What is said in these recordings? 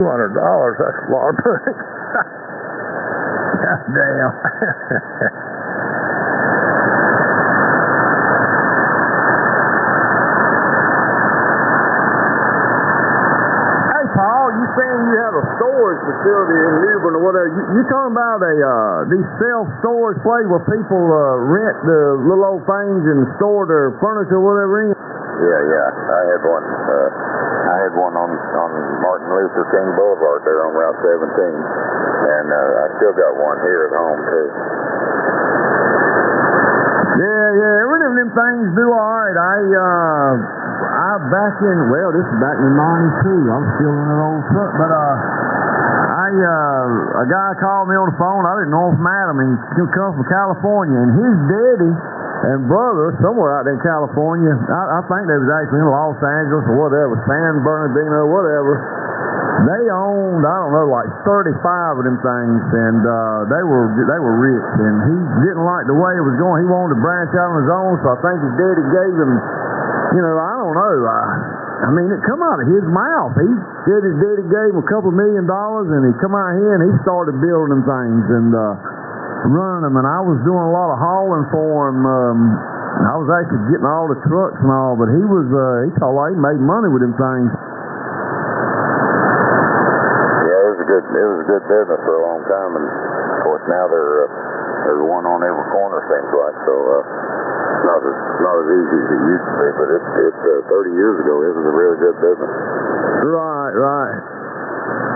$200, that's a lot of money. God damn. Hey, Paul, you saying you have a storage facility in Newbern or whatever? You talking about these self-storage places where people rent the little old things and store their furniture or whatever in? Yeah. I had one on Martin Luther King Boulevard there on Route 17, and I still got one here at home too. Yeah. Every of them things do all right. This is back in '92. I'm still in an old truck, but a guy called me on the phone. I didn't know him from Adam. He comes from California, and his daddy and brother, somewhere out there in California, I think they was actually in Los Angeles or whatever, San Bernardino, whatever. They owned, I don't know, like 35 of them things, and they were rich. And he didn't like the way it was going. He wanted to branch out on his own, so I think his daddy gave him, I don't know. It come out of his mouth. He said his daddy gave him a couple $1 million, and he come out here and he started building them things and running them. And I was doing a lot of hauling for him. I was actually getting all the trucks and all, but he told me he made money with them things. It was a good business for a long time, and of course now there's one on every corner, seems like. So it's not as easy as it used to be, but it's 30 years ago. It was a really good business. Right.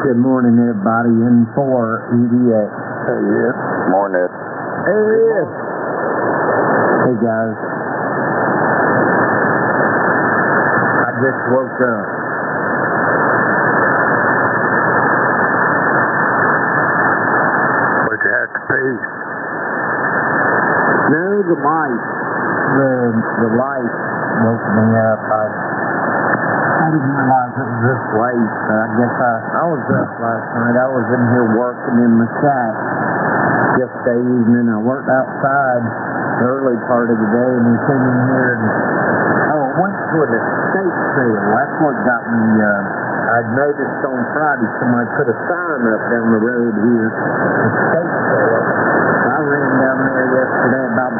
Good morning, everybody. In for EDX. Hey, yes. Morning, Ed. Hey, Hey, guys. I just woke up. But you have to pee. No, the light. The light woke me up. I didn't realize it was this late. I guess I was up last night. I was in here working in the shack yesterday evening. I worked outside the early part of the day, and we came in here and I went to an estate sale. That's what got me. I'd noticed on Friday somebody put a sign up down the road here, estate sale. I ran down there yesterday about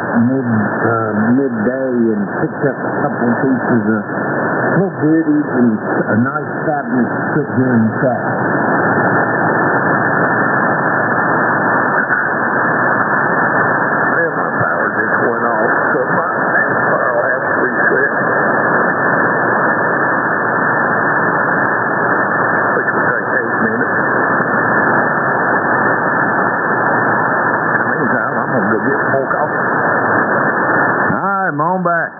midday and picked up a couple of pieces of little goodies and a nice cabinet to sit here and chat. Man, my power just went off, so my amplifier will have to reset. Which will take 8 minutes. In the meantime, I'm going to go get more coffee. All right, I'm on back.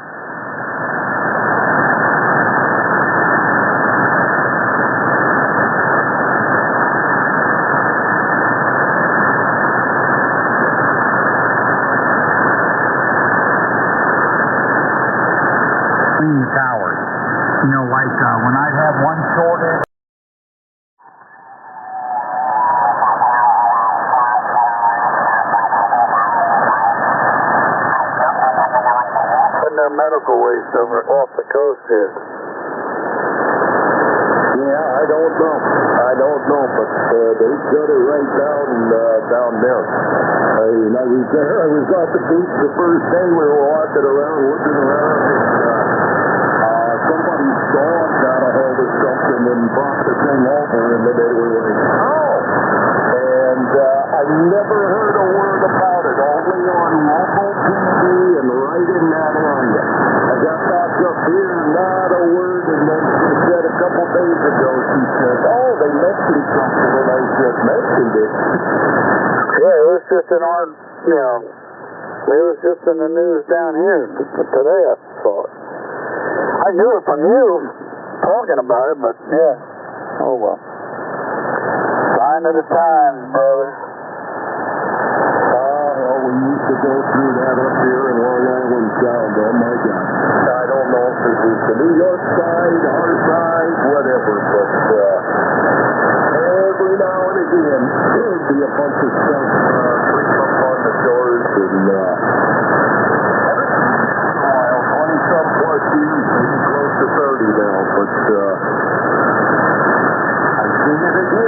The towers. When I'd have one shorted. Putting their medical waste over off the coast here. Yeah, I don't know, but they shut it right down there. I was off the beach the first day. We were walking around, looking around, and somebody's dog got a hold of something and brought the thing over, and then they were like, oh! And I never heard a word about it, only on local TV and right in that area. I got back up here, not a word, and then she said a couple days ago, she said, oh, they mentioned something, and I just mentioned it. Yeah, it was just in our, it was just in the news down here today, I thought. I knew it from you talking about it, but yeah. Oh, well. Sign of the times, brother. Well, we used to go through that up here in Long Island Sound. Oh, my God. I don't know if it was the New York side, our side, whatever, but every now and again, there'd be a bunch of stuff creep up on the doors, and every once in a while, 20-some plus years, maybe close to 30 now, but I've seen it again.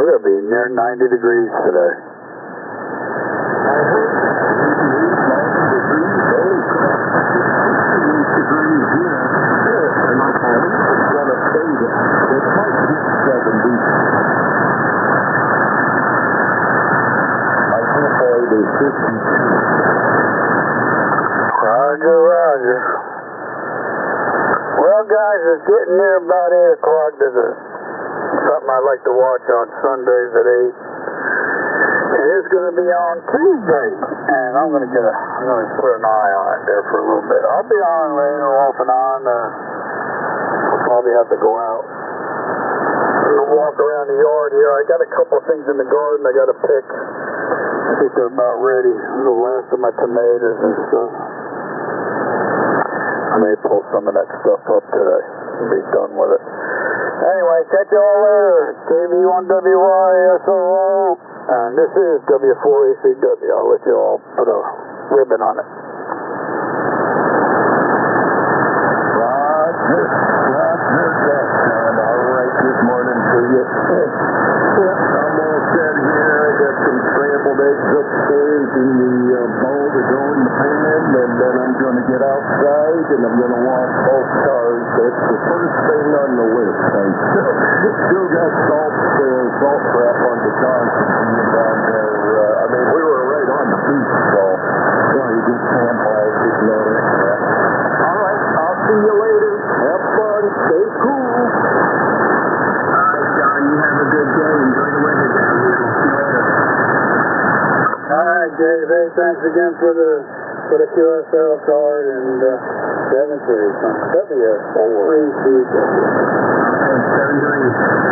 We're going to be near 90 degrees today. Roger, roger. Well, guys, it's getting near about 8 o'clock. There's something I'd like to watch on Sundays at 8. It is going to be on Tuesday, and I'm going to put an eye on it there for a little bit. I'll be on later, off and on. I'll probably have to go out and walk around the yard here. I got a couple of things in the garden I got to pick. I think they're about ready. The last of my tomatoes and stuff. I may pull some of that stuff up today and be done with it. Anyway, catch you all later. KV1WYSO, and this is W4ACW. I'll let you all put a ribbon on it. Roger, Jackson. All right, good morning to you. I'm all set here. I got some scrambled eggs upstairs in the bowl to go in the pan, and then I'm going to get outside and I'm going to wash both cars. That's the first thing on the list. I still got salt crap on the Constantine down there. I mean, we were right on the beach, so you just sandblasted and all that crap. All right, I'll see you later. Have fun. Stay cool. John, you have a good day. Enjoy the weather down here. We'll see you later. All right, Dave. Hey, thanks again for the QSL card and 7-3. W4 ACW. 7-3.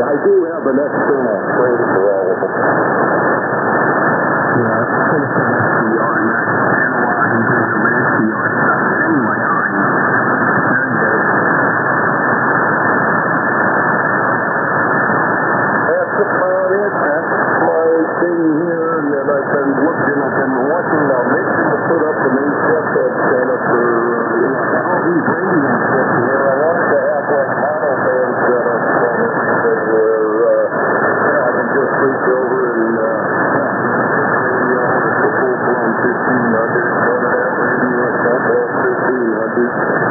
I do have an external trade for all of them. Yeah, it's citizen SDR, not analyzing digital SDR stuff. But anyway, all right. Very good. That's about it. That's my thing here, and then I've been watching now. Making to put up a new shotgun channel for all these radio stuff here. I wanted to have like mono band set up on it, where I can just reach over and radio on it, the full-blown 1500, run that radio at full-blown 1500.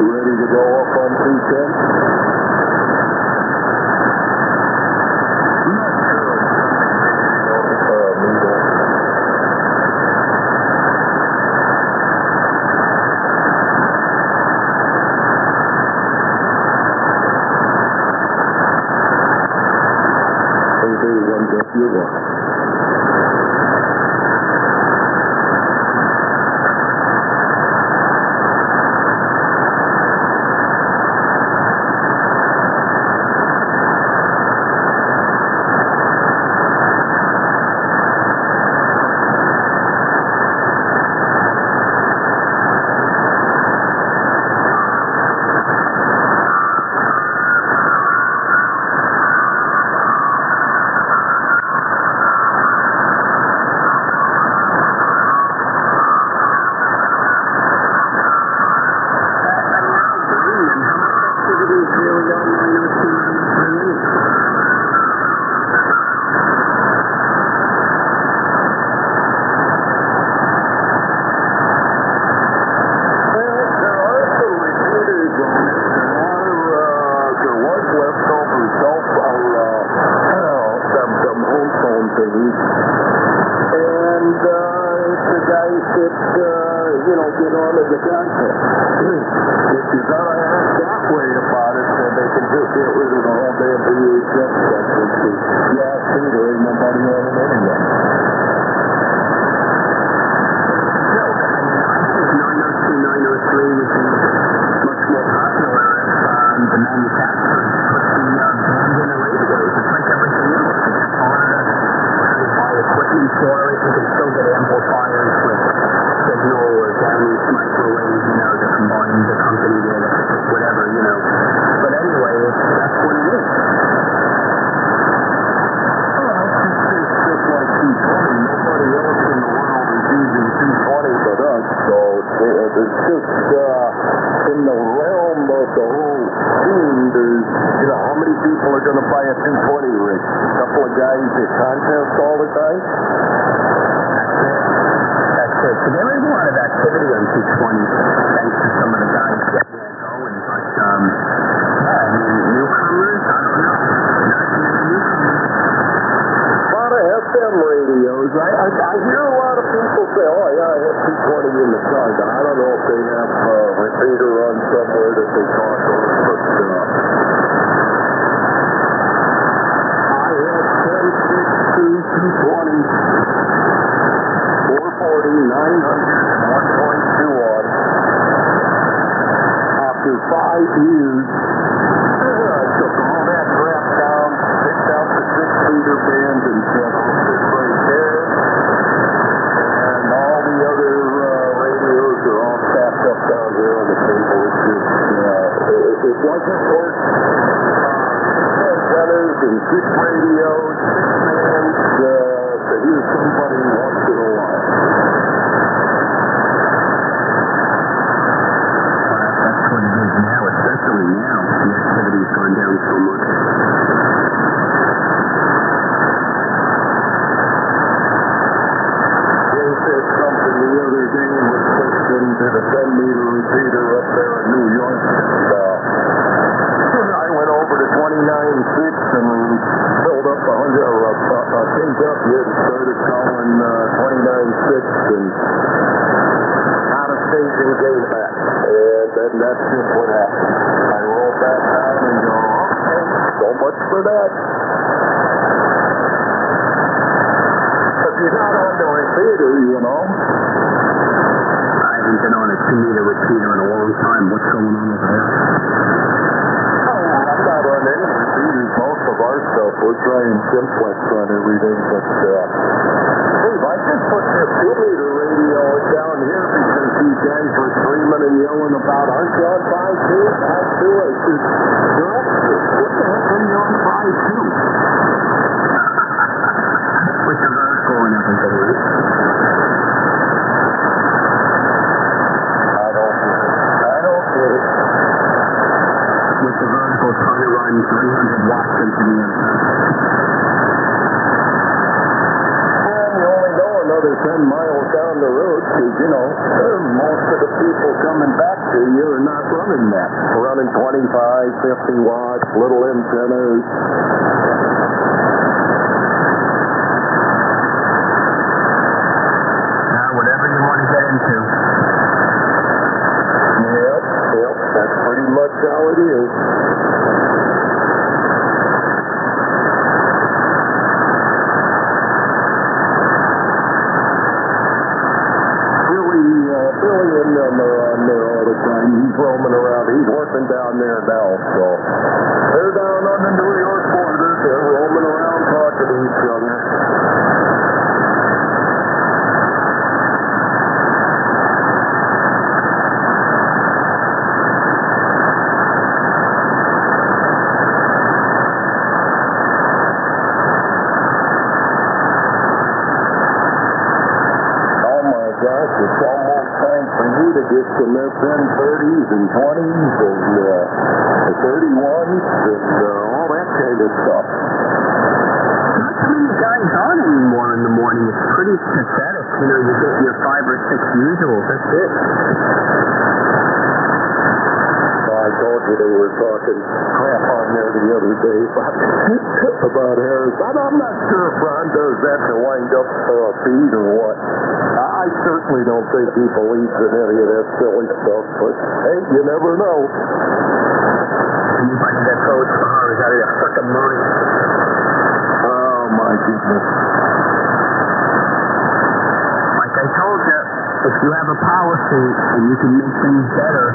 Ready to go up on 210? It wasn't worth and 6 radios, 6 mans to hear somebody once in a while. That's what it is now, especially now. The activity's gone down so much. Jay said something the other day was listening to the 10-meter repeater up there in New York. And I went over to 29.6 and filled up a Kentuck hit and started calling 29.6 and out of stage and came back. And then that's just what happened. I rolled back down and go, okay, so much for that. If you're not on the repeater, you know. I haven't been on a 2-meter repeater in a long time. What's going on over there? Oh, I'm not on any repeaters. Most of our stuff, we're trying simplex on everything, but Dave, I just put this 2-meter radio down here because these guys were screaming and yelling about, aren't you on 5.2? 5.2? I said, Director, what the heck are you on 5.2? With the vertical and everything, right? I don't get it. With the vertical trying to run 300 watts into the antenna. And you only go another 10 miles down the road because, you know, most of the people coming back to you are not running that. Running 25, 50 watts, little antennas. Whatever you want to get into. Yep, that's pretty much how it is. Billy and them are on there all the time. He's roaming around. He's working down there now, so they're down on the New York border. They're roaming around talking to each other. It's almost time for you to get some FN30s and 20s and 31s and all that kind of stuff. Not too many guys on anymore in the morning. It's pretty pathetic. You know, you get your 5 or 6 usuals. That's it. I told you they were talking crap on there the other day about Harris. I'm not sure if Ron does that to wind up a feed or what. I certainly don't think he believes in any of that silly stuff, but hey, you never know. Anybody that votes for her is out of their fucking mind. Oh my goodness. Like I told you, if you have a policy and you can make things better,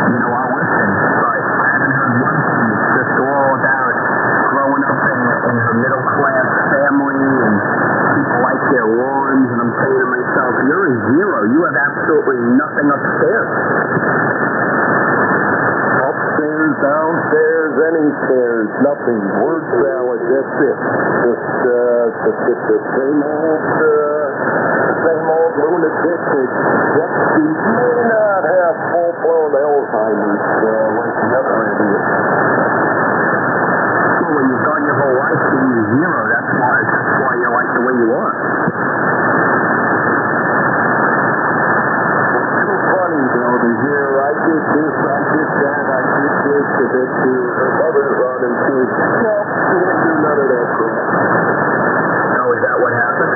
you know, I'll listen. But I haven't heard one thing. It's just all about growing up in a middle class family and people like their lawns, and I'm saying to myself, you're a zero. You have absolutely nothing upstairs. Upstairs, downstairs, any stairs, nothing. Word salad, that's it. Just the same old lunatic that just may not have full-blown Alzheimer's like the other idiot. Well, when you've done your whole life being a zero, that's why you like the way you are. It's too funny, though, to hear, I did this, I did that, I did this, to this, to her mother's on and says, no, she didn't do none of that crap. Oh, is that what happened?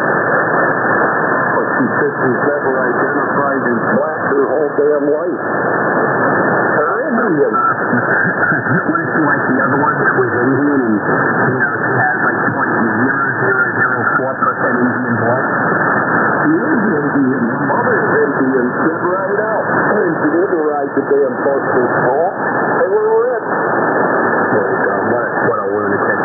But she said she's never identified as black her whole damn life. Or Indian. What is she like the other one that was Indian and, you know, she has like 0.0004% Indian blood? She is Indian. Her mother's Indian. Sit right out. And she didn't ride the damn bus to school. They were rich. What a lunatic.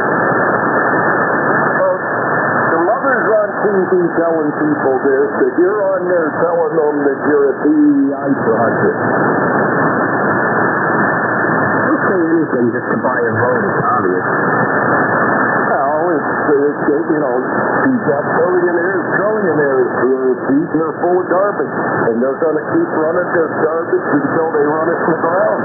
The mother's on TV telling people this, that you're on there telling them that you're a DEI project. Don't say anything just to buy a vote, it's obvious. you know, you've got billionaires, trillionaires who are feeding her full of garbage, and they're going to keep running this garbage until they run it to the ground.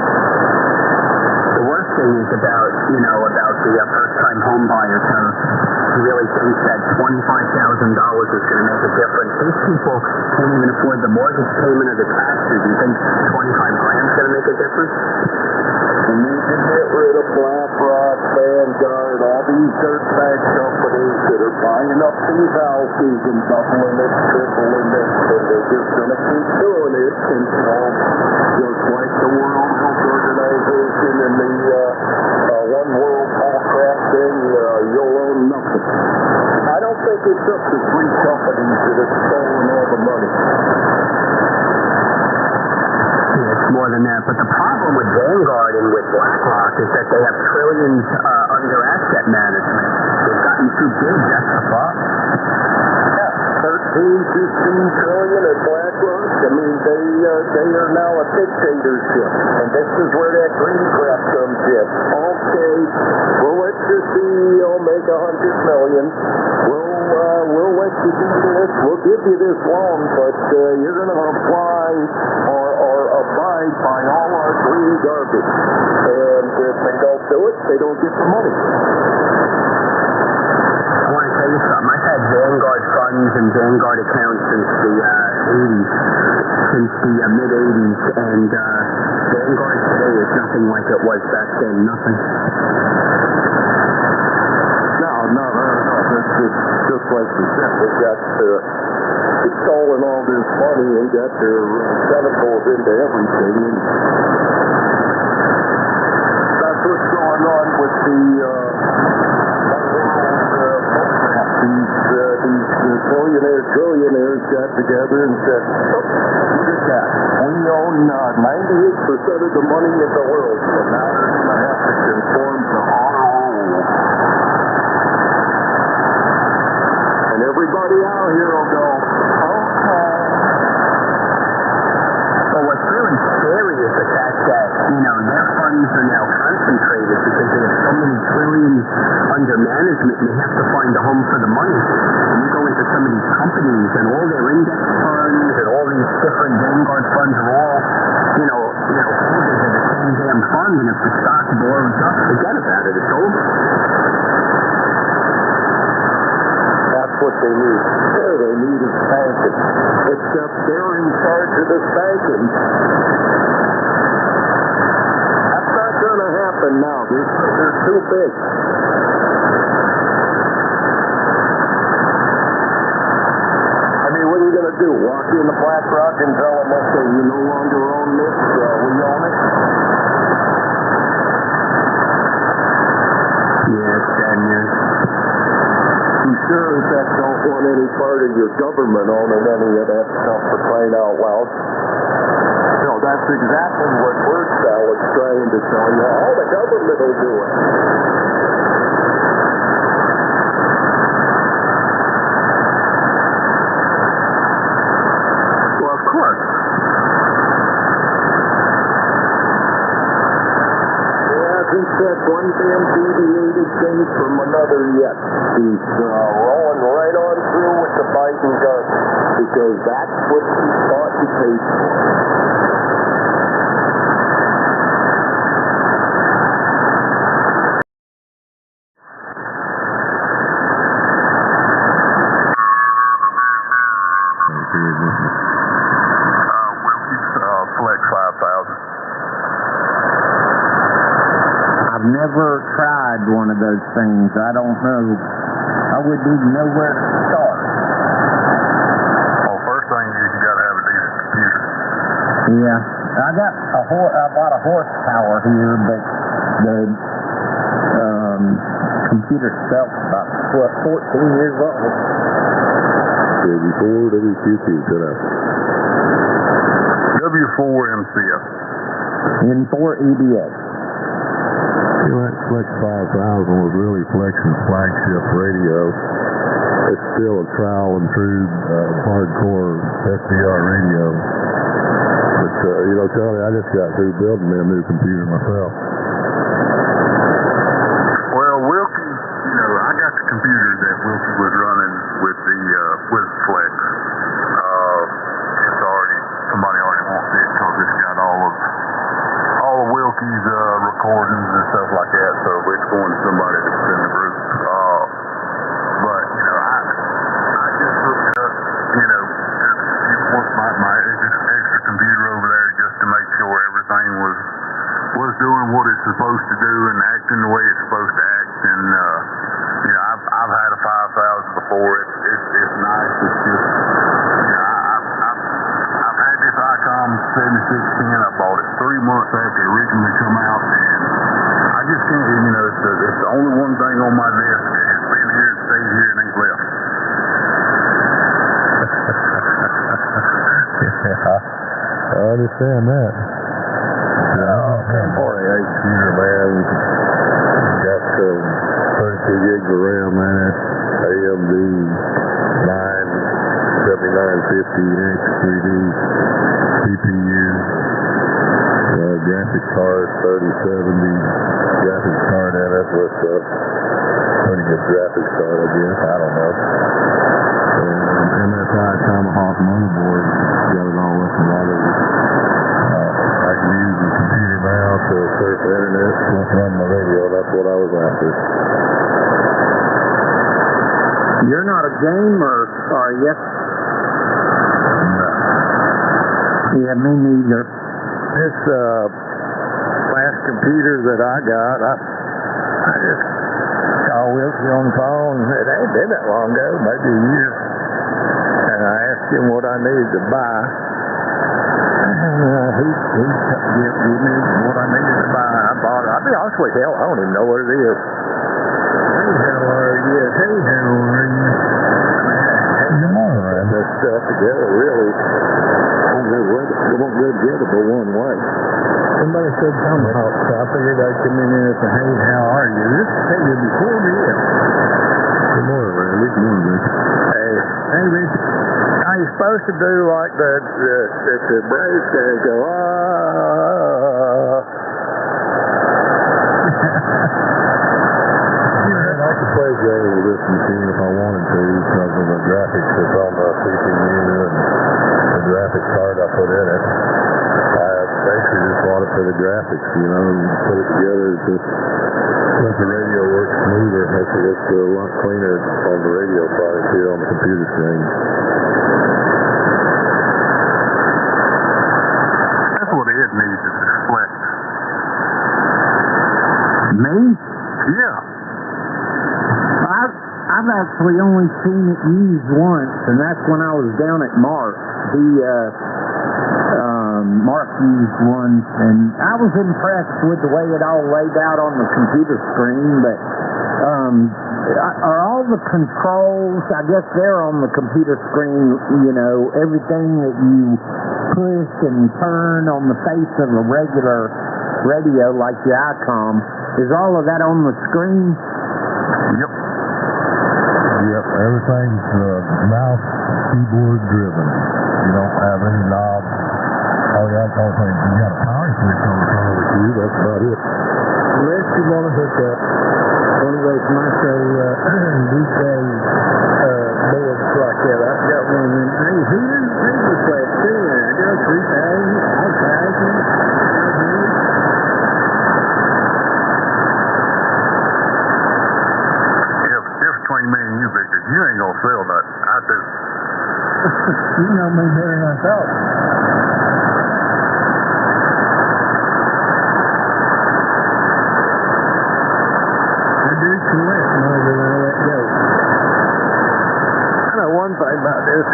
The worst thing is about the first-time home buyers who really think that $25,000 is going to make a difference. These people can't even afford the mortgage payment or the taxes. You think 25 grand is going to make a difference? And you can get rid of BlackRock, Vanguard, all these dirtbag companies that are buying up these houses and doubling it, tripling it, and they're just going to keep doing it until, just like the World Health Organization and the One World Bullcrap thing, you'll own nothing. I don't think it's up to three companies that have stolen all the money. It's more than that. But the problem with Vanguard and with BlackRock is that they have trillions under asset management. They've gotten too big, that's the problem. Yeah, 13, 15 trillion at BlackRock. I mean, they are now a dictatorship. And this is where that green crap comes in. Okay, we'll let your CEO make $100 million. We'll let you do this. We'll give you this loan, but you're going to apply or abide by all our green garbage. And if they don't do it, they don't get the money. I want to tell you something. I've had Vanguard funds and Vanguard accounts since the 80s, since the mid-80s, and Vanguard today is nothing like it was back then. Nothing. No. It's just like you said. They got stolen all this money and got their tentacles into everything. And that's what's going on with the these billionaires, trillionaires got together and said, look at that. We own 98% of the money in the world, so now they're going to have to conform to our rules. And everybody out here will go, okay. Well, what's really scary is the fact that, their funds are now concentrated because they have so many trillions under management and they have to find a home for the money. And you go into some of these companies and all their index funds and all these different Vanguard funds are all, holders of the same damn fund, and if the stock blows up, forget about it. It's over. That's what they need. They need is banking. Except they're in charge of this banking. That's not going to happen now. They're too big. I mean, what are you going to do? Walk into BlackRock and tell them, okay, you no longer own this, we own it? Yeah, it's bad news. You sure as heck don't want any part of your government owning any of that stuff, for crying out loud. No, that's exactly what Word Salad's trying to tell you. All the government will do it. Well, of course. Hasn't said one damn deviated thing from another yet. He's rolling right on through with the Biden garbage because that's what he thought he paid for. Flex 5,000. I've never tried one of those things. I don't know. I wouldn't even know where to start. Well, first thing is you got to have a decent computer. Yeah, I bought a horsepower here, but the computer itself is about 14 years old. W4, WQT, cut out. W4 MCS. N4 EDX. That Flex 5000 was really Flex's flagship radio. It's still a trial and true hardcore SDR radio. But, Charlie, I just got through building me a new computer myself. Well, Wilkie, I got the computer that, so it's going to somebody that's in the group. But, you know, I just looked up, you know, my extra computer over there just to make sure everything was doing what it's supposed to do and acting the way it's supposed to act. And, you know, I've had a 5000 before. It's nice. It's just, you know, I've had this ICOM 7610. I bought it 3 months after it originally come out, and I just can't, you know, it's the only one thing on my desk that has been here and stayed here and ain't left. Yeah, I understand that. Oh, 48 shooter, man. Got 32 gigs of RAM, man. That's AMD 97950X 3D CPU. Graphics card 3070 graphics card, and that's what's pretty good graphics card, I guess. I don't know. MSI Tomahawk motherboard got it all up and a lot of it. I can use the computer now to surf the internet, run my radio. That's what I was after. You're not a gamer, are you? No. Yeah, me neither. This last computer that I got, I just called Wilkie on the phone, and it ain't been that long ago, maybe a year. And I asked him what I needed to buy. And he gave me what I needed to buy. I bought it. I'll be honest with you, hell, I don't even know what it is. Hey, how are you? Hey, how are you? Come on, man. That stuff together really won't go together but one way. Somebody said Tomahawk, so I figured I'd come in here and say, hey, how are you? This is hey, you before me. Good morning, Randy. Good morning, Rick. Hey, Randy. Now you're supposed to do like the break and go, I could play a game with this machine if I wanted to because of the graphics that's on the CPU and the graphics card I put in it. I basically just bought it for the graphics, you know, and put it together. It's just let the radio work smoother. It's a lot cleaner on the radio product here on the computer screen. That's what Ed needs is a flex. Me? Yeah. I've actually only seen it used once, and that's when I was down at Mark. Mark used one, and I was impressed with the way it all laid out on the computer screen, but are all the controls, I guess they're on the computer screen, you know, everything that you push and turn on the face of a regular radio like the ICOM, is all of that on the screen? Yep. Yep, everything's mouse keyboard driven. You don't have any knobs. Oh yeah, that's all things. You got a power switch on the front of the cue, that's about it. Unless you want to hook up one of those micro DJ boards like that. I've got one of them. Hey, here's the question. I got 3,000, 5,000. Between me and you, Victor, you ain't gonna sell that. I do. You know me better than I thought. I do collect more than I let go. I know one thing about this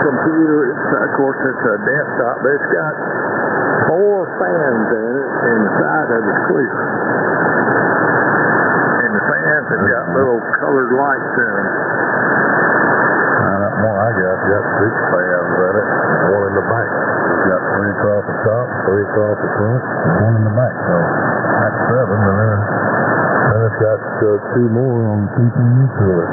computer. Of course, it's a desktop, but it's got 4 fans in it, and the side of it's clear. And the fans have got little colored lights in them. One I got 6 fans in it, one in the back. It's got 3 across the top, 3 across the front, and 1 in the back. So that's 7, and then it's got 2 more on the CPU to it.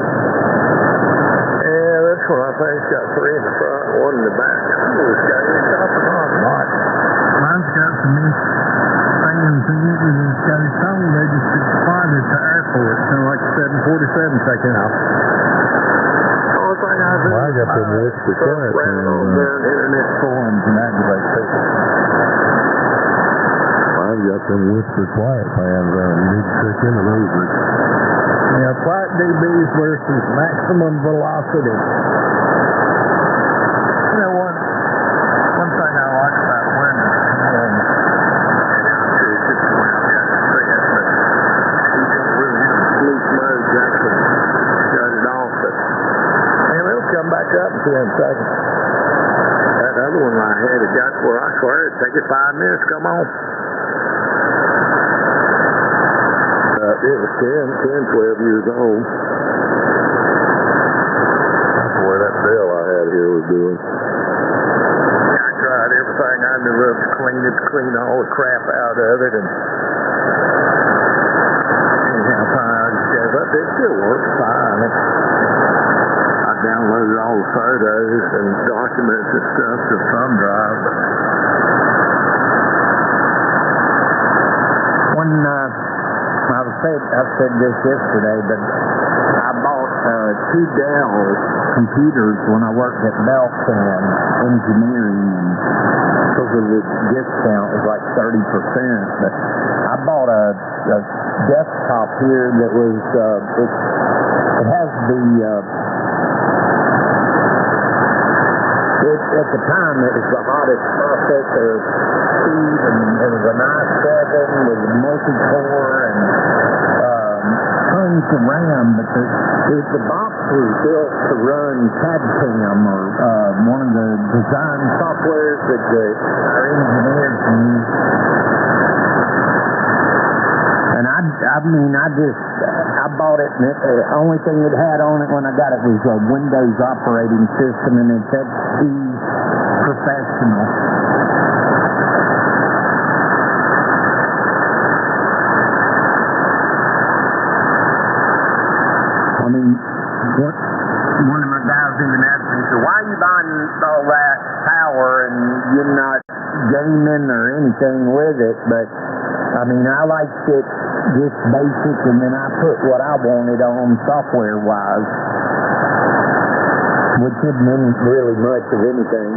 Yeah, this one I think it's got 3 in the front, 1 in the back. It's got any top or not. Mine's got some fans in it, and it's got its own. They just supplied it to airport, kind of like the 747 taking off. Well, I got them extra class internet forums and activate people. I've got them Whisper Quiet fans on. You need to check into those. Yeah, Quiet DBs versus Maximum Velocity. You know, one thing I like about Wyndham, come back up in 10 seconds. That other one I had, it got where I swear it'd take it 5 minutes to come on. It was 10, 12 years old. That's where that bell I had here was doing. I tried everything I knew of to clean all the crap out of it, and anyhow, I just gave up. It still works fine. Downloaded all the photos and documents and stuff to thumb drive. When I've said this yesterday, but I bought 2 Dell computers when I worked at Belcan Engineering, and because of the discount was like 30%. But I bought a desktop here that was it has the at the time, it was the hottest processor speed, and it was an i7 with a multi-core and tons of RAM, but the box was built to run CAD-CAM, or one of the design softwares that our engineers use. And I bought it, and the only thing it had on it when I got it was a Windows operating system, and it's XP Professional. I mean, one of my guys even asked me, so why are you buying all that power and you're not gaming or anything with it? But I mean, I liked it just basic, and then I put what I wanted on software-wise, which isn't really much of anything.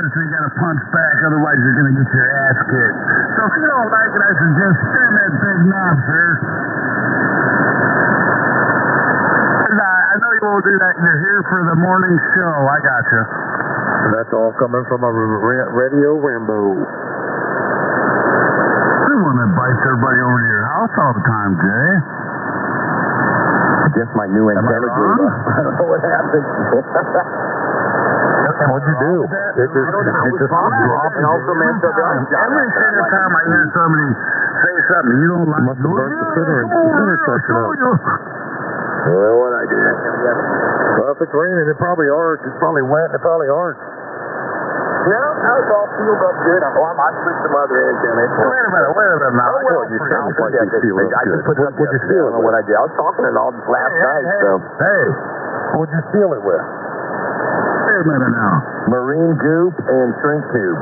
So you gotta punch back, otherwise you're gonna get your ass kicked. So if you don't like it, I suggest spin that big knob, sir. I know you won't do that. You're here for the morning show. I got you. That's all coming from a Radio Rambo. You're the one that bites everybody over to your house all the time, Jay. Just my new antenna gave up. I don't know what happened. What'd you do? It just dropped. And also, man, every single time I hear somebody say something you don't like, must have burnt the center section up. Well, what I did. Well, if it's raining, it probably arcs. It's probably wet, and it probably arcs. No, it's all sealed up good. I switched some other antenna. Wait a minute now. Well, you sound like you sealed up good. What'd you seal it with? What I did. I was talking it all last night, so. Hey, what'd you seal it with? Wait a minute now. Marine goop and shrink tube.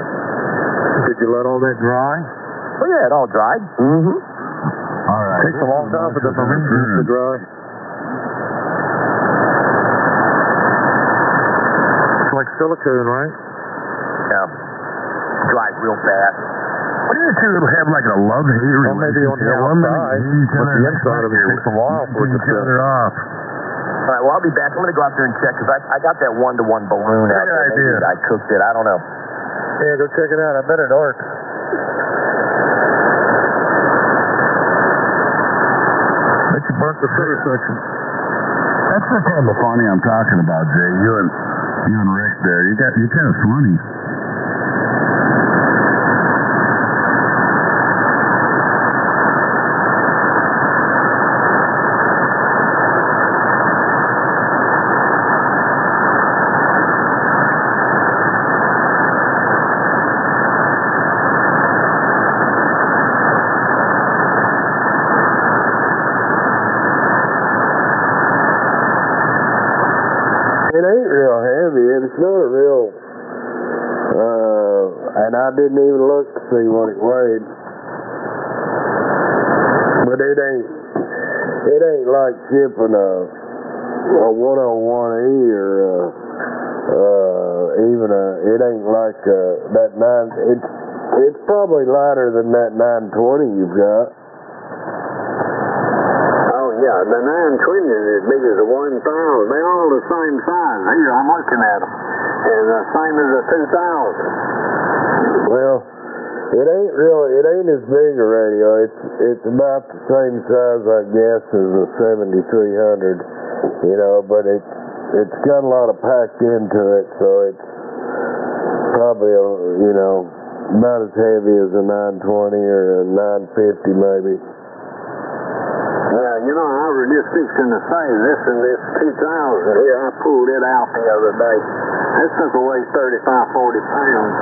Did you let all that dry? Oh, yeah, it all dried. Mm-hmm. All right. Takes a long time for the marine goop to dry. It's like silicone, right? Yeah. Dries real fast. What do you two have like a love hate relationship? Well, maybe on the outside, but the inside of it takes a while for it to each other off. All right, well, I'll be back. I'm going to go out there and check, because I got that one-to-one balloon out there. Good idea. I cooked it. I don't know. Yeah, go check it out. I bet it arcs. Bet you burnt the center section. That's the kind of funny I'm talking about, Jay. You and Rick there. You're kind of funny. and I didn't even look to see what it weighed. But it ain't like shipping a 101E or even it ain't like that 9. It's probably lighter than that 920 you've got. Oh yeah, the 920 is as big as the 1000. They're all the same size. Here, I'm looking at them, and the same as the 2000. Well, it ain't as big a radio. It's about the same size, I guess, as a 7300. You know, but it's got a lot of packed into it, so it's probably about as heavy as a 920 or a 950 maybe. Yeah, I was just fixing to say this 2000 here. I pulled it out the other day. This took away 35, 40 pounds.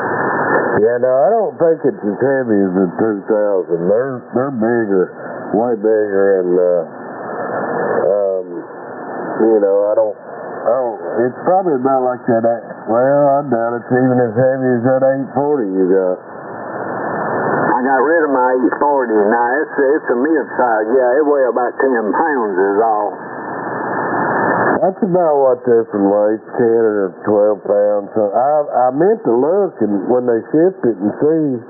Yeah, no, I don't think it's as heavy as the 2000. They're bigger, way bigger, and I don't. It's probably about like that. Well, I doubt it's even as heavy as that 840 you got. I got rid of my 840. Now it's a mid-size. Yeah, it weighs about 10 pounds is all. That's about what this one weighs, 10 or 12 pounds. So I meant to look and when they shipped it and see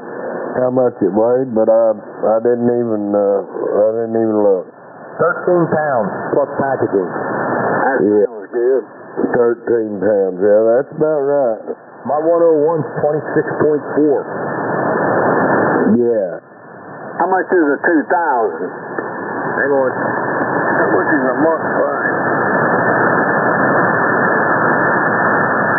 how much it weighed, but I didn't even look. 13 pounds plus packaging. That sounds good. 13 pounds, yeah, that's about right. My 101's 26.4. Yeah. How much is a 2000? Hang on. How much is a Mark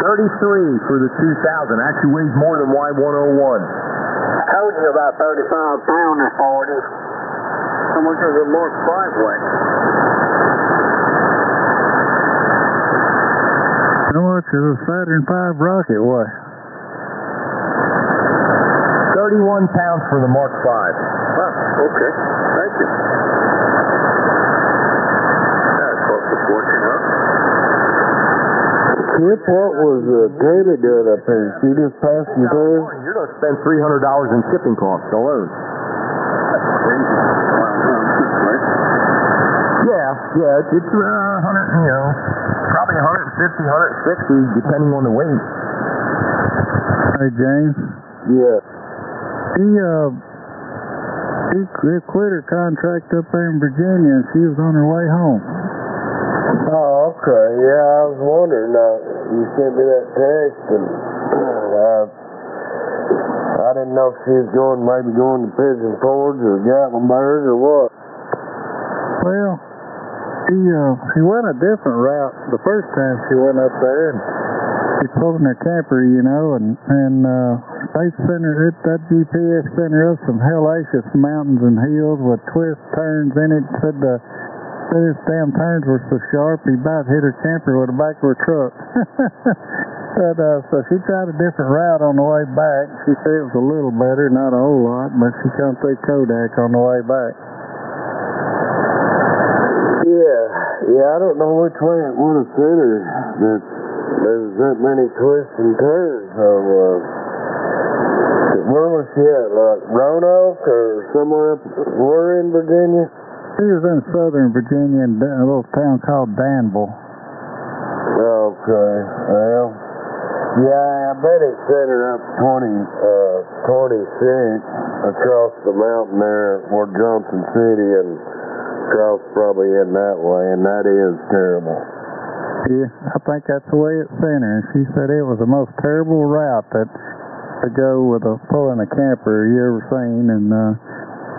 33 for the 2000. Actually weighs more than Y101. I told you about 35 pounds or 40. How much does a Mark 5 weigh? How much does a Saturn V rocket weigh? 31 pounds for the Mark 5. Oh, okay. Thank you. That's close to 14, huh? Kip, what was Taylor doing up there? She just passing through? You're going to spend $300 in shipping costs alone. That's crazy. Right? Yeah, it's 100, probably 150, 160, depending on the weight. Hey, James. Yeah. She quit her contract up there in Virginia and she was on her way home. Oh, okay. Yeah, I was wondering. You sent me that text, and I didn't know if she was maybe going to Pigeon Forge or Gatlinburg or what. Well, she went a different route the first time she went up there, and she pulled in her camper, and they sent her, that GPS sent her up some hellacious mountains and hills with twists, turns in it. Said these damn turns were so sharp, he about hit her camper with the back of her truck. But, so she tried a different route on the way back. She said it was a little better, not a whole lot, but she come through Kodak on the way back. Yeah, I don't know which way it would have sent her. There's that many twists and turns. So, where was she at? Like Roanoke or somewhere up? Where in Virginia? She was in southern Virginia in a little town called Danville. Okay, well, yeah, I bet it sent her up 26 across the mountain there where Johnson City and across probably in that way, and that is terrible. Yeah, I think that's the way it sent her. And she said it was the most terrible route to go with pulling a camper you ever seen, and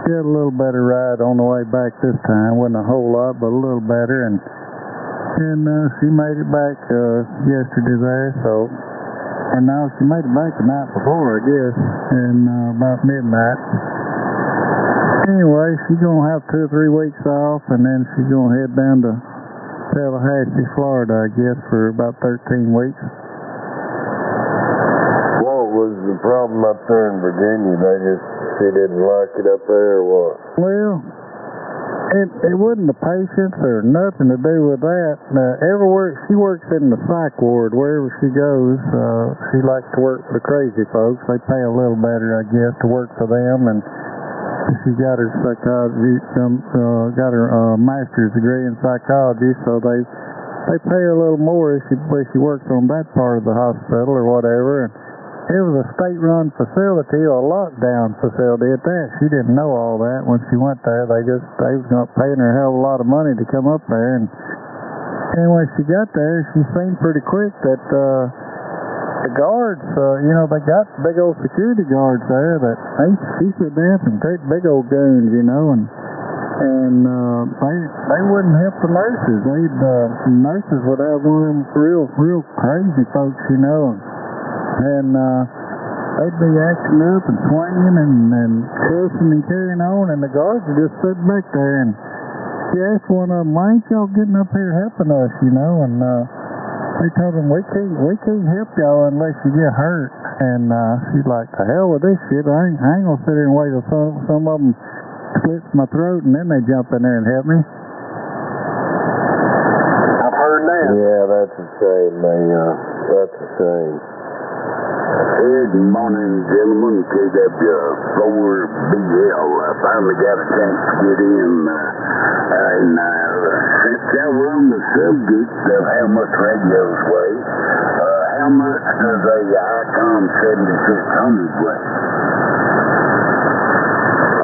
she had a little better ride on the way back this time. Wasn't a whole lot, but a little better, and she made it back yesterday there. So, and now she made it back the night before, I guess, and about midnight. Anyway, she's gonna have 2 or 3 weeks off, and then she's gonna head down to Tallahassee, Florida, I guess, for about 13 weeks. What was the problem up there in Virginia? She didn't like it up there, or what? Well, It wasn't the patients or nothing to do with that. Everywhere she works in the psych ward, wherever she goes, she likes to work for the crazy folks. They pay a little better, I guess, to work for them, and she got her psychology, got her master's degree in psychology, so they pay a little more if she works on that part of the hospital or whatever. And it was a state-run facility, or a lockdown facility at that. She didn't know all that when she went there. They was paying her a hell of a lot of money to come up there. And when she got there, she seen pretty quick that the guards, they got big old security guards there that she said they had some great big old goons, and they wouldn't help the nurses. The nurses would have one of them real crazy folks, and they'd be acting up and swinging and cussing and carrying on, and the guards would just sit back there. And she asked one of them, "Why ain't y'all getting up here helping us?" And they told them, "We can't help y'all unless you get hurt." And she's like, "The hell with this shit! I ain't gonna sit here and wait till some of them slits my throat and then they jump in there and help me." I've heard that. Yeah, that's a shame, that's a shame. Good morning, gentlemen. KW4BL. I finally got a chance to get in. Since y'all were on the subject of how much radios weigh, how much does a ICOM 7600 weigh?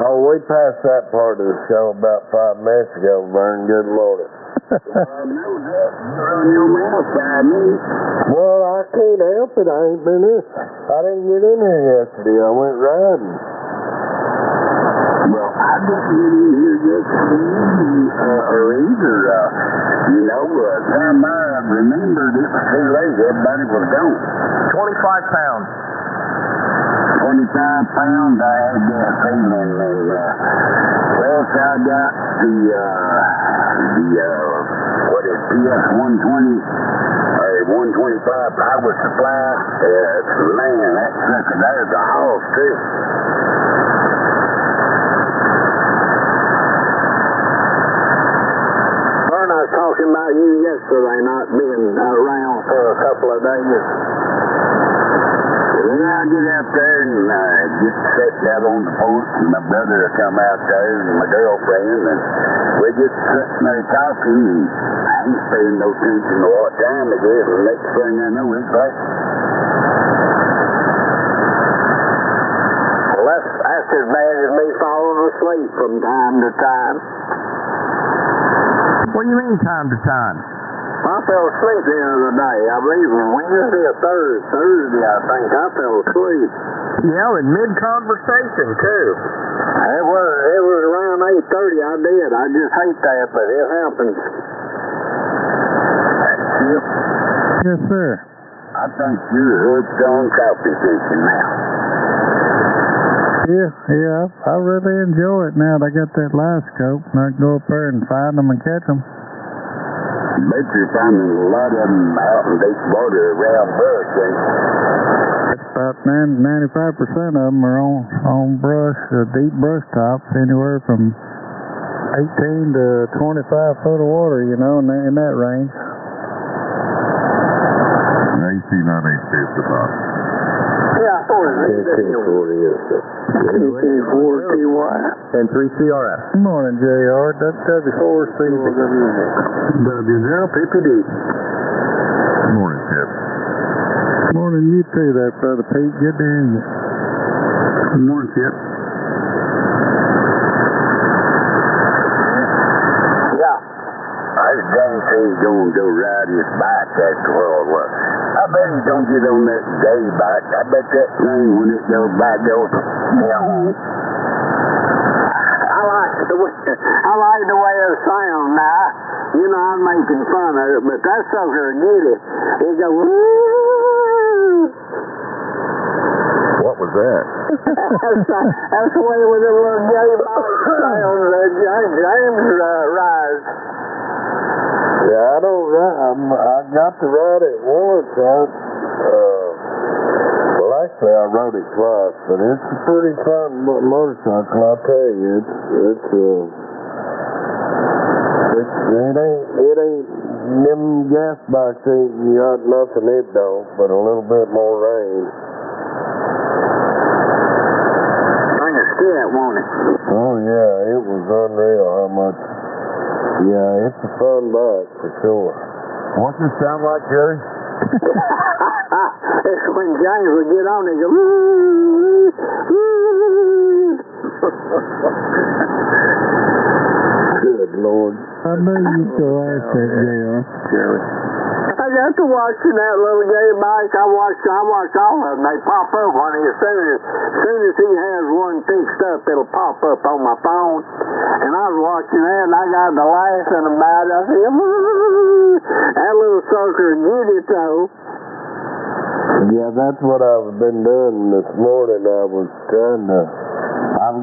Oh, we passed that part of the show about 5 minutes ago, Vern. Good morning. I know that. You're on your mouth 5 minutes. Well, I can't help it. I ain't been in. I didn't get in here yesterday. I went riding. Well, I didn't get in here yesterday either. Time I remembered it was too late. Everybody was gone. 25 pounds. 25 pounds, I had that feeling. And, plus I got the PS120 or 125 power supply. Man, that sucker there's a hoss too. Vern, I was talking about you yesterday not being around for a couple of days. Then I get out there and just sit out on the porch, and my brother will come out there and my girlfriend, and we just sitting there talking, and I ain't paying no attention to what time it is, and next thing I know, it's like, Well, that's as bad as me falling asleep from time to time. What do you mean time to time? I fell asleep the other day. I believe it was Wednesday or Thursday, I think. I fell asleep. Yeah, in mid-conversation, too. It was around 8:30. I did. I just hate that, but it happens. Yes, sir. I think you're hooked on coffee fishing now. Yeah, I really enjoy it now that I got that live scope, and I can go up there and find them and catch them. I bet you're finding a lot of them out in deep water around bush, ain't you? That's about 95% of them are on brush, deep brush tops, anywhere from 18 to 25 foot of water, in that range. Yeah, I thought it was 1840 And 3CRF. Good morning, JR. W4CP. W0PPD. Good morning, Kip. Good morning, you too there, Brother Pete. Good to hear you. Good morning, Kip. Yeah. I guarantee he's going to go ride his bike after all. I bet he don't get on that day bike. I bet that thing, when it goes by, goes, I like the way it sounds now. I'm making fun of it, but that sucker get it. It goes, woo! What was that? That's the way with the little James sounds that James rides. Yeah, I don't ride. I got to ride it once. Well, actually, I rode it twice, but it's a pretty fun motorcycle. I'll tell you, it's It ain't them gas box ain't got nothing it don't, but a little bit more rain. Bring a scat, won't it? Oh yeah, it was unreal how much. Yeah, it's a fun bike for sure. What's it sound like, Jerry? It's when James would get on, they go, Good Lord. I knew you'd go ask that, J.R. Jerry. I got to watching that little gay bike. I watched all of them. They pop up on it as soon as he has one fixed up, it'll pop up on my phone. And I was watching that, and I got to laughing about it. I said, that little sucker, get it though. Yeah, that's what I've been doing this morning. I've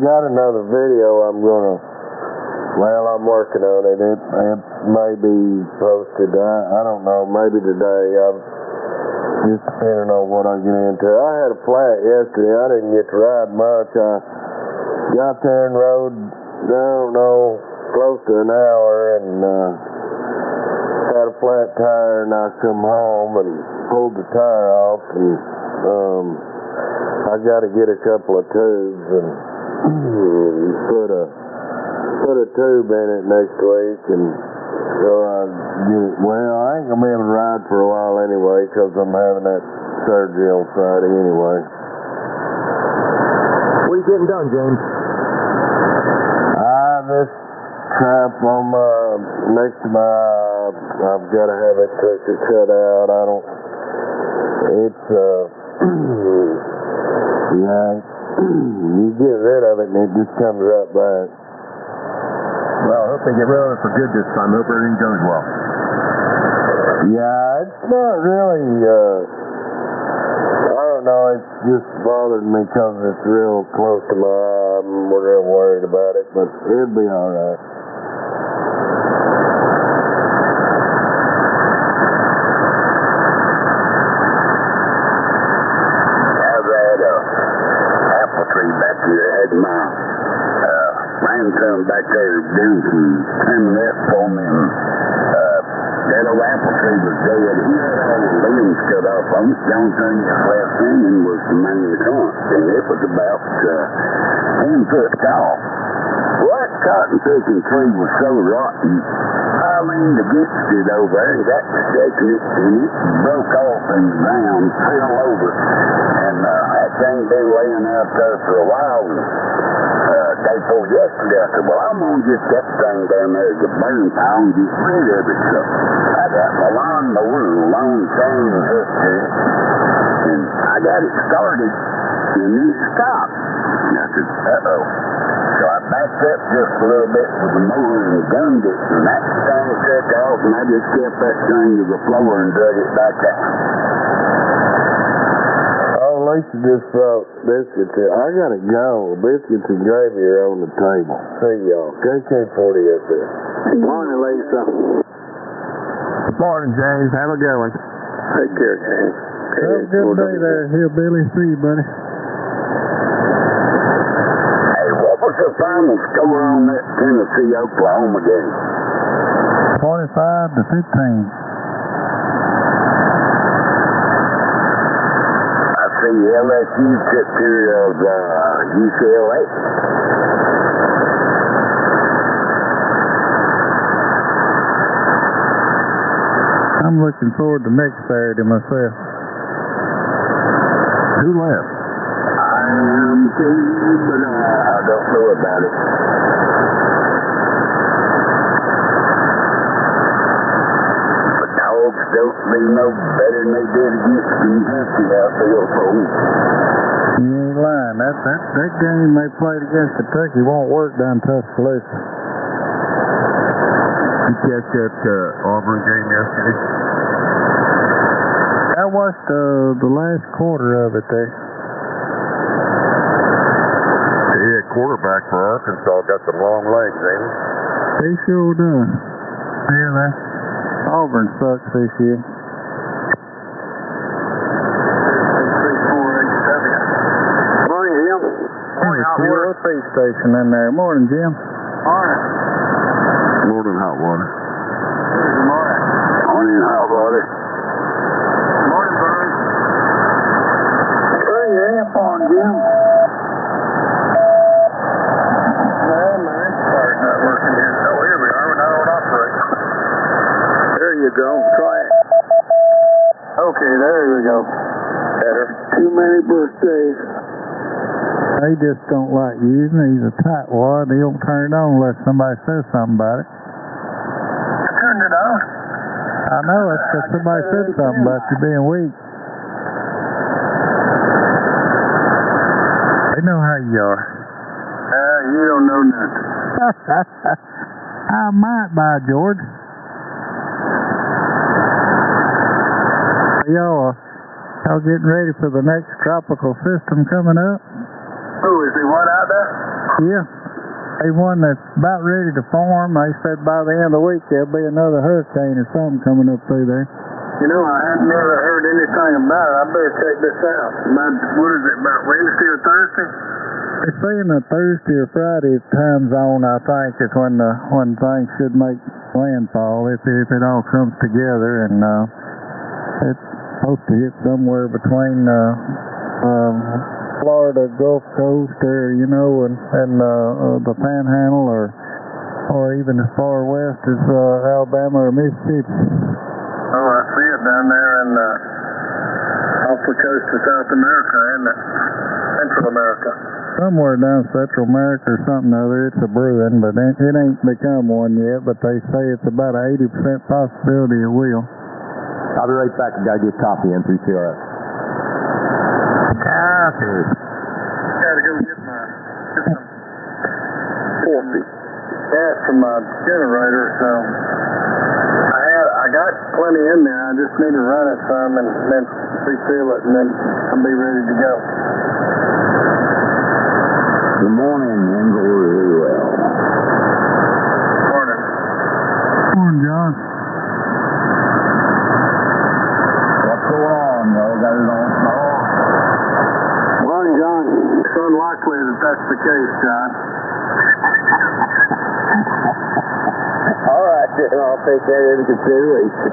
got another video I'm I'm working on it. It may be posted. I don't know, maybe today. I'm just depending on what I get into. I had a flat yesterday. I didn't get to ride much. I got there and rode, I don't know, close to an hour and had a flat tire, and I come home and pulled the tire off, and I got to get a couple of tubes and put a tube in it next week, and so I ain't gonna be able to ride for a while anyway, because I'm having that surgery on Friday anyway. What are you getting done, James? This trap on next to my eye, I've got to have it cut out. You get rid of it and it just comes right back. Well, I hope they get rid of it for good this time. I hope everything goes well. Yeah, it's not really, I don't know, it's just bothered me because it's real close to my eye. I'm real worried about it, but it'll be alright. Back here, had my grandson back there doing some trimming up for me, and that old apple tree was dead. He had all the limbs cut off on it. The only thing that was left hanging was the main trunk, and it was about 10 foot tall. Well, that cotton picking tree was so rotten, I leaned against it over there and got to shaking it, and it broke off in the ground, fell over. And that thing been laying out there for a while. Day before yesterday, I said, well, I'm going to get that thing down there to the burn pile and get rid of it. So I got my lawnmower and a long chain hooked to it, and I got it started, and then it stopped. And I said, uh-oh. So I backed up just a little bit with the mower and gunned it, and that thing took off, and I just kept that thing to the floor and dug it back out. Lisa just brought biscuits in. I gotta go. Biscuits and gravy are on the table. See y'all. KK40 up there. Good morning, Lisa. Good morning, James. Have a good one. Take care, James. Have a good day there, Hillbilly. See you, buddy. Hey, what was the final score on that Tennessee-Oklahoma game? 45-15. The LSU took care of UCLA. I'm looking forward to next Saturday myself. Who left? I'm too, but I don't know about it. Don't be no better than they did against Kentucky out there. You ain't lying. That game they played against Kentucky won't work down Tuscaloosa. You catch that Auburn game yesterday? I watched the last quarter of it there. Yeah, quarterback for Arkansas got the long legs, ain't he? He sure does. Yeah, Auburn sucks this year. Morning, Jim. Morning, Hot Water Feed Station in there. Morning, Jim. Morning. Morning, hot water. Good morning. Morning, hot water. Morning, Bird. Turn your amp on, Jim. No, man, it's not working here. Oh, here we are. We're not on operate. There you go. Try it. Okay, there you go. Better. Too many birthdays. They just don't like using it. He's a tightwad. They don't turn it on unless somebody says something about it. I turned it on. I know it's because somebody said something about you being weak. They know how you are. You don't know nothing. I might, by George. Y'all getting ready for the next tropical system coming up? Oh, is there one out there? Yeah. They one that's about ready to form. They said by the end of the week there'll be another hurricane or something coming up through there. You know, I have never heard anything about it. I better check this out. What is it, about Wednesday or Thursday? They're saying that Thursday or Friday time zone, I think, is when things should make landfall if it all comes together, and it's supposed to hit somewhere between Florida Gulf Coast, or and the Panhandle, or even as far west as Alabama or Mississippi. Oh, I see it down there in off the coast of South America, isn't it? Central America. Somewhere down Central America or something or other, it's a brewing, but it ain't become one yet, but they say it's about an 80% possibility it will. I'll be right back. I gotta get coffee in 3CRS. Coffee. Gotta go get some gas from my generator, so I got plenty in there. I just need to run it some and then refill it, and then I'll be ready to go. Good morning, Angel. Morning. Morning, John. What's going on? Y'all got it on snow? Morning, John. It's unlikely that that's the case, John. All right, I'll take that into consideration.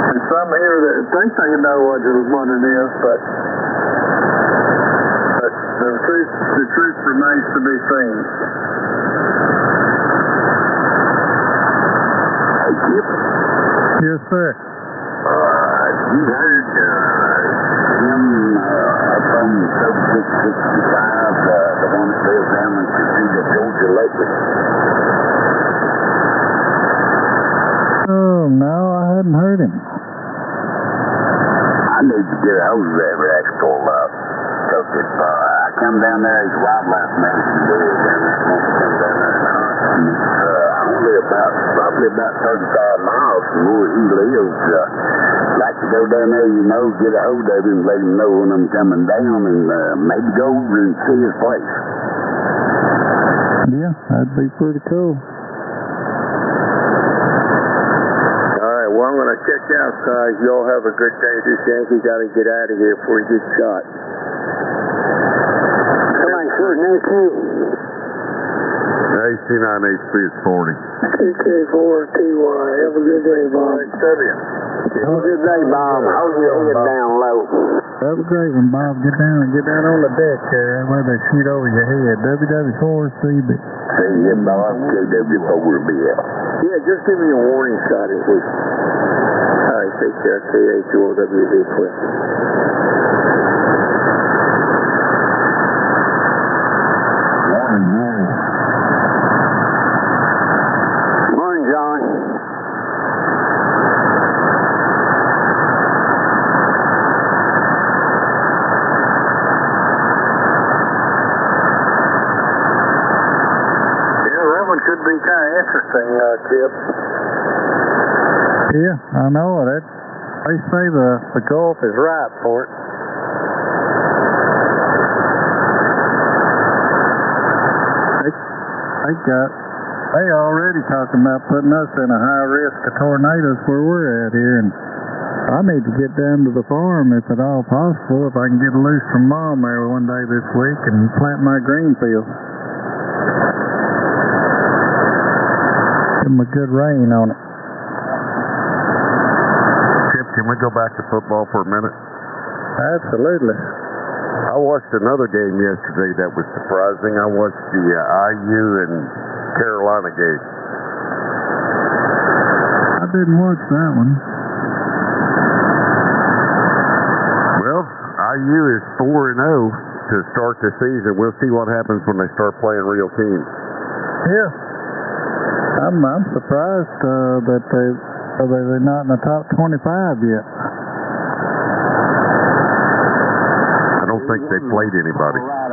And some here that think they know what it is, but the truth remains to be seen. Hey, Chip. Yes, sir. You heard him from 7665, the one that lives down in Chattanooga, Georgia lately. Oh, no, I hadn't heard him. I need to get a hold of that rascal, because if I come down there, his wildlife medicine deal down there, wants to come down there and hunt. And it's probably about 35 miles from where he lives. Like to go down there, get a hold of him, let him know when I'm coming down, and maybe go over and see his place. Yeah, that'd be pretty cool. All right, well, I'm going to check out, guys. Y'all have a good day. This Yankee got to get out of here before he gets shot. Somebody shooting at you. AC9HP is 40. CK4TY. Have a good day, Bob. Have a good day, Bob. Hold your head down low. Have a great one, Bob. Get down on the deck there, where they shoot over your head. WW4CB. Hey, yeah, Bob. JW4B. Yeah, just give me a warning shot, please. All right, take care. KA2OWD, please. Morning, John. Could be kind of interesting, Chip. Yeah, I know it. They say the Gulf is ripe for it. They already talking about putting us in a high risk of tornadoes where we're at here, and I need to get down to the farm if at all possible, if I can get loose from Mom there one day this week and plant my green field. Give them a good rain on it. Chip, can we go back to football for a minute? Absolutely. I watched another game yesterday that was surprising. I watched the IU and Carolina game. I didn't watch that one. Well, IU is 4-0 to start the season. We'll see what happens when they start playing real teams. Yeah. I'm surprised that they're not in the top 25 yet. I don't think they played anybody. Yeah,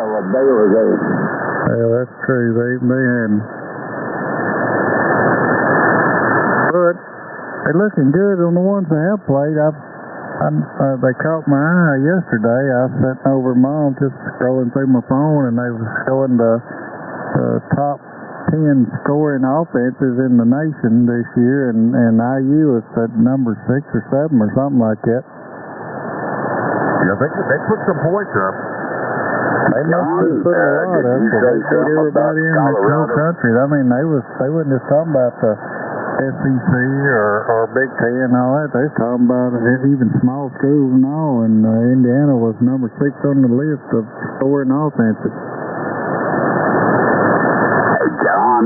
that's true. They hadn't. But they're looking good on the ones they have played. They caught my eye yesterday. I was sitting over at Mom just scrolling through my phone, and they were showing the top 10 scoring offenses in the nation this year, and IU is at number 6 or 7 or something like that. Yeah, they put some points up. They must have put a lot up. They beat everybody in the whole country. I mean, they weren't just talking about the SEC or Big Ten and all that. They were talking about even small schools and all. And Indiana was number 6 on the list of scoring offenses. Hey, John.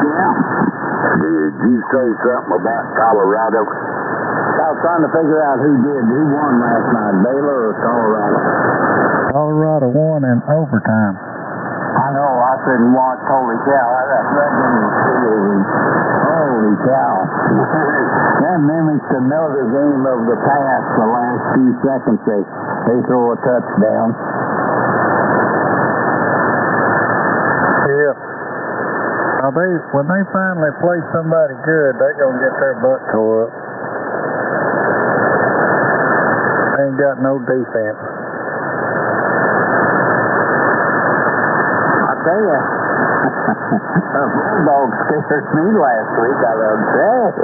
Yeah. Did you say something about Colorado? I was trying to figure out who won last night, Baylor or Colorado. Colorado won in overtime. I know, I couldn't watch. Holy cow, I got holy cow. That mimics another game of the past, the last few seconds they throw a touchdown. Yeah. Now when they finally play somebody good, they're going to get their butt tore up. They ain't got no defense. I tell you, the Bulldogs scared me last week, I love that.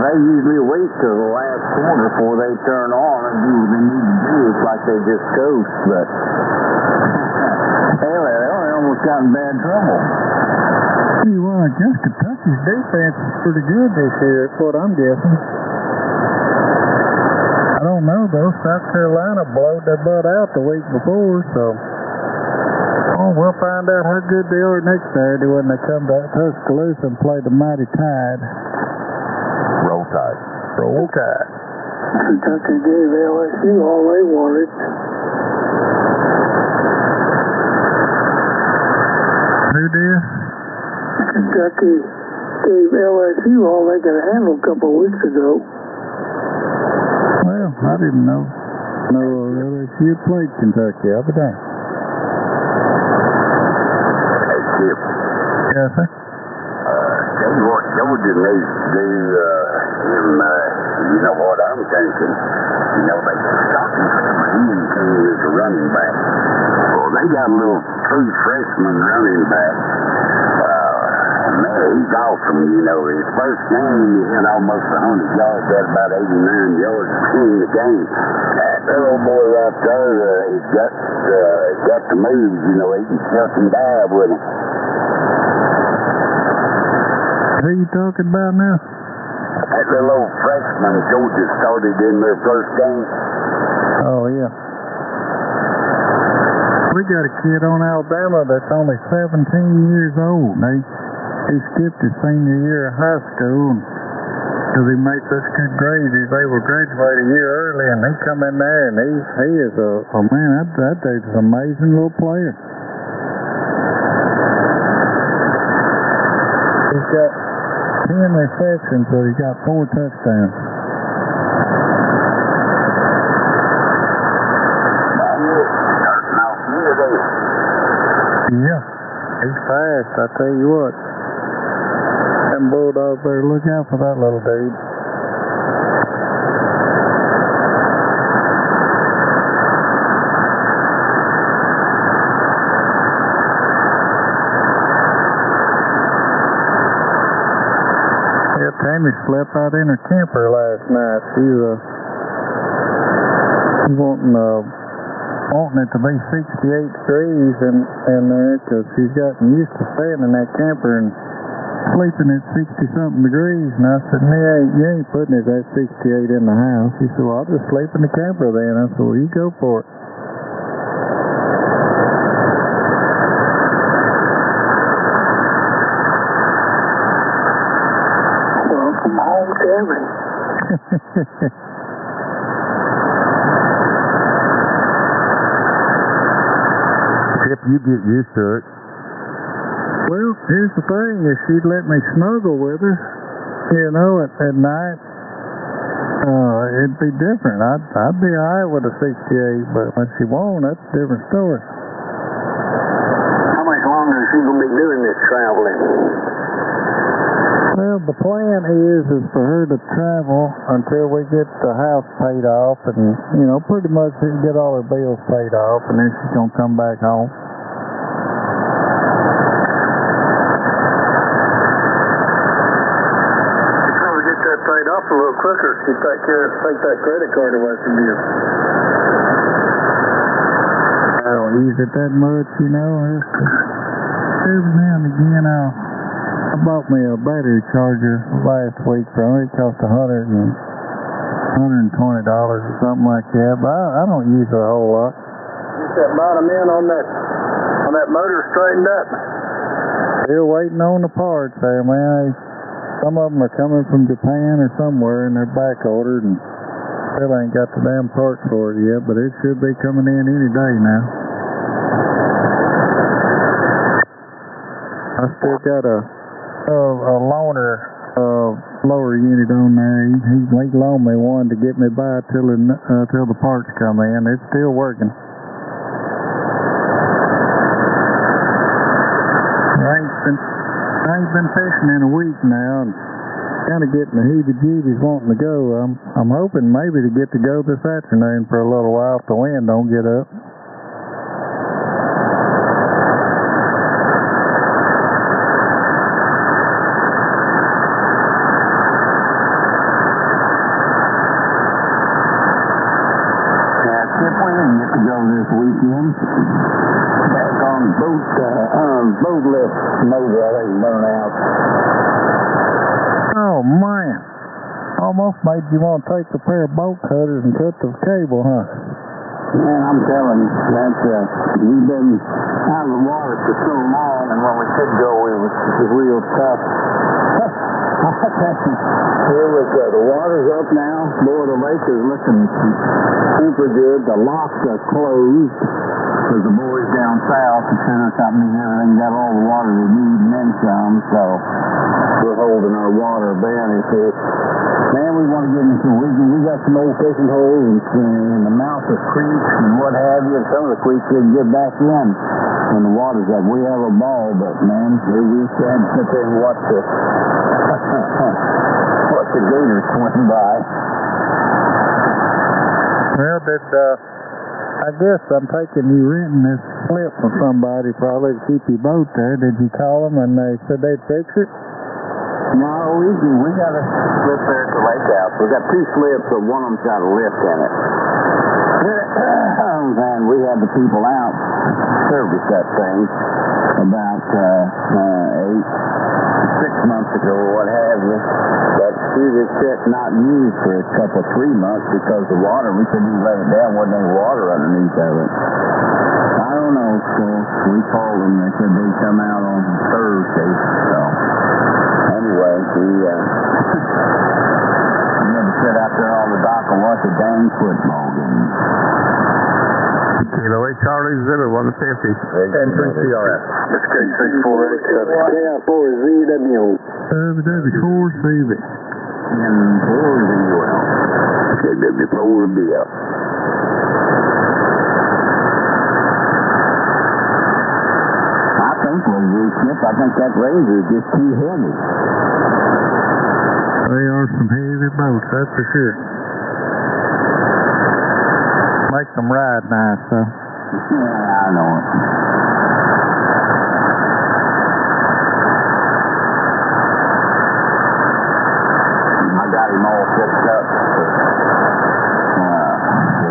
They usually wait till the last quarter before they turn on and do what they need to do. It's like they just coast, but anyway, they almost got in bad trouble. You I guess Kentucky's defense is pretty good this year. That's what I'm guessing. I don't know though. South Carolina blowed their butt out the week before, so we'll find out how good they are next Saturday when they come to Tuscaloosa and play the Mighty Tide. Roll Tide. Roll Tide. Kentucky gave LSU all they wanted. Who did? Kentucky gave LSU all they could handle a couple of weeks ago. Well, I didn't know. No, LSU played Kentucky. I'll be dang. Hey, Chip. Yes, sir. Tell you what Georgia needs to do, you know what I'm thinking. You know, they starting from is a running back. Well, they got a little true freshman running back. Man, he's awesome, you know. His first game, he hit almost 100 yards, got about 89 yards in the game. That little boy right there, he's got the moves, you know. He can chuck and dive with him. Who are you talking about now? That little old freshman Georgia started in their first game. Oh, yeah. We got a kid on Alabama that's only 17 years old. He skipped his senior year of high school because he made such good grades. He was able to graduate a year early, and he come in there, and he is man, that dude's an amazing little player. He's got 10 receptions, so he's got 4 touchdowns. Yeah, he's fast, I tell you what. Them Bulldogs better look out for that little dude. Yeah, Tammy slept out in her camper last night. She's wanting wanting it to be 68 degrees in there because she's gotten used to staying in that camper and sleeping at 60-something degrees. And I said, you ain't putting it at 68 in the house. She said, well, I'll just sleep in the camper then. I said, well, you go for it. Welcome home, Kevin. If you get used to it. Well, here's the thing. If she'd let me snuggle with her, at night, it'd be different. I'd be all right with a 68, but when she won't, that's a different story. How much longer is she going to be doing this traveling? Well, the plan is for her to travel until we get the house paid off and, pretty much get all her bills paid off, and then she's going to come back home. Paid off a little quicker. She take that credit card away from you. I don't use it that much, Every now and again, I bought me a battery charger last week from it. It cost $120 or something like that. But I don't use it a whole lot. Get that bottom end on that motor straightened up. Still waiting on the parts there, man. Some of them are coming from Japan or somewhere, and they're back ordered, and still ain't got the damn parts for it yet, but it should be coming in any day now. I still got a lower unit on there. He loaned me one to get me by till the parts come in. It's still working. I ain't been fishing in a week now, and kind of getting the heebie-jeebies wanting to go. I'm hoping maybe to get to go this afternoon for a little while if the wind don't get up. If we didn't get to go this weekend, back on boat lift motor, I think burn out. Oh man, almost made you want to take a pair of bolt cutters and cut the cable, huh? Man, I'm telling you, we've been out of the water for so long, and when we could go, it was real tough. Here we go. The water's up now. Boy, the lake is looking super good. The locks are closed because the boys down south, the Sugar Company and everything, got all the water they need and then some. So we're holding our water barely. So, man, we want to get into we got some old fishing holes in the mouth of creeks and what have you. And some of the creeks we can get back in when the water's up. We have a ball, but man, we can't sit there and watch the gators swim by. Well, I guess I'm taking you renting this slip from somebody probably to keep your boat there. Did you call them and they said they'd fix it? No, we got a slip there at the lake house. We got two slips, but one of them's got a lift in it. And we had the people out service that thing about 6 months ago or what have you. But she was sit not used for a couple 3 months because the water, we couldn't even let it down, wasn't any water underneath of it. I don't know, so we called them, they said they'd come out on Thursday. So anyway, we had to sit out there on the dock and watch a dang football game. Kilo 8 Charlie 0150. And 3 CRS. It's K6487. KI4ZW. 4CV. And 4ZUL. KW4BL. I think when we ship, I think that Razor is just too heavy. They are some heavy boats, that's for sure. Make them ride nice, though. Yeah, I know it. I got him all fixed up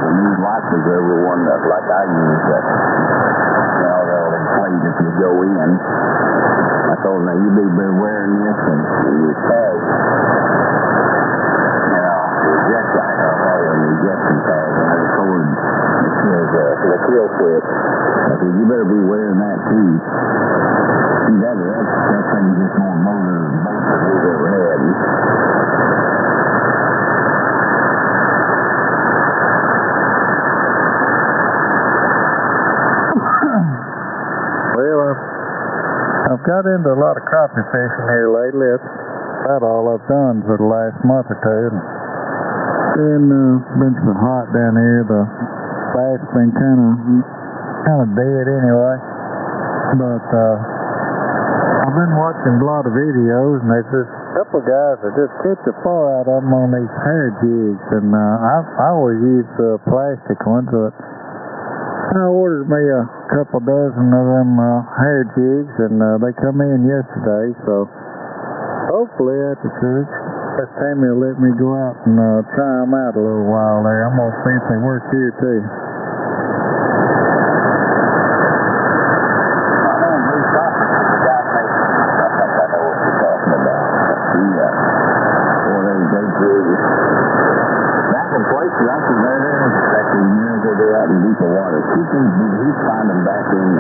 for these watches over one that, like I use, that, you know, they'll inflate if you go in. I told them, now you be wearing this and your tag, you know, your jet light, or your ejection tag, and I told them, the kill switch. I said, you better be wearing that too. See, that thing gets more motor than most of we've ever had. Well, I've got into a lot of crappie fishing here lately. That's about all I've done for the last month or two. And been so hot down here. The bass been kind of dead anyway. But I've been watching a lot of videos, and there's just a couple of guys that just catch a far out of them on these hair jigs. And I always use the plastic ones, but I ordered me a couple dozen of them hair jigs, and they come in yesterday, so hopefully after church, Tammy will let me go out and try them out a little while there. I'm going to see if they work here too. He's finding back in some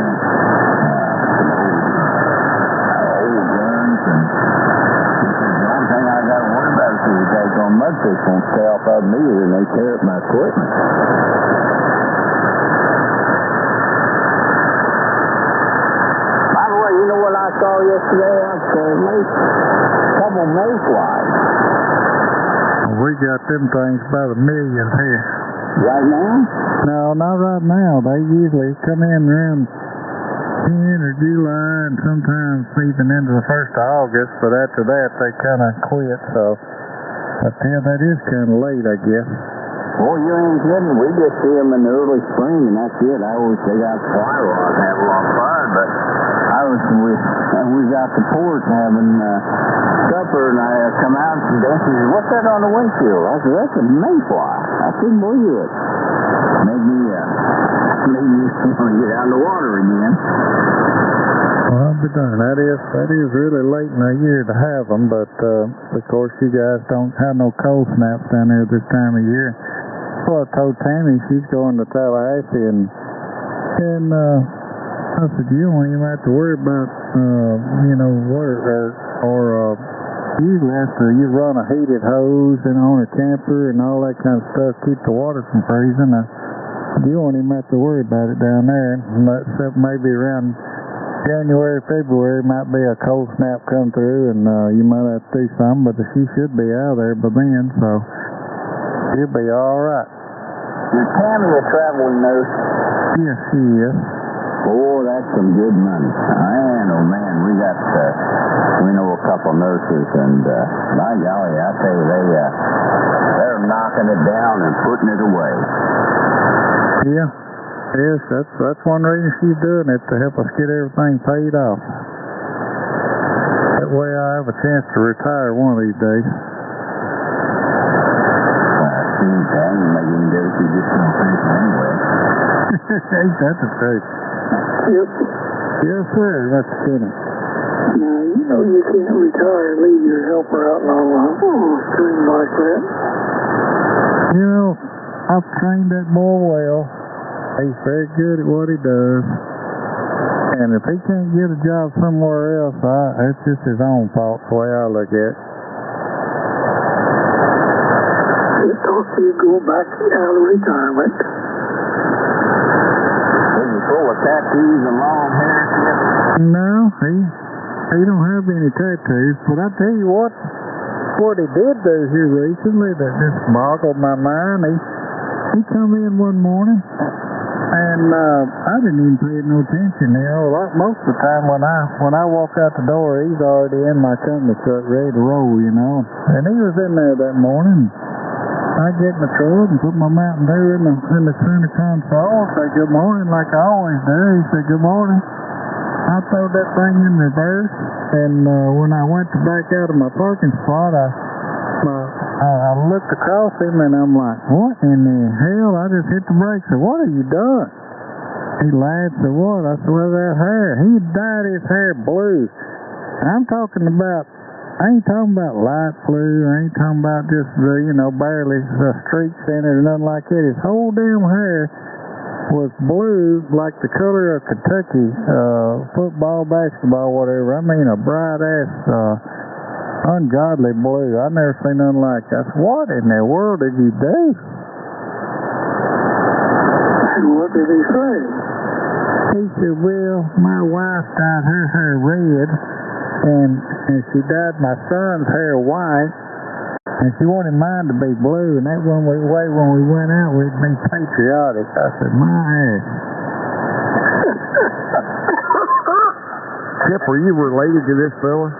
old guns, and he says, the only thing I got to worry about is if the guys on mudfish won't stay off of me and they tear up my equipment. By the way, you know what I saw yesterday out there? A couple mayflies. We got them things about 1 million here. Right now? No, not right now. They usually come in around 10 or July and sometimes even into the 1st of August, but after that they kind of quit, so that is kind of late, I guess. Well, you ain't kidding. We just see them in the early spring, and that's it. I always dig out the fly rods and have a lot of fun, but we was out the porch having supper, and I come out and she said, what's that on the windshield? I said, that's a mayfly. I couldn't believe it. Made me want to get out in the water again. Well, I'll be darned. That is really late in the year to have them, but of course you guys don't have no cold snaps down there this time of year. So I told Tammy she's going to Tallahassee, and I said, you don't even have to worry about water or usually after you run a heated hose and on a camper and all that kind of stuff, keep the water from freezing. You won't even have to worry about it down there, except maybe around January, February might be a cold snap come through, and you might have to do something, but she should be out there by then, so you'll be all right. Is Tammy a traveling nurse? Yes, she is. Oh, that's some good money. Man, oh man, we know a couple nurses, and by golly, I tell you, they're knocking it down and putting it away. Yeah. Yes, that's one reason she's doing it, to help us get everything paid off. That way I have a chance to retire one of these days. I ain't making go through this conversation anyway. Ain't that the truth? Yep. Yes, sir. That's Kenny. Now, you know you can't retire and leave your helper out on a stream like that. You know, I've trained that boy well. He's very good at what he does. And if he can't get a job somewhere else, it's just his own fault, the way I look at it. They thought you'd go back out of retirement. Is he full of tattoos and long hair? No, he don't have any tattoos. But I tell you what he did do here recently that just boggled my mind. He come in one morning, and I didn't even pay no attention. You know, most of the time when I walk out the door, he's already in my company truck ready to roll. You know, and he was in there that morning. I get in the truck and put my Mountain Dew in the center console, say good morning like I always do. He said good morning. I threw that thing in reverse, and when I went to back out of my parking spot, I I looked across him and I'm like, what in the hell? I just hit the brakes. I said, what have you done? He laughed. Said, what? I said, well, that hair. He dyed his hair blue. And I'm talking about, I ain't talking about light blue. I ain't talking about just, barely streaks in it or nothing like that. His whole damn hair was blue, like the color of Kentucky football, basketball, whatever. I mean, a bright-ass, ungodly blue. I never seen nothing like that. What in the world did you do? What did he say? He said, well, my wife dyed her hair red, and she dyed my son's hair white, and she wanted mine to be blue, and that one way when we went out, we'd be patriotic. I said, my ass. Chip, were you related to this fella?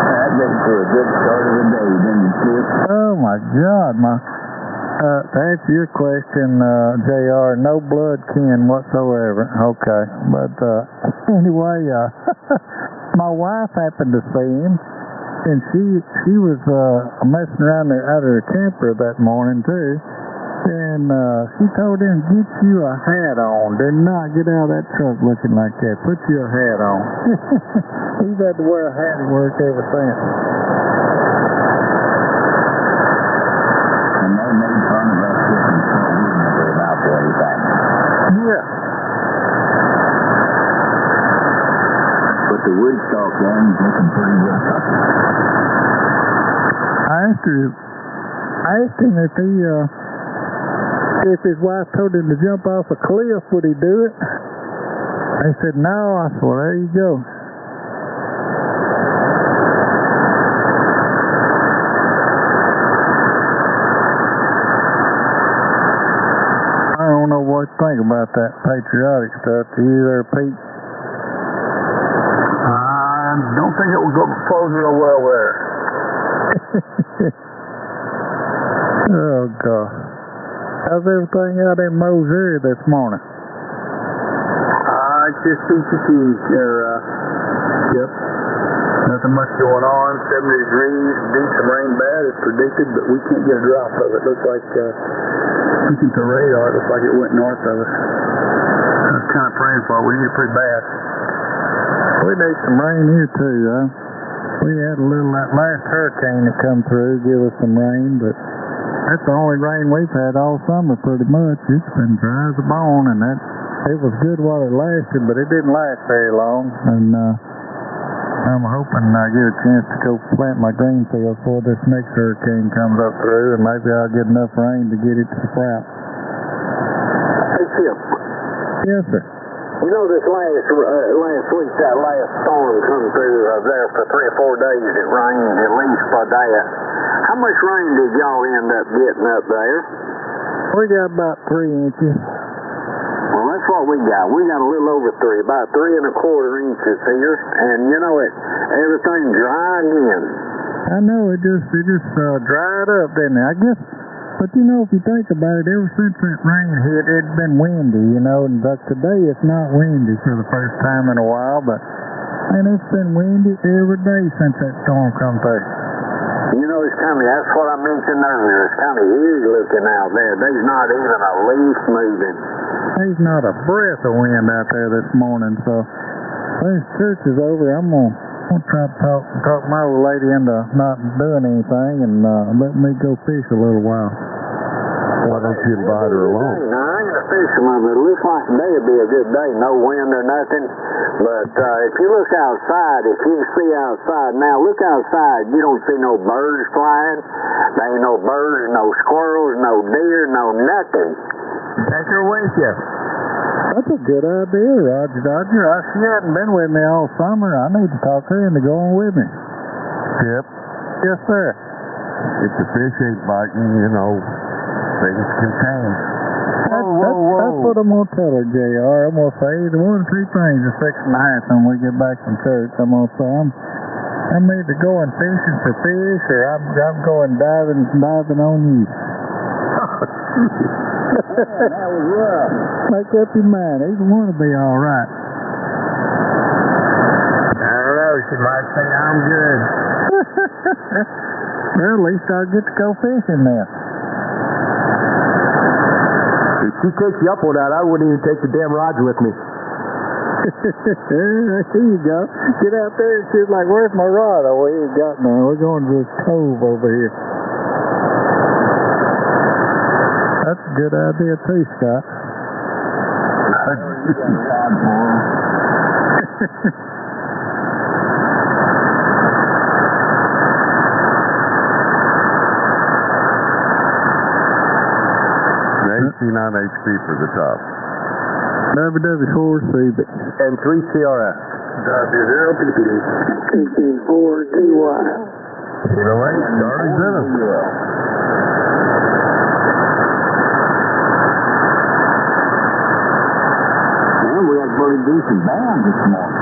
That made for a good start of the day, didn't it, Chip? Oh, my God. To answer your question, JR, no blood kin whatsoever. Okay. But anyway, my wife happened to see him, and she was messing around out of the camper that morning, too. And she told him, get you a hat on. Do not get out of that truck looking like that. Put you a hat on. He's had to wear a hat at work ever since. And they made fun of us looking so reasonable about everything. Yeah. But the Woodstock gang's looking pretty good. I asked him if his wife told him to jump off a cliff, would he do it? He said, no. I said, well, there you go. I don't know what to think about that patriotic stuff. Do you there, Pete? I don't think it will go close real well there. Oh, God. How's everything out in Mosier this morning? It's just there. Yep. Nothing much going on. 70 degrees. Some rain bad is predicted, but we can't get a drop of it. Looks like, looking at the radar, it looks like it went north of us. I was kind of praying for it. We need it pretty bad. We need some rain here, too, huh? We had that last hurricane that come through, give us some rain, but that's the only rain we've had all summer, pretty much. It's been dry as a bone, and it was good while it lasted, but it didn't last very long. And I'm hoping I get a chance to go plant my green field before this next hurricane comes up through, and maybe I'll get enough rain to get it to sprout. Hey, Chip. Yes, sir. You know this last week, that last storm come through there for 3 or 4 days. It rained at least for that. How much rain did y'all end up getting up there? We got about 3 inches. Well, that's what we got. We got a little over 3, about 3 1/4 inches here, and everything dry again. I know it just dried up, didn't it? I guess, but if you think about it, ever since that rain hit, it's been windy, but today it's not windy for the first time in a while, and it's been windy every day since that storm come through. That's what I mentioned earlier. It's kind of eerie looking out there. There's not even a leaf moving. There's not a breath of wind out there this morning, so when church is over, I'm going to try to talk my old lady into not doing anything and let me go fish a little while. Why don't you invite her along? No, I ain't a fisherman, but it looks like today would be a good day. No wind or nothing. But if you look outside, if you can see outside, now look outside, you don't see no birds flying. There ain't no birds, no squirrels, no deer, no nothing. Take her with you. That's a good idea, Roger Dodger. She hadn't been with me all summer. I need to talk her into going with me. Chip, Yes, sir. if the fish ain't biting, things can change. That's what I'm going to tell her, JR. I'm going to say either one of 2 things is fixing to happen when we get back from church. I'm going to say I'm either going fishing for fish or I'm going diving on you. That was rough. Make up your mind. Either one will be all right. I don't know. She might say I'm good. Well, at least I'll get to go fishing now. If she takes you up on that, I wouldn't even take the damn rods with me. There you go. Get out there and she's like, where's my rod? Oh, we ain't got none. We're going to this cove over here. That's a good idea too, Scott. You got a rod for him. 89 HP for the top. WW4 CB. And 3 CRF. CC4 DY. 808, Charlie Zenham. Man, we had a pretty decent band this morning.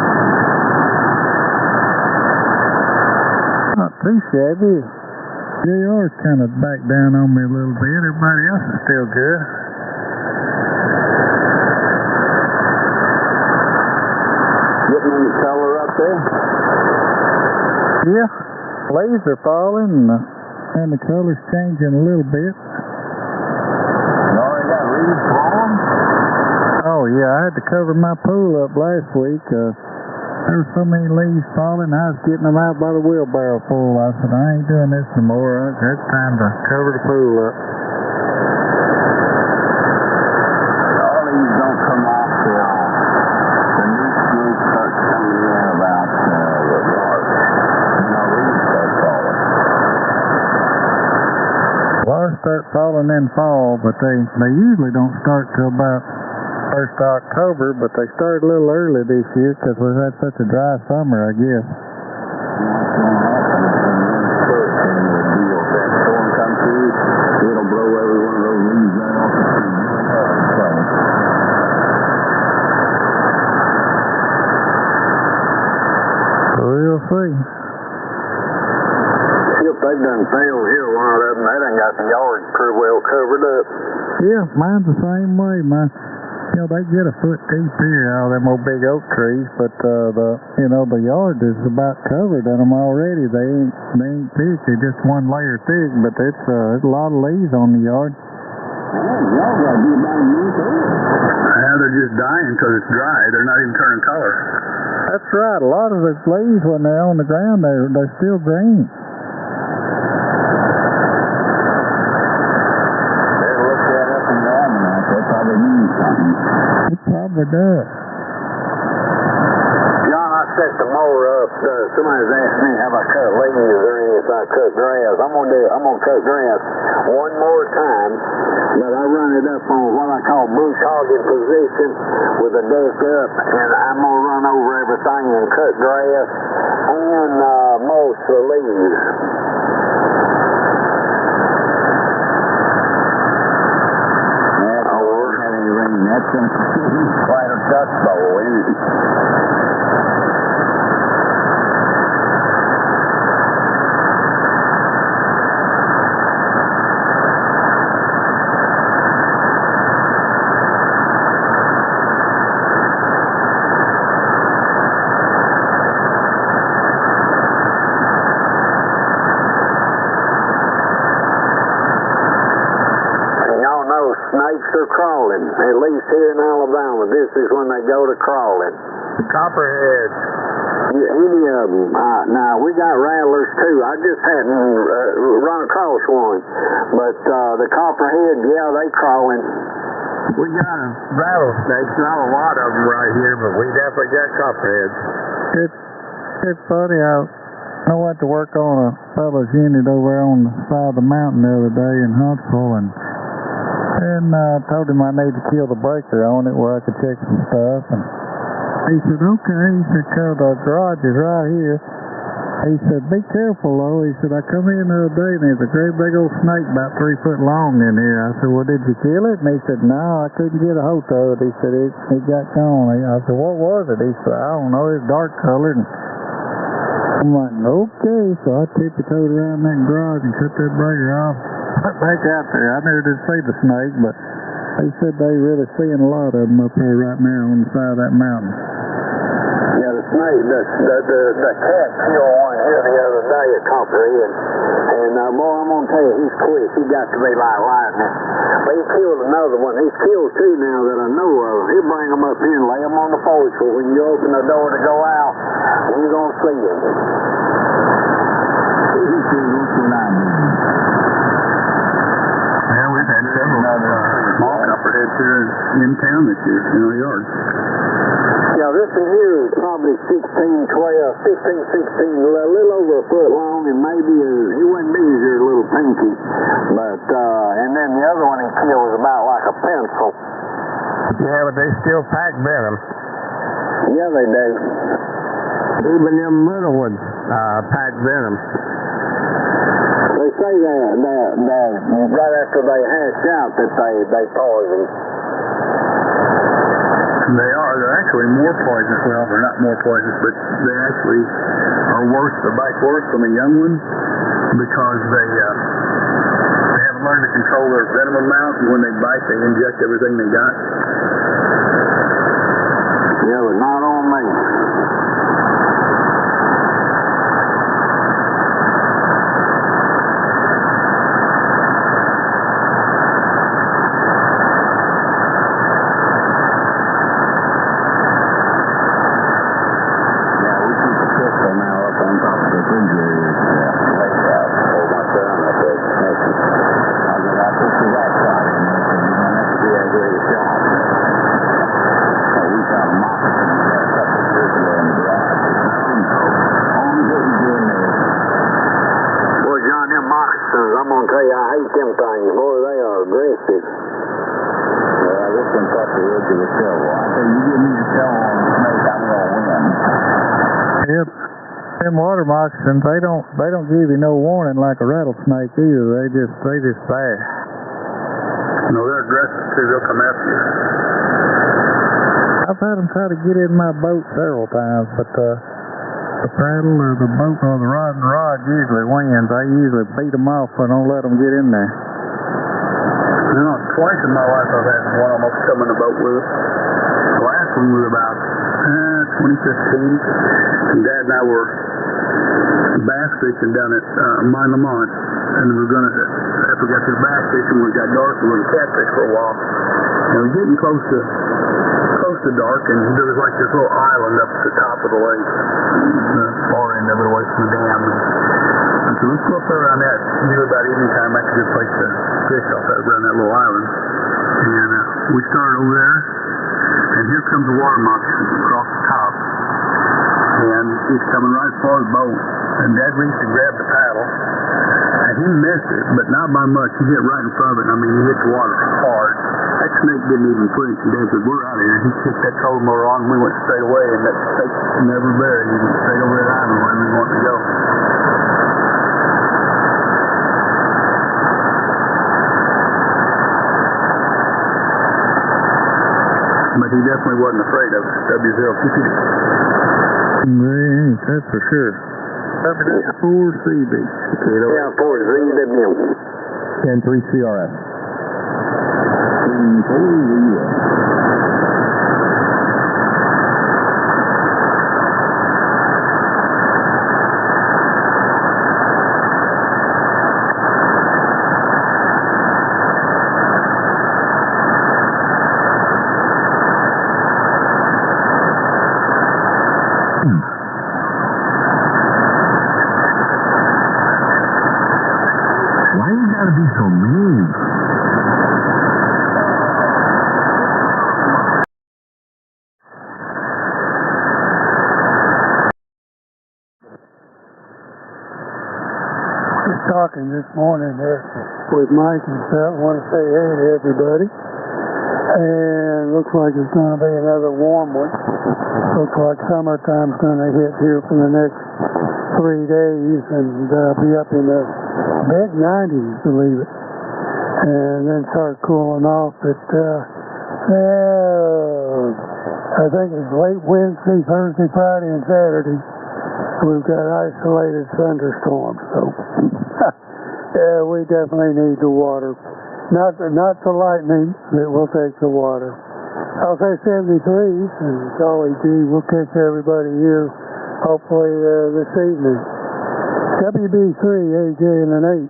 Not too shabby. JR's kind of back down on me a little bit. Everybody else is still good. Getting any color up there? Yeah, leaves are falling and the color's changing a little bit. You already got leaves falling? Oh yeah, I had to cover my pool up last week. There were so many leaves falling, I was getting them out by the wheelbarrow full. I said, I ain't doing this no more. It's time to cover the pool up. All these don't come off till the new school starts coming in about March. You know, leaves start falling. Flowers start falling in fall, but they usually don't start till about 1st of October, but they started a little early this year because we've had such a dry summer, I guess. What's going to happen is when one foot in the deal, if that storm comes through, it'll blow every one of those leaves right off the tree. We'll see. If they've done failed here a while, they done got the yard pretty well covered up. Yeah, mine's the same way. They get a foot deep here out of them old big oak trees, but the yard is about covered in them already. They ain't thick. They're just one layer thick, but it's a lot of leaves on the yard. Y'all got to be about a month old. Yeah, they're just dying because it's dry. They're not even turning color. That's right. A lot of the leaves, when they're on the ground, they're still green. It probably does. John, I set the mower up. Somebody's asked me how I cut leaves or if I cut grass. I'm gonna cut grass one more time, but I run it up on what I call bush hogging position with a deck up, and I'm gonna run over everything and cut grass and mulch the leaves. That's quite a dust bowl, isn't it? Snakes are crawling, at least here in Alabama. This is when they go to crawling. Copperheads. Any of them. Now, we got rattlers too. I just hadn't run across one. But the copperhead, yeah, they crawling. We got rattlesnakes, not a lot of them right here, but we definitely got copperheads. It's funny. I went to work on a fellow's unit over on the side of the mountain the other day in Huntsville, and told him I need to kill the breaker on it where I could check some stuff. And he said, okay. He said, "Cause the garage is right here." He said, "Be careful, though." He said, "I come in the other day and there's a great big old snake about 3 foot long in here." I said, "Well, did you kill it?" And he said, "No, I couldn't get a hold of it." He said, it got gone. I said, "What was it?" He said, "I don't know. It's dark colored." And I'm like, okay. So I tiptoed around that garage and cut that breaker off. Back out there. I never did see the snake, but they said they really seeing a lot of them up there right now on the side of that mountain. Yeah, the snake, the cat killed one here the other day at Coffee, and boy, I'm gonna tell you, he's quick. He got to be like lightning. But he killed another one. He's killed two now that I know of. He'll bring them up here and lay them on the porch for when you open the door to go out, you're gonna see him. Yeah, we've had several small copperheads here in town this year in our yard. Yeah, this one here is probably 16, 12, 15, 16, a little over a foot long, and maybe he wouldn't be as your little pinky. But, and then the other one he killed was about like a pencil. Yeah, but they still pack venom. Yeah, they do. Even them little ones pack venom. They say that right after they hatch out that they poison. They are. They're actually more poisonous. Well, they're not more poisonous, but they actually are worse. They bite worse on the young ones because they haven't learned to control their venom amount. And when they bite, they inject everything they got. Yeah, but not on me. I'm gonna tell you, I hate them things, boy. They are aggressive. Yeah, this one cut the edge of the shovel. I say, you give me your shovel on the snake, I'm gonna win. Yep. Them water moccasins, they don't give you no warning like a rattlesnake either. They just bash. No, they're aggressive too. They'll come after you. I've had them try to get in my boat several times, but the paddle or the boat or the rod and rod usually wins. I usually beat them off and don't let them get in there. You know, twice in my life I've had one almost come in the boat with us. The last one was about 2015, and Dad and I were bass fishing down at Mine Lamont, and we were gonna, after we got to the bass fishing, we got dark, we were gonna catfish for a while, and we were getting close to dark, and there was like this little island up at the top of the lake, the far end of it away from the dam. And so let's go up there around that. Usually about evening time, that's a good place to fish off that, around that little island. And we started over there, and here comes the water moccasin across the top. And he's coming right for the boat. And Dad reached to grab the paddle, and he missed it, but not by much. He hit right in front of it. I mean, he hit the water hard. That snake didn't even flinch, and Dad said, "We're out of here." He kicked that trolling motor on, and we went straight away, and that snake never buried. He went straight over that island where we wanted to go. But he definitely wasn't afraid of W050. That's for sure. W4CB. Yeah, 4ZW. 10-3 CRS. Why you gotta be so mean? Talking this morning there with Mike and stuff. I want to say hey to everybody. And looks like it's going to be another warm one. Looks like summertime's going to hit here for the next 3 days and be up in the mid 90s, believe it. And then start cooling off at, I think it's late Wednesday, Thursday, Friday, and Saturday. We've got isolated thunderstorms, so yeah, we definitely need the water. Not the lightning, but we'll take the water. I'll say 73s, and golly gee, we'll catch everybody here hopefully this evening. WB3, AJ and an 8.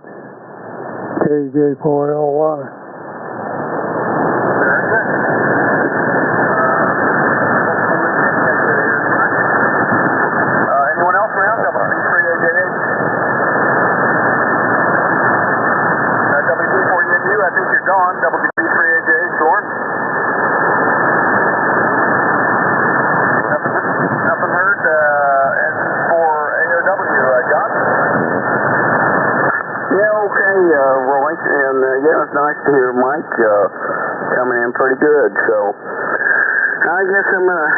KJ4L water. Anyone else around? WB3AJH. WB4U, I think you're gone. WB3AJH, Lauren. Nothing heard. And for AOW, John? Yeah, okay, Roy. And yeah, it's nice to hear Mike coming in pretty good. So I guess I'm going to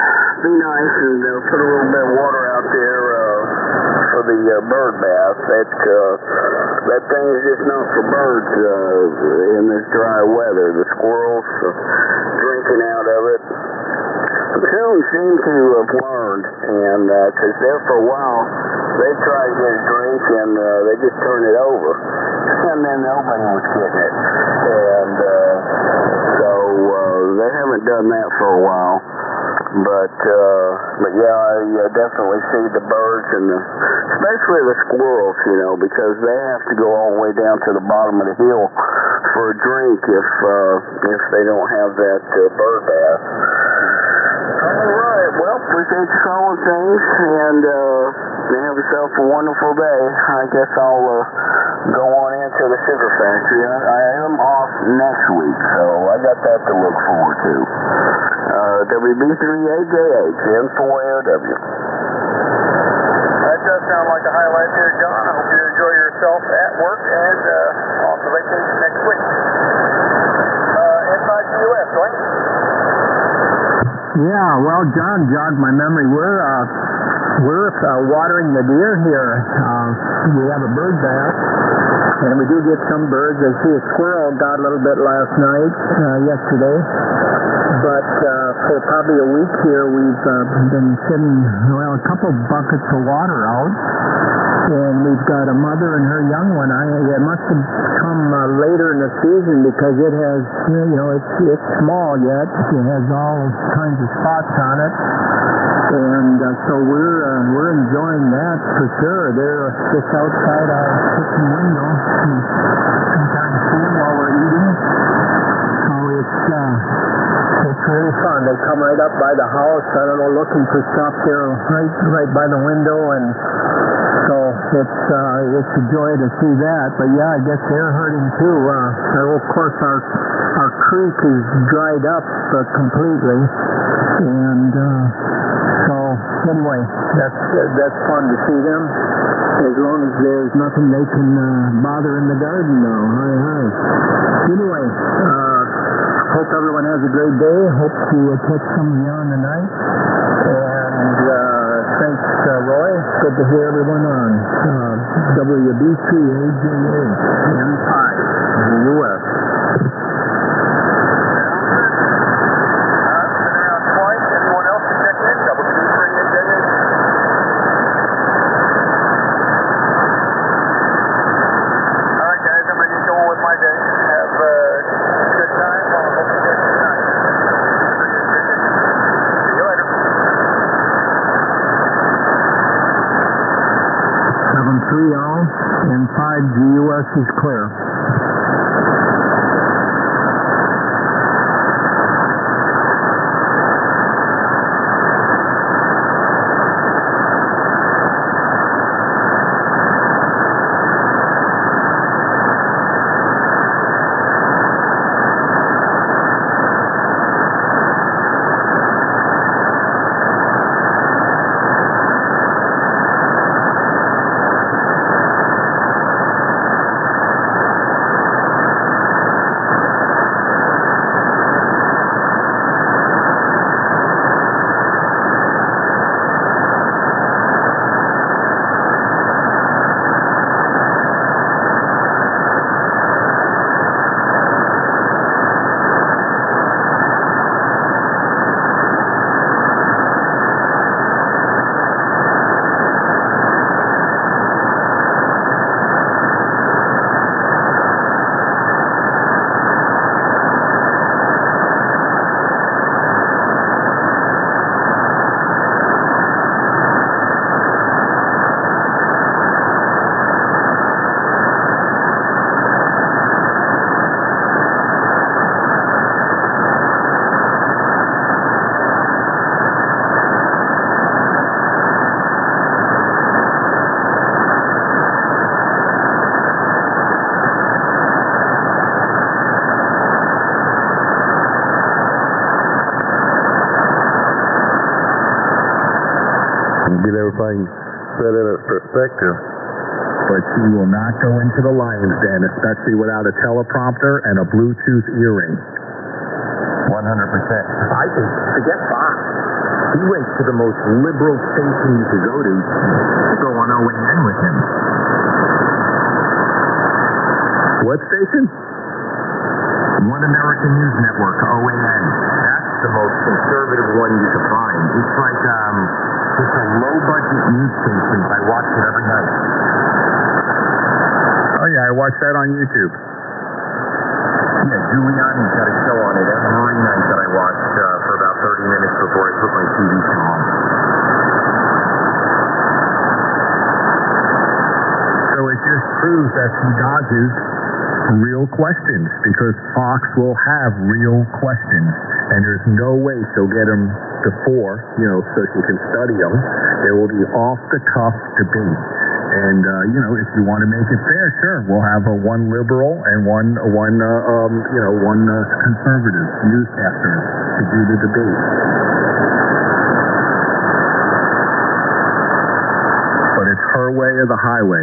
be nice and put a little bit of water out there for the bird bath. That thing is just not for birds in this dry weather. The squirrels drinking out of it. The coons seem to have learned, and because there for a while they tried to get a drink and they just turned it over, and then nobody was getting it, and so they haven't done that for a while. But yeah, I definitely see the birds and especially the squirrels, you know, because they have to go all the way down to the bottom of the hill for a drink if they don't have that bird bath. All right, well, appreciate you calling things, and have yourself a wonderful day. I guess I'll go on into the sugar factory. I am off next week, so I got that to look forward to. WB3AJH, N4AOW. That does sound like a highlight here, John. I hope you enjoy yourself at work and off the vacation next week. Inside the U.S., right? Yeah, well, John jogged my memory. We're watering the deer here. We have a bird bath, and we do get some birds. I see a squirrel got a little bit last night, yesterday. But for probably a week here, we've been sitting, well, a couple buckets of water out. And we've got a mother and her young one. It must have come later in the season because it has, you know, it's small yet. It has all kinds of spots on it. And so we're enjoying that for sure. They're just outside our kitchen window. Sometimes see them while we're eating. So it's really fun. They come right up by the house. I don't know, looking for stuff there right by the window, and so it's a joy to see that. But yeah, I guess they're hurting too. Of course, our creek is dried up completely, and so anyway, that's fun to see them. As long as there's nothing they can bother in the garden now. Hi. Anyway, hope everyone has a great day. Hope to catch some of you on tonight. And thanks, Roy. Good to hear everyone on WB3AJH N5 in the U.S. Anyone else to check in? WB3AJH. All right, guys, I'm ready to go on with my day. Have a good time. I hope you get good night. See you later. 730 and 5G US is clear. get everything set in its perspective. But she will not go into the lion's den, especially without a teleprompter and a Bluetooth earring. 100%. I think, forget Fox. He went to the most liberal station you could go to. Go on OAN with him. What station? One American News Network, OAN. That's the most conservative one you could find. It's like just a low-budget news station. I watch it every night. Oh, yeah, I watch that on YouTube. Yeah, Giuliani's got a show on it every night that I watch for about 30 minutes before I put my TV show on. So it just proves that he dodges real questions, because Fox will have real questions, and there's no way she'll get them before, so she can study them. It will be off-the-cuff debate. And, if you want to make it fair, sure, we'll have one liberal and one conservative newscaster to do the debate. But it's her way or the highway.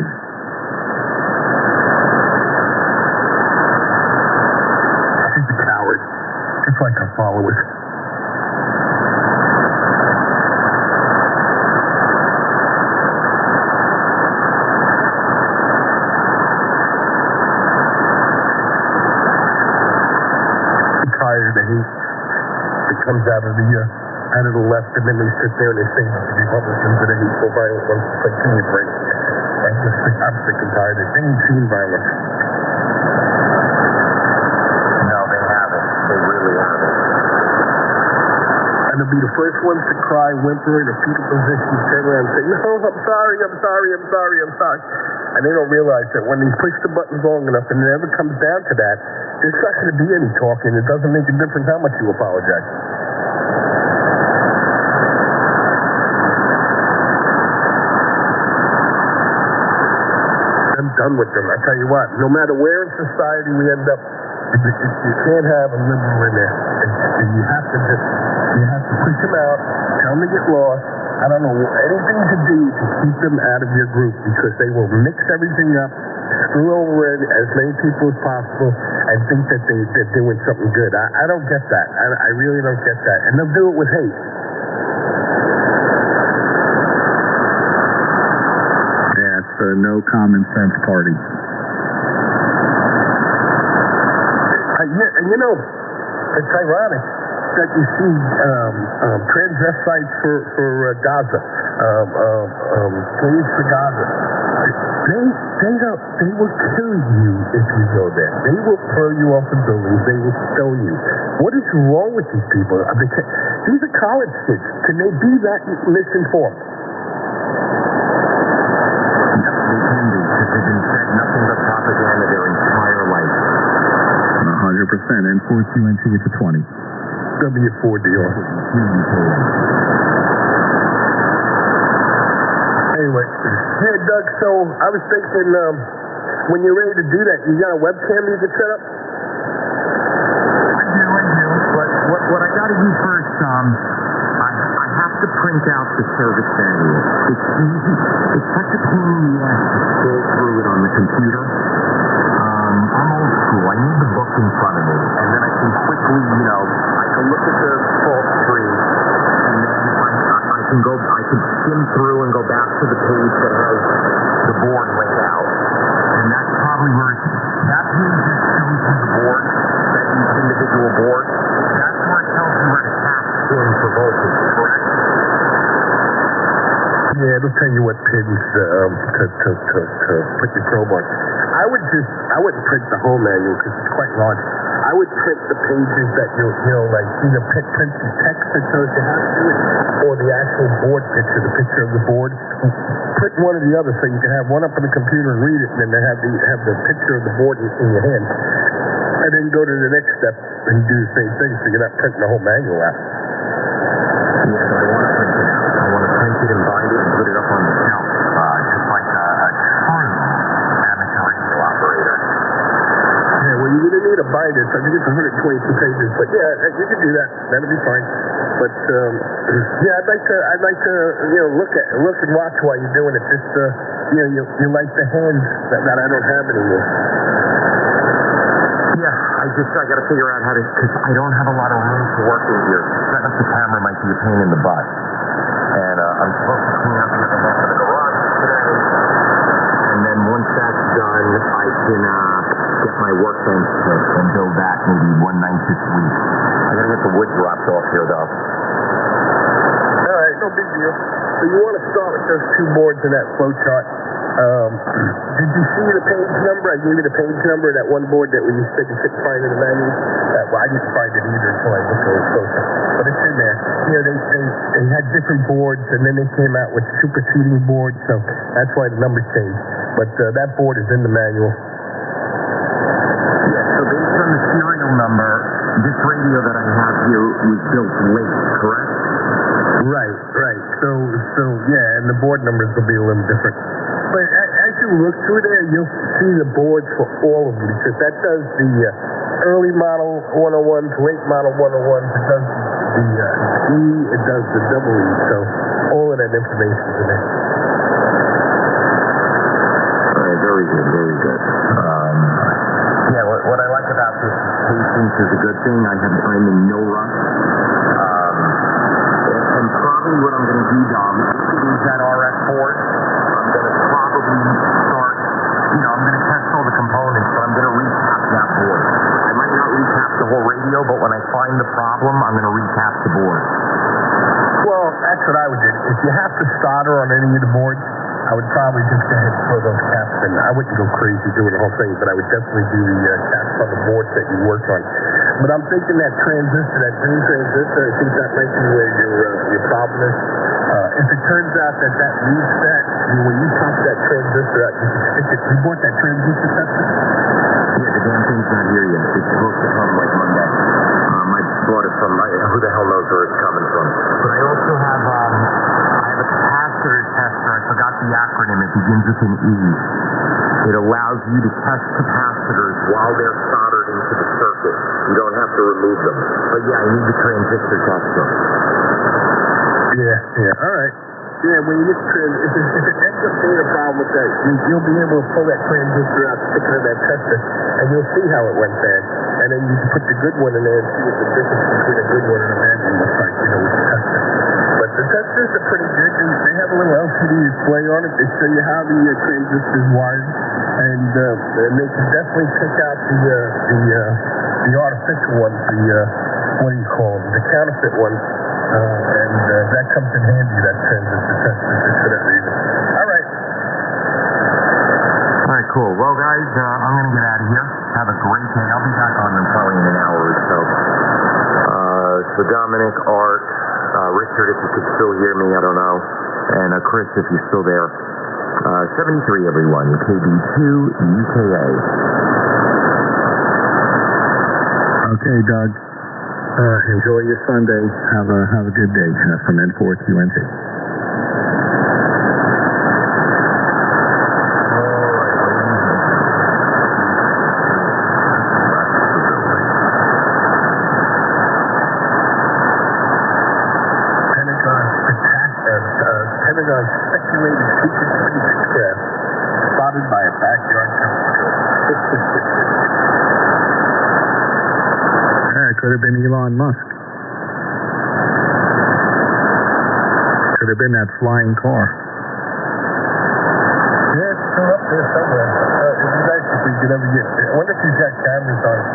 She's a coward, just like her followers. Tired of the hate that comes out of the left, and then they sit there and they say that the Republicans are the hateful, violent ones. It's like, give me a break. I'm sick and tired of it. They ain't seen violence. No, they haven't. They really haven't. And they'll be the first ones to cry, whimper in a fetal position, turn around and say, no, I'm sorry. And they don't realize that when they push the buttons long enough and it ever comes down to that, there's not going to be any talking. It doesn't make a difference how much you apologize. I'm done with them. I tell you what, no matter where in society we end up, you can't have a liberal in there. And you have to push them out, tell them to get lost. I don't know anything to do to keep them out of your group, because they will mix everything up, screw over as many people as possible, and think that they're doing something good. I don't get that. I really don't get that. And they'll do it with hate. Yeah, it's a no common sense party. And it's ironic that you see transvestites for Gaza, slaves for Gaza. They will kill you if you go there. They will throw you off the buildings. They will stone you. What is wrong with these people? These are college kids. Can they be that misinformed? Yes, they can be, because they've been fed nothing but propaganda their entire life. 100%. And 4QNT for 20. W4 deal. Anyway, yeah, Doug, so I was thinking, when you're ready to do that, you got a webcam you can set up? I do. But what I got to do first, I have to print out the service manual. It's easy. It's such a pain in the ass to scroll through it on the computer. I'm old school. I need the book in front of me, and then I can quickly, I can look at the fault tree, and then I can skim through and go back to the page that has the board laid out. And that's probably where that page that shows you the board, that each individual board, that's where it tells you where to tap in for voltage, correct? Yeah, it'll tell you what pins to put your probe on. I wouldn't print the whole manual because it's quite large. I would print the pages that like either print the text that shows you how to do it, or the actual board picture, the picture of the board. Print one or the other so you can have one up on the computer and read it, and then have the picture of the board in your hand, and then go to the next step and do the same thing, so you're not printing the whole manual out. Yeah, so I want to print it out. I want to print it and bind it and put it up on the shelf, just like a true amateur radio operator. Yeah, well, you're going to need a buy this. I think it's 122 pages, but yeah, you could do that. That'll be fine. But yeah, I'd like to look and watch while you're doing it. Just you like the hands that I don't have anymore. Yeah, I got to figure out how to, because I don't have a lot of room to work in here. Setting up the camera might be a pain in the butt. And I'm supposed to clean up another half of the garage today. And then once that's done, I can get my workbench kit and build that maybe one night this week. I got to get the wood dropped off here, though. All right, no big deal. So you want to start with those two boards in that flow chart. Did you see the page number? I gave you the page number, that one board that you said you couldn't find in the manual. Well, I didn't find it either until I looked at it closer. But it's in there. They had different boards, and then they came out with superseding boards, so that's why the numbers changed. But that board is in the manual. Yeah, so based on the serial number, this radio that I have here was built late, correct? Right. So yeah, and the board numbers will be a little different. But as you look through there, you'll see the boards for all of them, because that does the early model 101s, late model 101s, it does the E, it does the double E, so all of that information is in there. All right, very good. Yeah, what I like about this is patience is a good thing. I'm in no rush. And probably what I'm going to do, Dom, is that RF board. I'm going to probably start, I'm going to test all the components, but I'm going to recap that board. I might not recap the whole radio, but when I find the problem, I'm going to recap the board. Well, that's what I would do. If you have to solder on any of the boards, I would probably just go ahead and throw those caps in. I wouldn't go crazy doing the whole thing, but I would definitely do the caps on the boards that you work on. But I'm thinking that transistor, that green transistor, I think that might be where your problem is. If it turns out that needs that, when you pop that transistor out, you can stick it. You bought that transistor tester? Yeah, the damn thing's not here yet. It's supposed to come like Monday. I bought it from, who the hell knows where it's coming from. But I also have, a capacitor tester. I forgot the acronym. It begins with an E. It allows you to test capacitors while they're soldered into the circuit. You don't have to remove them. But yeah, I need the transistor tester. Yeah. All right. Yeah, when you get if it ends up being a problem with that, you'll be able to pull that transistor out, stick it in that tester, and you'll see how it went bad. And then you can put the good one in there and see what the difference between a good one and a bad one looks like, with the tester. But the testers are pretty good. They have a little LCD display on it. They show you how the transistor is wired, and they can definitely pick out the artificial ones, what do you call them, the counterfeit ones. And that comes in handy, that transistor tester, just for that reason. All right, cool. Well, guys, I'm going to get out of here. Have a great day. I'll be back on them probably in an hour or so. So Dominic, Art, Richard, if you could still hear me, I don't know. And Chris, if you're still there. 73, everyone. KB2 UKA. Okay, Doug. Enjoy your Sunday. Have a good day from N4QNT. Pentagon speculated secret spacecraft spotted by a backyard telescope. It could have been Elon Musk. Could have been that flying car. Yeah, it's still up there somewhere. It'd be nice if we could ever get there. I wonder if he's got cameras on it.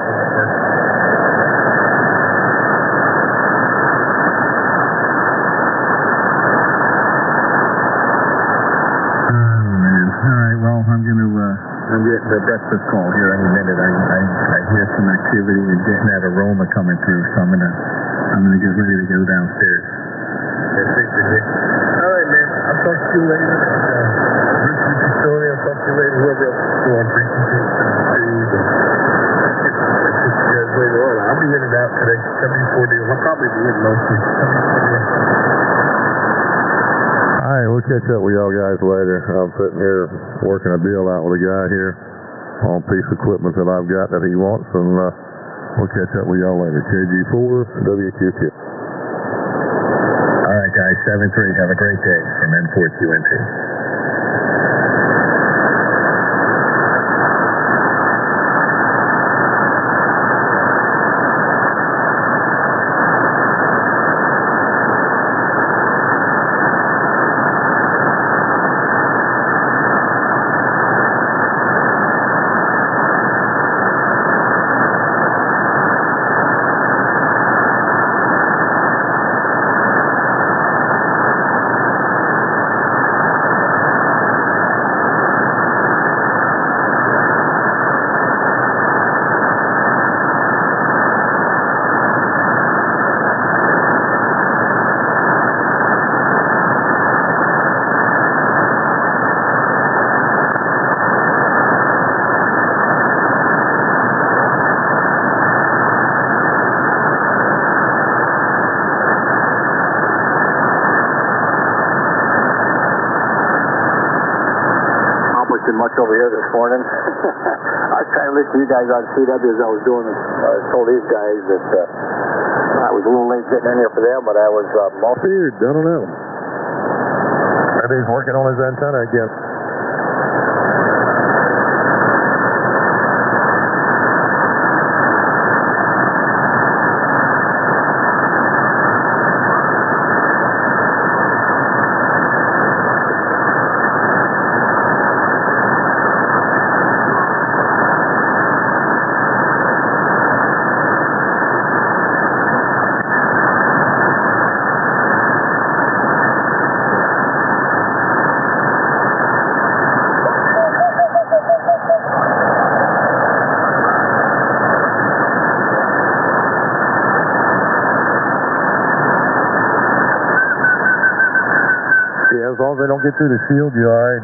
Oh, man. All right, well, I'm getting the breakfast call here any minute. I hear some activity and getting that aroma coming through, so I'm gonna get ready to go downstairs. All right, man. I'll talk to you later. Richard Custodian, I'll talk to you later. Whoever else is still on frequency, I'll see you guys later on. I'll be in and out today. 74 deals. I'll probably be in mostly. 74 deals. All right, we'll catch up with y'all guys later. I'm sitting here working a deal out with a guy here. piece of equipment that I've got that he wants, and we'll catch up with y'all later. KG4 WQQ. All right, guys, 7-3. Have a great day from N4QNT. Much over here this morning. I was trying to listen to you guys on CW as I was doing it. I told these guys that I was a little late getting in here for them, but I was Weird, I don't know. Maybe he's working on his antenna again. As long as they don't get through the shield, you're all right.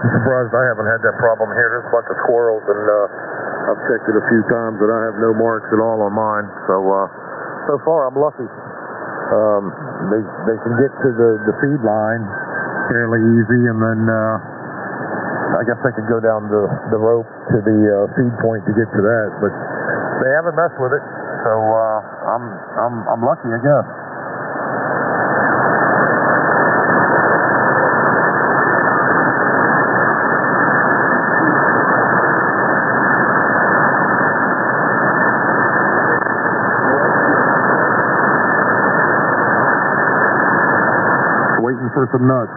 I'm surprised I haven't had that problem here. There's a bunch of squirrels, and I've checked it a few times, and I have no marks at all on mine. So far, I'm lucky. They can get to the feed line fairly easy, and then I guess they could go down the rope to the feed point to get to that. But they haven't messed with it, so I'm lucky, I guess. Waiting for some nuts.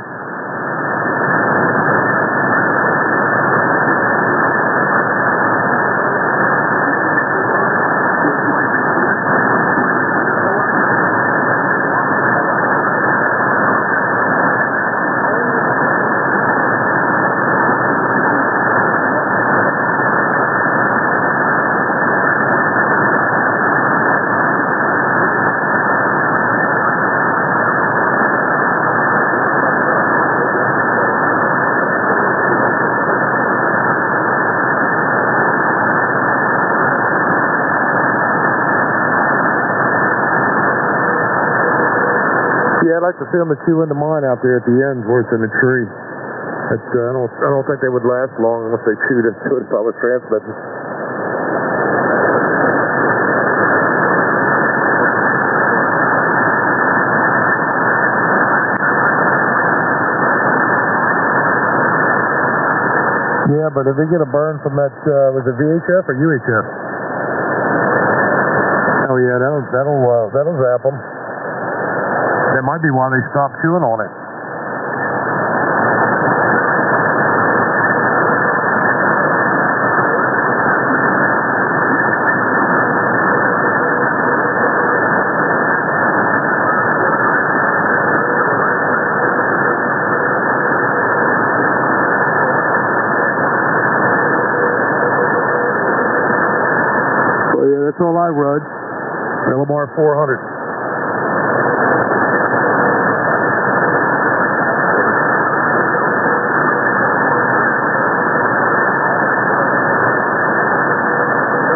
Yeah, I'd like to see them chew into mine out there at the ends where it's in the tree. I don't think they would last long unless they chewed into it if I was transmitting. Yeah, but if they get a burn from that, was it VHF or UHF? Oh yeah, that'll zap them. That might be why they stopped chewing on it. Well, yeah, that's all I rode. LMR 400.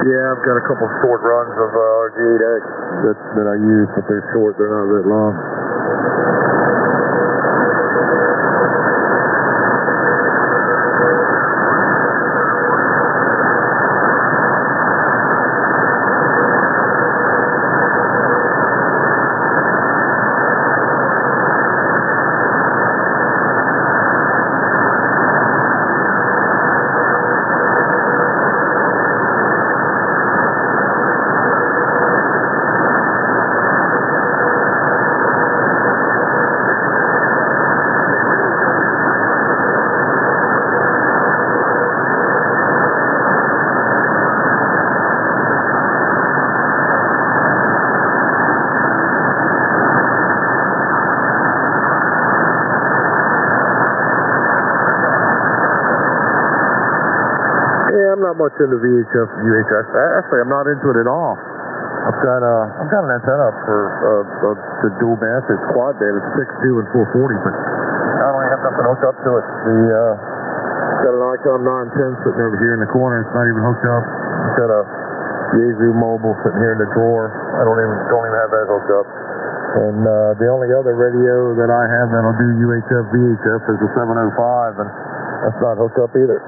Yeah, I've got a couple short runs of RG8X that I use, but they're short, they're not that long. much into VHF, UHF. Actually, I'm not into it at all. I've got an antenna for the dual band. It's quad band. It's 6.2 and 440, but I don't have nothing hooked up to it. Got an Icon 910 sitting over here in the corner. It's not even hooked up. Got a Yaesu mobile sitting here in the drawer. I don't even have that hooked up. And the only other radio that I have that'll do UHF, VHF is the 705, and that's not hooked up either.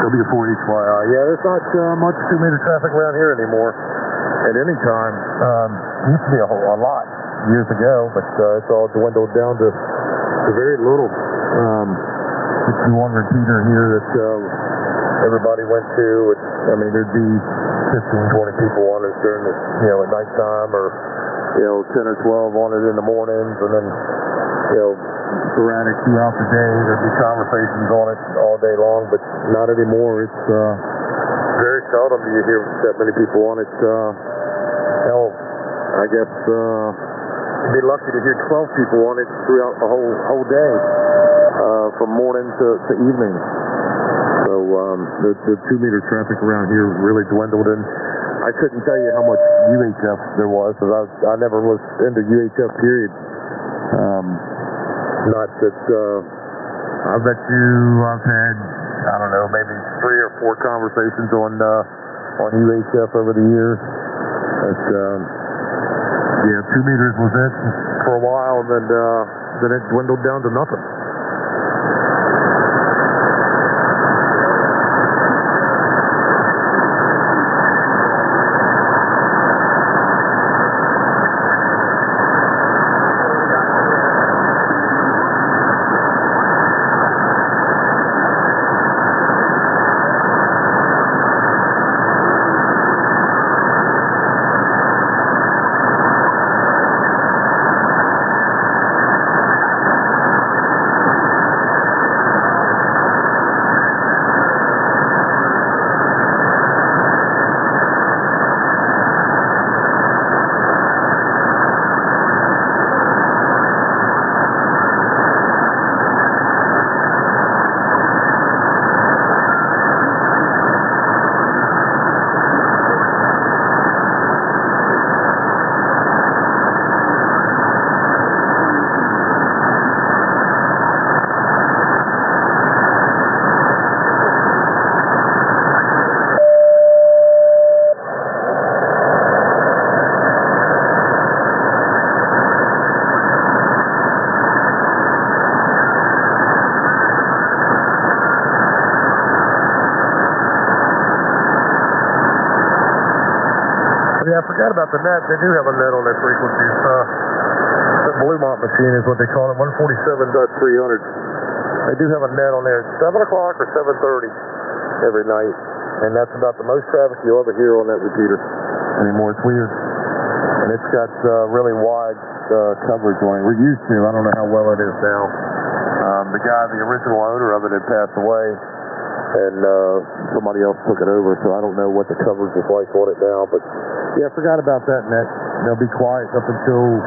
W4HYI. Yeah, there's not much 2-meter traffic around here anymore at any time. Used to be a lot years ago, but it's all dwindled down to very little. It's the one repeater here that everybody went to. There'd be 15, 20 people on it during the, at nighttime, or 10 or 12 on it in the mornings, and then sporadic throughout the day. There'd be conversations on it all day long, but not anymore. It's very seldom do you hear that many people on it. Hell, I guess you'd be lucky to hear 12 people on it throughout the whole day, from morning to evening. So the 2-meter traffic around here really dwindled, and I couldn't tell you how much UHF there was, because I never was into UHF, period. Not that, I bet you I've had, I don't know, maybe 3 or 4 conversations on UHF over the years. But, 2 meters was it for a while, and then it dwindled down to nothing. Yeah, I forgot about the net. They do have a net on their frequencies. The Bluemont machine is what they call it, 147.300. They do have a net on there at 7 o'clock or 7:30 every night. And that's about the most traffic you'll ever hear on that repeater anymore. It's weird. And it's got really wide coverage on it. We're used to. I don't know how well it is now. The original owner of it had passed away, and somebody else took it over, so I don't know what the coverage is like on it now. But yeah, I forgot about that net. They'll be quiet up until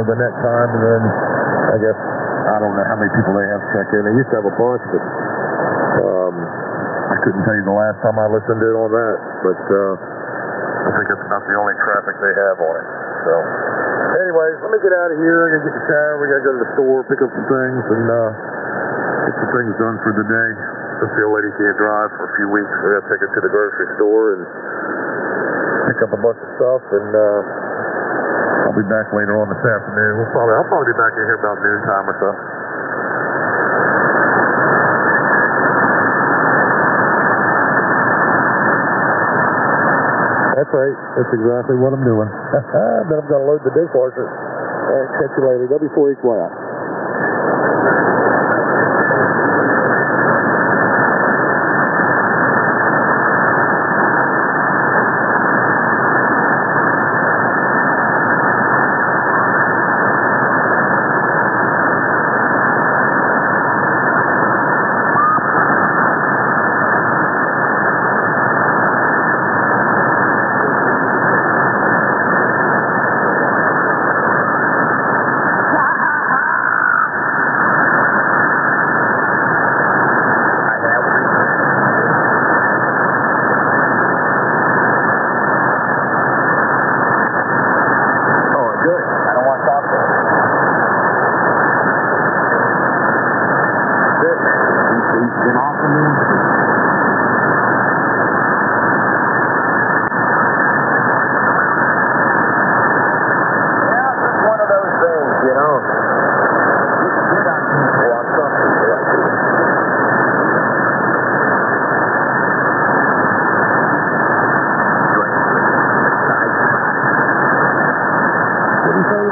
the net time, and then I guess I don't know how many people they have check in. They used to have a bunch, but I couldn't tell you the last time I listened in on that. But I think it's about the only traffic they have on it. So, anyways, let me get out of here. I gotta get the shower. We gotta go to the store, pick up some things, and get some things done for the day. Since the old lady can't drive for a few weeks, we gotta take her to the grocery store and pick up a bunch of stuff. And I'll be back later on this afternoon. I'll probably be back in here about noontime or so. That's right. That's exactly what I'm doing. Then I'm going to load the dishwasher. All right, catch you later. W4HYI.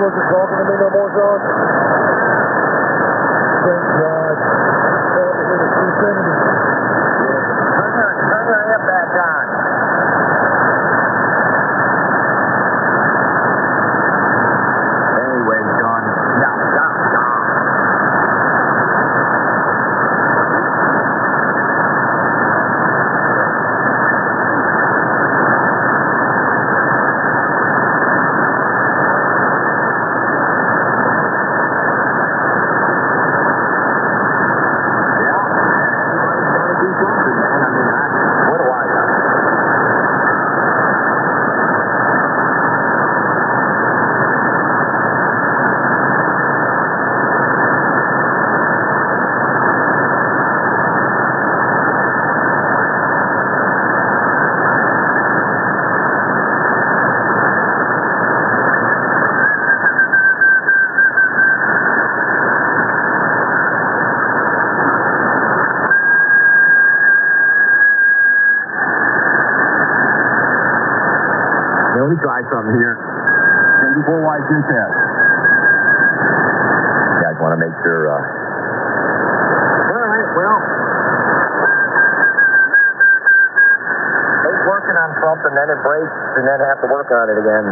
wasn't talking to me no more, John? Thank God. Turn your amp back on. Anyway, John. No. Let me try something here. 74 wide get that. You guys want to make sure, all right, well. He's working on something, then it breaks, and then have to work on it again.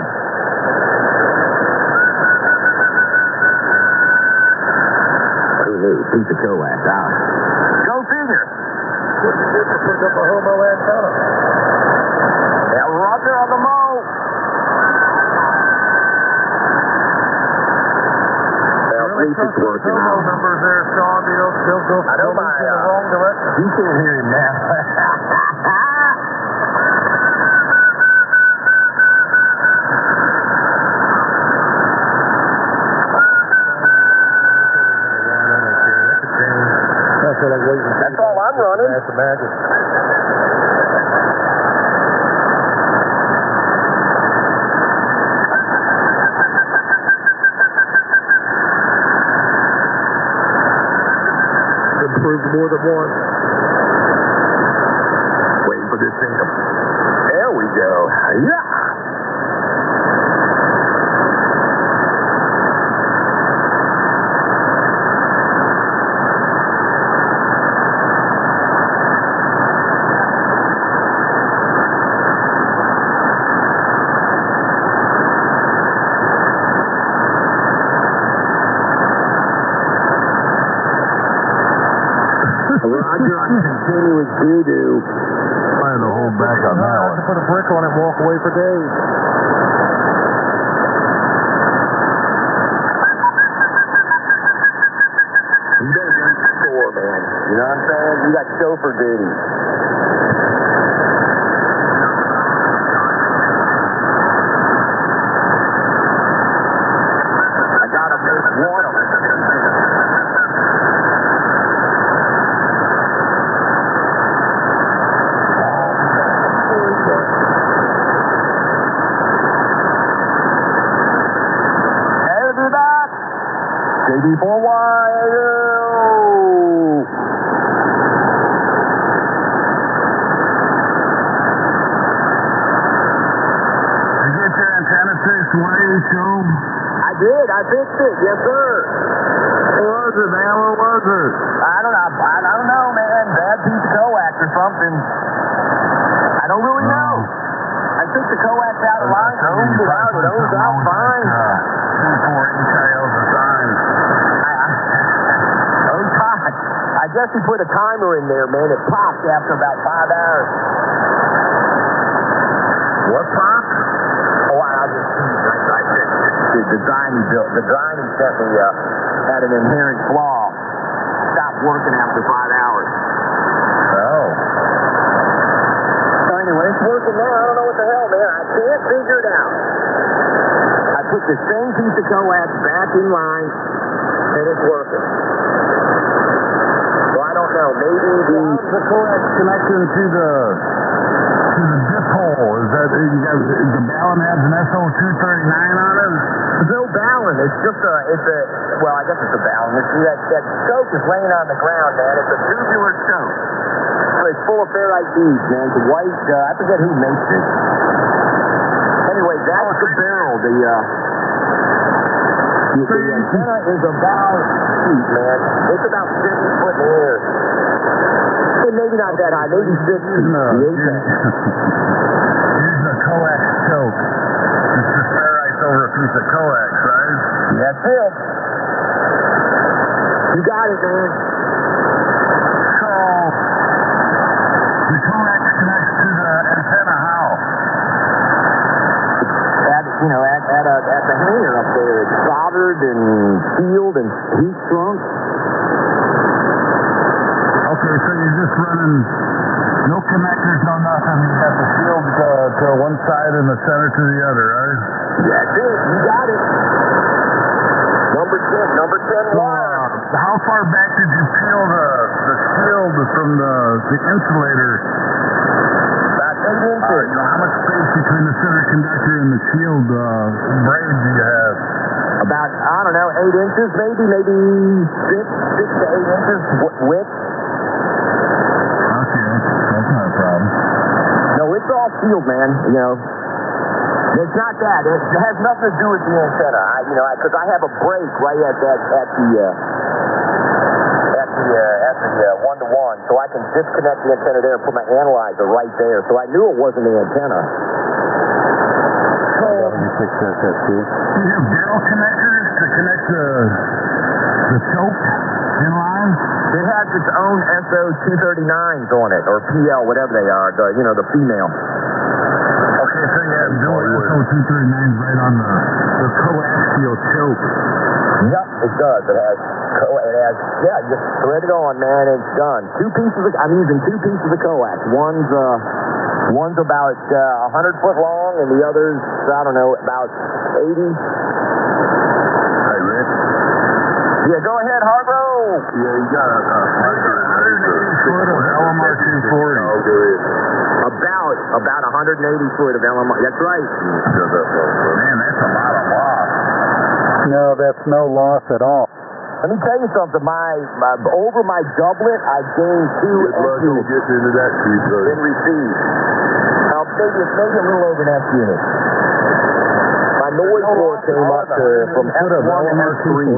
Who knew? Piece of coax out. Go figure. What's the difference? Pick up a homo antenna. Yeah, Roger on the mo. It's working out. Numbers there, Sean. They'll go I know in the wrong direction. You can't hear him now. That's all I'm running. That's the magic. Improved more than once. Waiting for this thing to... There we go. Yeah! Roger on continuous doo-doo. I had to hold back on that one. Put a brick on it and walk away for days. You better get in the store, man. You know what I'm saying? You got chauffeur duty. I gotta make one of them. JD4Y. Did you get your antenna fixed, Wade, show? I did. I fixed it. Yes, sir. Where was it, man? Where was it? I don't know, man. Bad piece of coax or something. I don't really know. I took the coax out of line, ohms it out, it ohms out fine. 2-4 details or signs. Oh, God. I guess he put a timer in there, man. It popped after about 5 hours. What popped? Oh, I fixed it. The design he built, the design he sent me had an inherent flaw. Stopped working after 5 hours. Oh. So anyway, it's working now. I don't know what the hell, man. I can't figure it out. I put the same piece of coax back in line, and it's working. So I don't know. Maybe the coax connection to the dip hole. Is that you guys? The Ballon has an SO239 on it? There's no Ballon. It's just well, I guess it's a Ballon. That scope is laying on the ground, man. It's a tubular scope. It's full of ferrite beads, man. The white, I forget who makes it. Anyway, that's the barrel. The antenna is about, man, it's about 50 foot in the air. And maybe not that high, maybe 60. Using a coax choke. It's just ferrites over a piece of coax, right? That's it. You got it, man. So, the coax connects to the antenna how? At the hangar up there, it's soldered and sealed and heat shrunk. Okay, so you're just running no connectors, no nothing. You got the shield to one side and the center to the other, right? That's it. You got it. Number 10 wire. How far back did you peel the shield from the insulator? About 8 inches. How much space between the center conductor and the shield braid do you have? About, 8 inches, maybe 6 to 8 inches width. Okay, that's not a problem. No, it's all sealed, man. It's not that. It has nothing to do with the antenna. Because I have a break right at the 1-to-1, so I can disconnect the antenna there and put my analyzer right there. So I knew it wasn't the antenna. W6SFT. Do you have barrel connectors to connect the choke in line? It has its own SO239s on it, or PL, whatever they are, the female. Okay, so you have dual SO239s right on the coaxial choke. Yep, it does. It has, just thread it on, man, it's done. I'm using 2 pieces of coax. One's about 100 foot long, and the other's, about 80. Hey, Rick. Yeah, go ahead, Hargrove. Yeah, you got a 180 foot of LMR 240. About 180 foot of LMR. That's right. Man, that's a lot of loss. No, that's no loss at all. Let me tell you something. Over my doublet, I gained 2 SUs Get into that tree, brother. in receive. Maybe a little over an S unit. My noise floor came up from S1 to S3.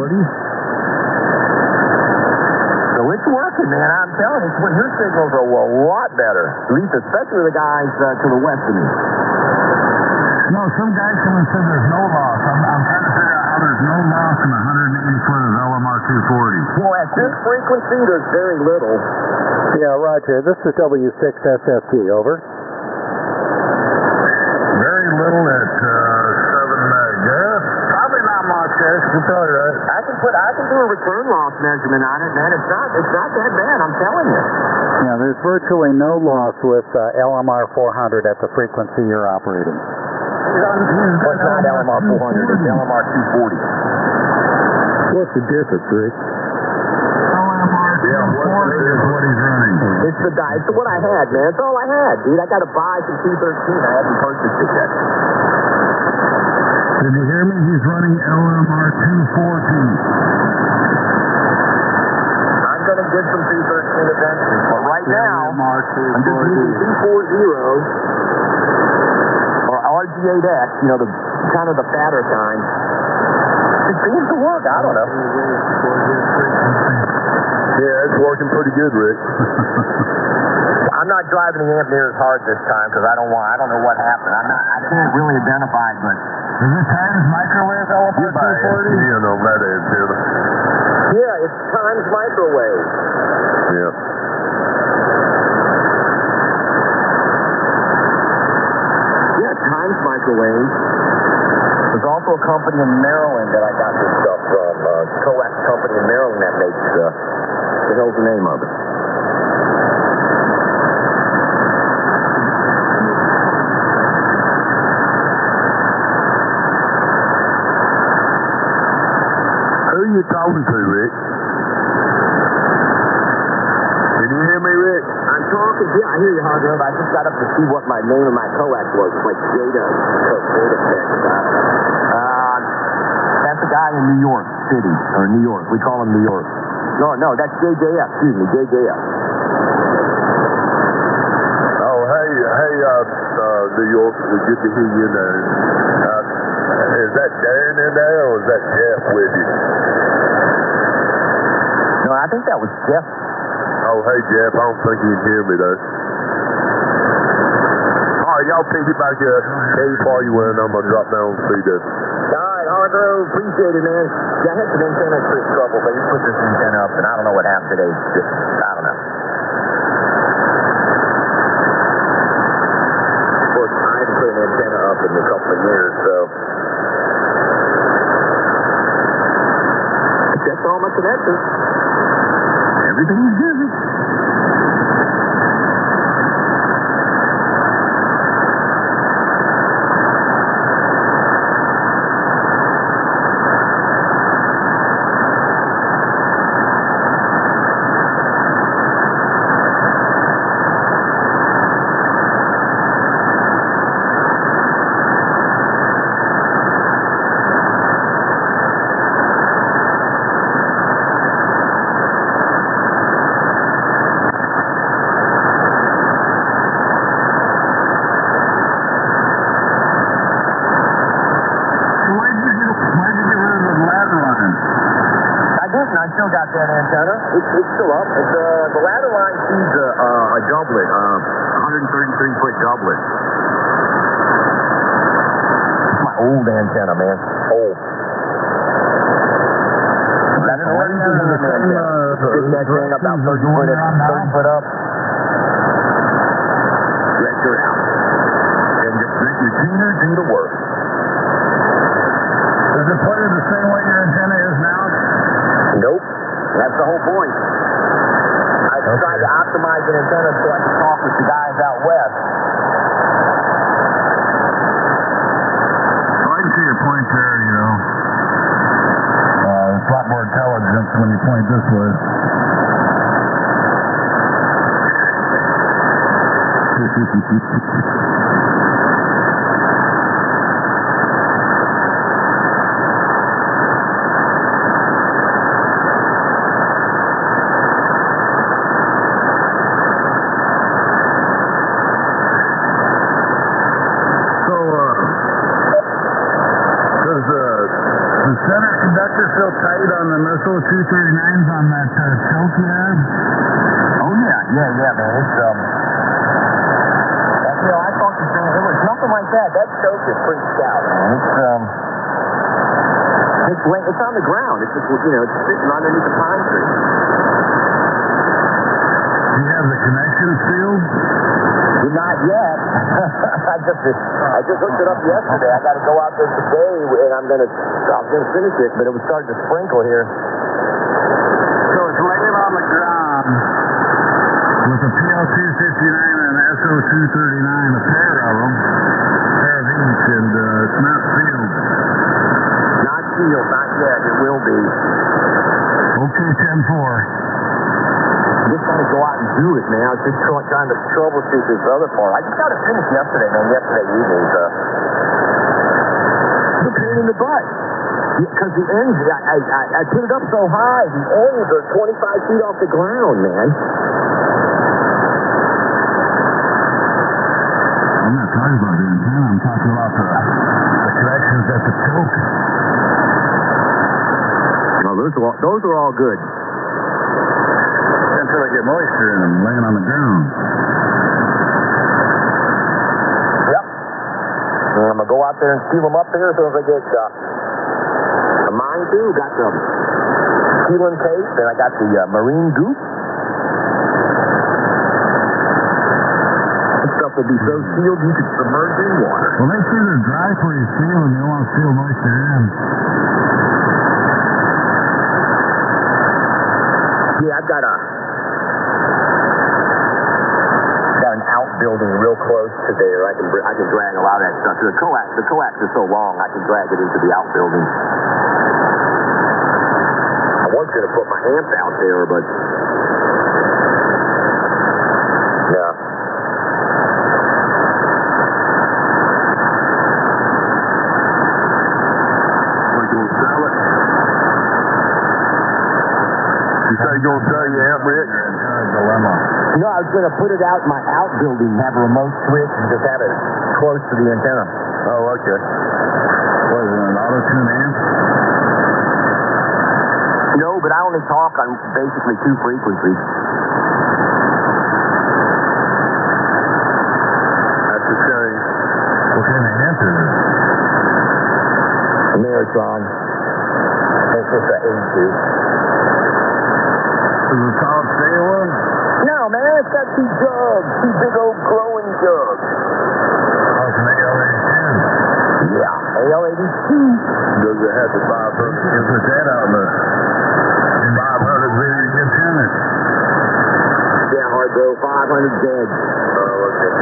So it's working, man. I'm telling you, your signals are a lot better. At least, especially the guys to the west of me. No, some guys come and say there's no loss. I'm trying to figure out how there's no loss in 180 foot of LMR 240. Well, at this frequency, there's very little. Yeah, Roger. This is W6SFT, over. Very little at 7 meg. Probably not much, Chris. You're probably right. I can do a return loss measurement on it, man. It's not that bad, I'm telling you. Yeah, there's virtually no loss with LMR 400 at the frequency you're operating. Well, it's not LMR 400, it's LMR 240. What's the difference, Rick? LMR 240 is what he's running. It's what I had, man. It's all I had, dude. I got to buy some 213. I haven't purchased it yet. Did you hear me? He's running LMR 240. I'm going to get some 213 eventually, but right now, I'm just using 240 or RG8X, the kind of the fatter kind. It seems to work. I don't know. Yeah, it's working pretty good, Rick. I'm not driving the amp near as hard this time because I don't know what happened. I can't really identify it, but Is it Times Microwave LMR 240? Yeah, no, that antenna. yeah, it's Times Microwave. Yeah. Yeah, Times Microwave. There's also a company in Maryland that I got this stuff from. Coax company in Maryland that makes the hell's the name of it? Who are you talking to, Rick? Can you hear me, Rick? I'm talking. Yeah, I hear you, Hargrove. I just got up to see what my name of my coax was. It's like Jada Tech. That's a guy in New York City, or New York. We call him New York. No, that's JJF. Excuse me, JJF. Oh, hey, New York. Good to hear you now. Is that Darren in there, or is that Jeff with you? No, I think that was Jeff. Oh, hey, Jeff. I don't think you can hear me, though. All right, y'all pick it back up. Any part you want, I'm going to drop down and see this. All right, Hardro, appreciate it, man. Yeah, I had some antenna trouble, but he put this antenna up, and I don't know what happened today. Just, I don't know. Of course, I haven't put an antenna up in a couple of years, so. That's all my connectors. Everything's good. I still got that antenna. It's still up. It's, the ladder line feeds a doublet, 133-foot doublet. It's my old antenna, man. Old. That's an orange antenna. Stick that thing about 30 foot up. Let her out. And just let your tuner do the work. Does it play the same way your antenna is now? Nope. That's the whole point. I tried to optimize an antenna so I could talk with the guys out west. Well, I can see your point there, you know. It's a lot more intelligence when you point this way. The center conductor still tight on the missile 239s on that choke you had? Oh, yeah, man. It's, you know, I thought it was nothing like that. That choke is pretty stout, man. It's on the ground. It's just, you know, it's sitting underneath the pine tree. Do you have the connection sealed? Not yet. I just hooked it up yesterday. I got to go out there today, and I'm gonna finish it, but it was starting to sprinkle here. So it's laying on the ground with a PL259 and an SO239, a pair of them, each, and it's not sealed. Not sealed, not yet. It will be. Okay, 10-4. Just got to go out and do it, man. I was just trying to troubleshoot this other part. I just got it finished yesterday, man. Yesterday evening. The pain in the butt. Because the ends, I put it up so high, the ends are 25 feet off the ground, man. I'm not talking about the antenna. I'm talking about the connections at the choke. Well, those are all good. Until I get moisture in them, laying on the ground. Yep. And I'm going to go out there and seal them up here as soon as I get mine too. Got the sealant tape, and I got the marine goop. This stuff will be so sealed you could submerge in water. Well, make sure they're dry before you seal them. You don't want to seal moisture in. Yeah, I've got an outbuilding real close to there. I can drag a lot of that stuff. The coax is so long, I can drag it into the outbuilding. I was going to put my amp out there, but yeah. We're going to sell it. You say you're going to sell your amp, Rick? Dilemma. No, I was going to put it out in my outbuilding, have a remote switch, and just have it close to the antenna. Oh, okay. Was it an tune amps? No, but I only talk on basically 2 frequencies. That's a shame. What kind of amp is it? Meritron. It's just an 82. Is it solid steel one? No, man, it's got 2 jugs. 2 big old glowing jugs. Oh, it's an AL-82. Yeah, AL-82. Does it have the 500? You put that out there. 500 very good tuner. Yeah, Hardgrove, 500 dead. Oh, okay.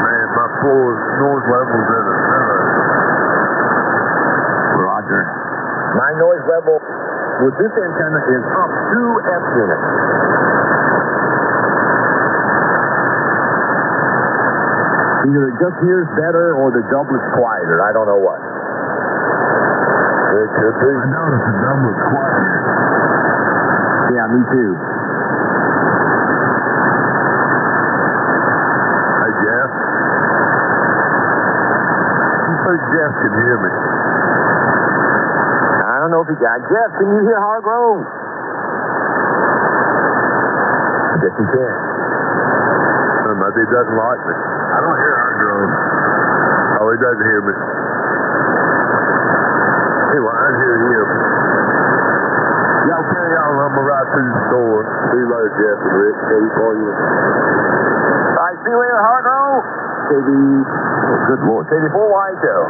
Man, my floor noise level's at a 0. Roger. My noise level with this antenna is up 2 F units. Either it just hears better or the doublet's quieter. I don't know what. It could be. I noticed the doublet's quieter. Yeah, me too. Hey, Jeff. You think Jeff can hear me? I don't know if he got. Jeff, can you hear Hargrove? I guess he can. Maybe he doesn't like me. I don't hear Hardgrove. Oh, he doesn't hear me. Anyway, I hear him. Y'all carry on. I'm going to ride through the store. See you later, Jeff and Rick. Hey, for you. All right, see you later, Hargrove. Good Lord. 84 Whitetail.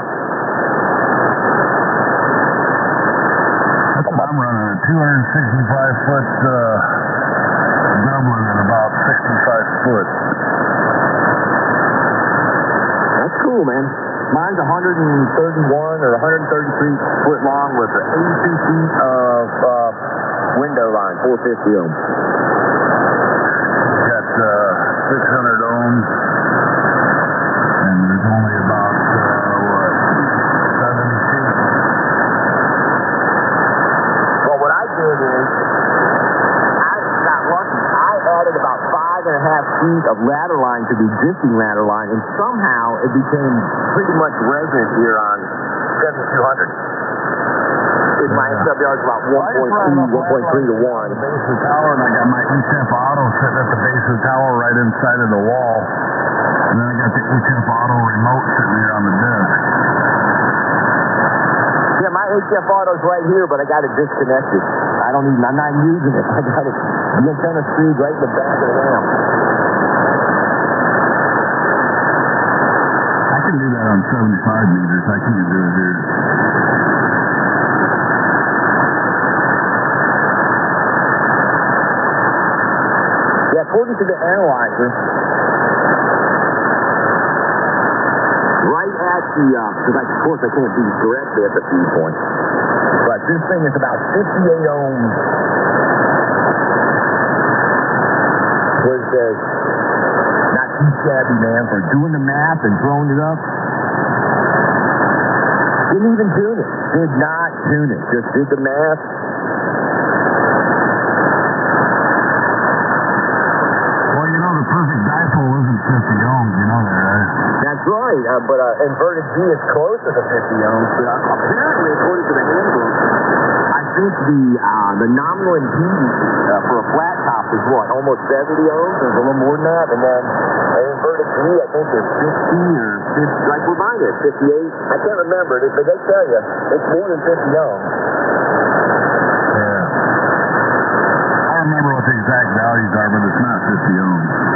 I'm running a 265-foot Dublin and about 65 foot. That's cool, man. Mine's 131 or 133 foot long with 82 feet of window line, 450 ohm. Got 600 ohms, and there's only about 70 feet. Well, what I did is I got lucky. I added about 5.5 feet of ladder line to the existing ladder line, and somehow it became pretty much resonant here on 7200. My SWR is about 1.2, 1.3 to 1. Base of the tower, and I got my ETEP auto sitting at the base of the tower right inside of the wall. And then I got the ETEP auto remote sitting here on the desk. Yeah, my HF auto's right here, but I got it disconnected. I'm not using it. I got it, the antenna screwed right in the back of the amp. I can do that on 75 meters. I can't do it here. Yeah, according to the analyzer, right at the, because of course I can't be directly at the feed point, but this thing is about 58 ohms. Was not too shabby, man, for doing the math and throwing it up. Didn't even tune it. Did not tune it. Just did the math. The perfect dipole isn't 50 ohms, you know that, right? That's right, but inverted G is close to the 50 ohms. But apparently, according to the handbook, I think the nominal impedance for a flat top is what, almost 70 ohms? There's a little more than that, and then an inverted G, I think, is 50 or 50, like where mine is, 58. I can't remember it, but they tell you it's more than 50 ohms. Yeah. I don't remember what the exact values are, but it's not 50 ohms.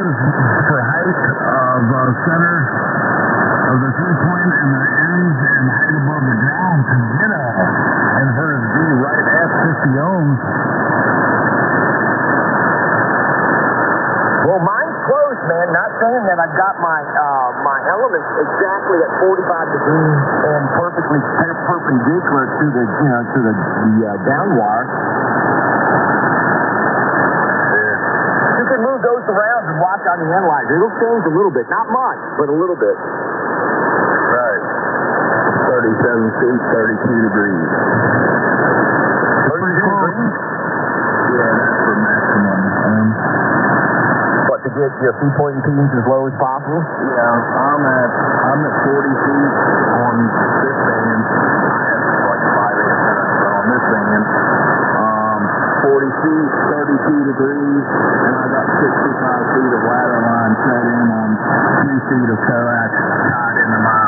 For height of center of the 3-point and the ends and height above the ground to get a inverted V right at 50 ohms. Well, mine's close, man. Not saying that I've got my my elements exactly at 45 degrees and perfectly perpendicular to the down wire. You can move those around and watch on the analyzer. It'll change a little bit, not much, but a little bit. Right. 37 feet, 32 degrees. Pretty close. get your feed point impedance as low as possible? Yeah, I'm at 40 feet on this band. I have like 5 antennas on this band. 40 feet, 32 degrees, and I got 65 feet of ladder line set in on 2 feet of coax tied into my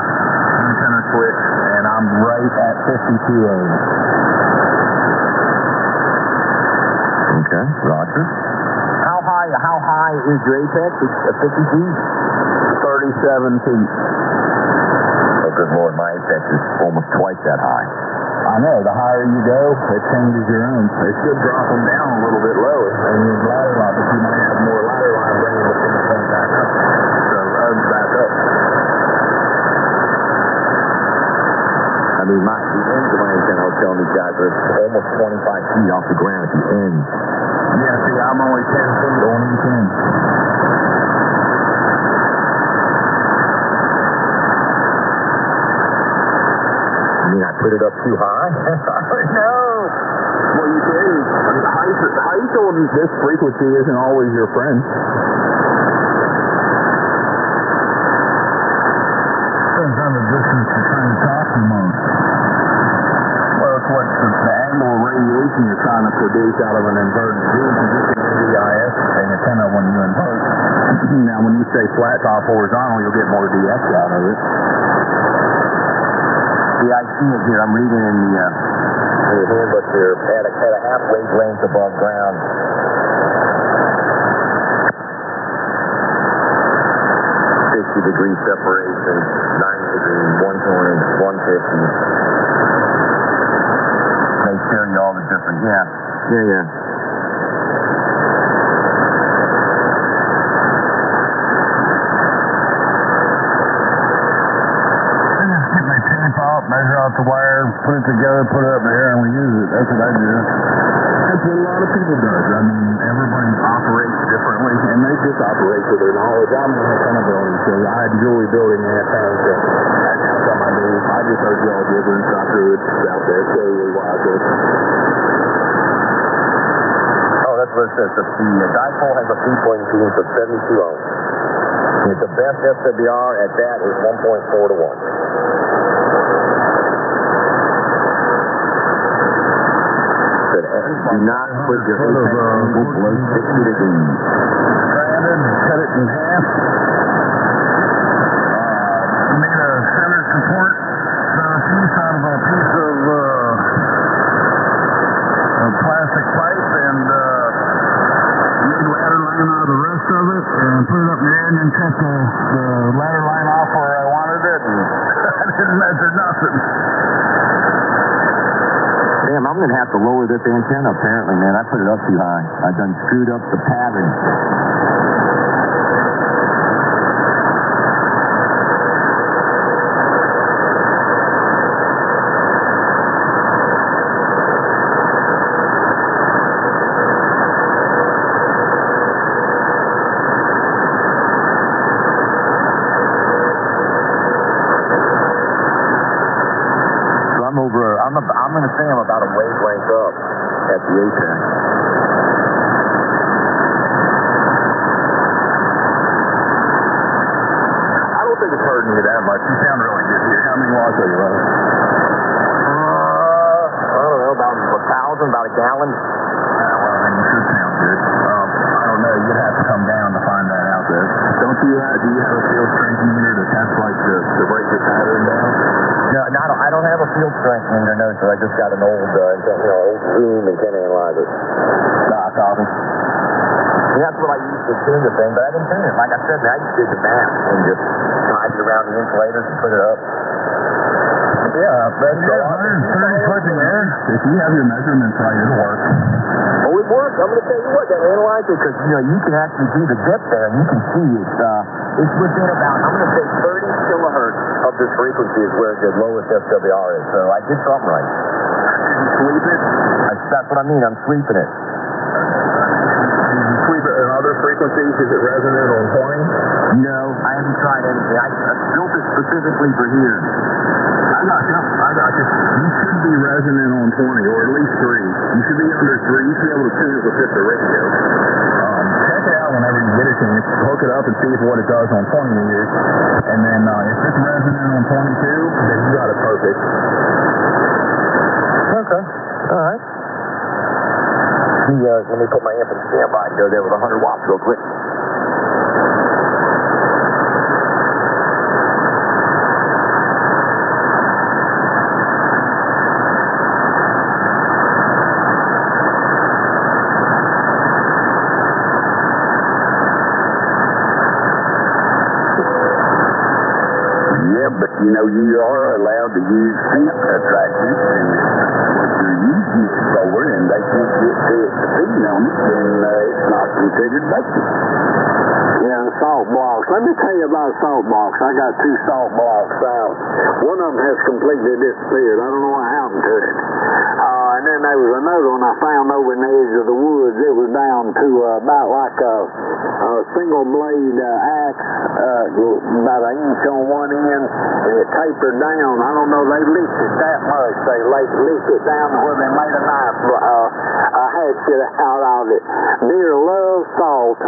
antenna switch, and I'm right at 5280. Okay, roger. How high is your apex? It's 50 feet? 37 feet. Oh, good Lord, my apex is almost twice that high. I know, the higher you go, it changes your own. They should drop them down a little bit lower, and your ladder line, but you might have more ladder line bringing the feed point back up. So, back up. I mean, the ends of my antenna, I was telling these guys, are almost 25 feet off the ground at the end. Yeah, see, I'm only 10 feet on each end. You mean I put it up too high? No! Well, you can. I mean, height on this frequency isn't always your friend. Depends on the distance you're trying to talk the most. Well, it's what the angle of radiation you're trying to produce out of an inverted beam, because this is DIS antenna when you invert. Now, when you say flat top horizontal, you'll get more DX out of it. See, I see it here. I'm reading in the handbook here at a half wavelength above ground. 60-degree separation, 90-degree, 120, 150. They show you all the different, yeah. Measure out the wire, put it together, put it up in the air, and we use it. That's what I do. That's what a lot of people do. I mean, everybody operates differently, and they just operate to their knowledge. I'm an antenna builder, so I enjoy building antennas. That's something I do. I just heard y'all gibbering, so I threw it out there, show you why I did. Oh, that's what it says. The dipole has a feed point impedance of 72 ohms. The best SWR at that is 1.4 to 1. Do not put your apex angle below 60 degrees. Stranded, cut it in half. You made a center support piece out of a piece of plastic pipe, and made ladder line out of the rest of it, and put it up in the air, and then cut the ladder line off where I wanted it, and I didn't measure nothing. Damn, I'm going to have to lower this antenna, apparently, man. I put it up too high. I done screwed up the pattern. I'm going to say I'm about a wavelength up at the apex. I don't think it's hurting you that much. You sound really good here. How many watts are you running? I don't know, about 1,000, about a gallon. Well, then you should sound good. I don't know. You'd have to come down to find that out there. Do you have a field strength meter to test, like, to break the pattern down? No, I don't have a field strength meter, no, sir. I just got an old Zoom antenna analyzer. Copy. And that's what I used to tune the thing, but I didn't tune it. Like I said, man, I just did the math and just tied it around the insulators and put it up. Yeah, that's 130 foot in the air. If you have your measurements right, it'll work. Oh, it works. I'm going to tell you what, that analyzer, because, you can actually do the depth there, and you can see it's within about, I'm going to say 30 kilohertz of this frequency is where the lowest SWR is. So I did something right. Did you sweep it? That's what I mean. I'm sweeping it. Did you sweep it at other frequencies? Is it resonant on 20? No, I haven't tried anything. I built it specifically for here. I got you. You should be resonant on 20, or at least 3. You should be under 3. You should be able to tune it with just the radio. Check it out whenever you get a chance. up and see what it does on 20 meters. And then if it's resonant on 22, then you got it perfect. Okay. All right. Let me put my amp in standby and go there with 100 watts real quick. Yeah, but you know, you are allowed to use fence attractors, and what you're using it for, and they can't get to it to feed on it, then it's not considered bacon. Yeah, salt blocks. Let me tell you about salt blocks. I got 2 salt blocks out. One of them has completely disappeared. I don't know what happened to it. And then there was another one I found over in the edge of the woods. It was down to about like a single blade axe, about an inch on one end, and it tapered down. I don't know, they licked it that much. They licked it down to where they made a knife, a hatchet out of it. Deer love salt.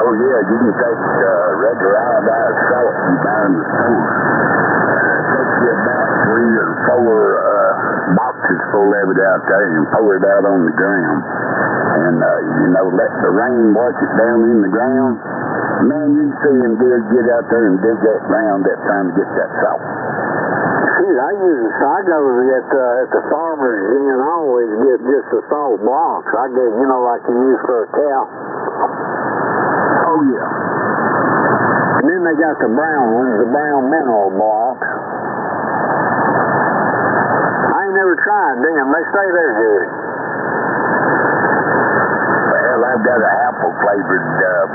Oh yeah, you can take regular iodized salt you buy in the store. Take you about 3 or 4 boxes full of it out there and pour it out on the ground. And, you know, let the rain wash it down in the ground. Man, you see them deer get out there and dig that ground that time to get that salt. Shoot, I go at the farmer's and I always get just the salt blocks. I get, you know, like you use for a cow. Oh yeah. And then they got the brown ones, the brown mineral blocks. I ain't never tried them. They say they're good. Well, I've got an apple flavored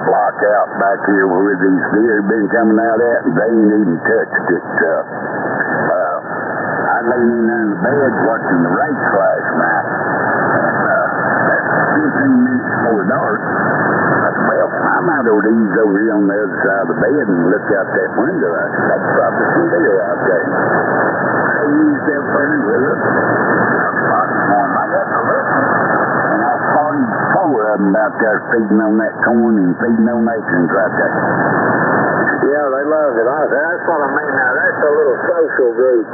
block out back here where these deer have been coming out at, and they ain't even touched it. I lay in there in the bed watching the race last night, and that's 15 minutes before dark. Well, I might ought to ease over here on the other side of the bed and look out that window. That's probably some deer out there. I used that pretty well. I got to listen. And I spotted 4 of them out there feeding on that corn and feeding on acorns right there. Yeah, they love it. That's what I mean now. That's a little social group.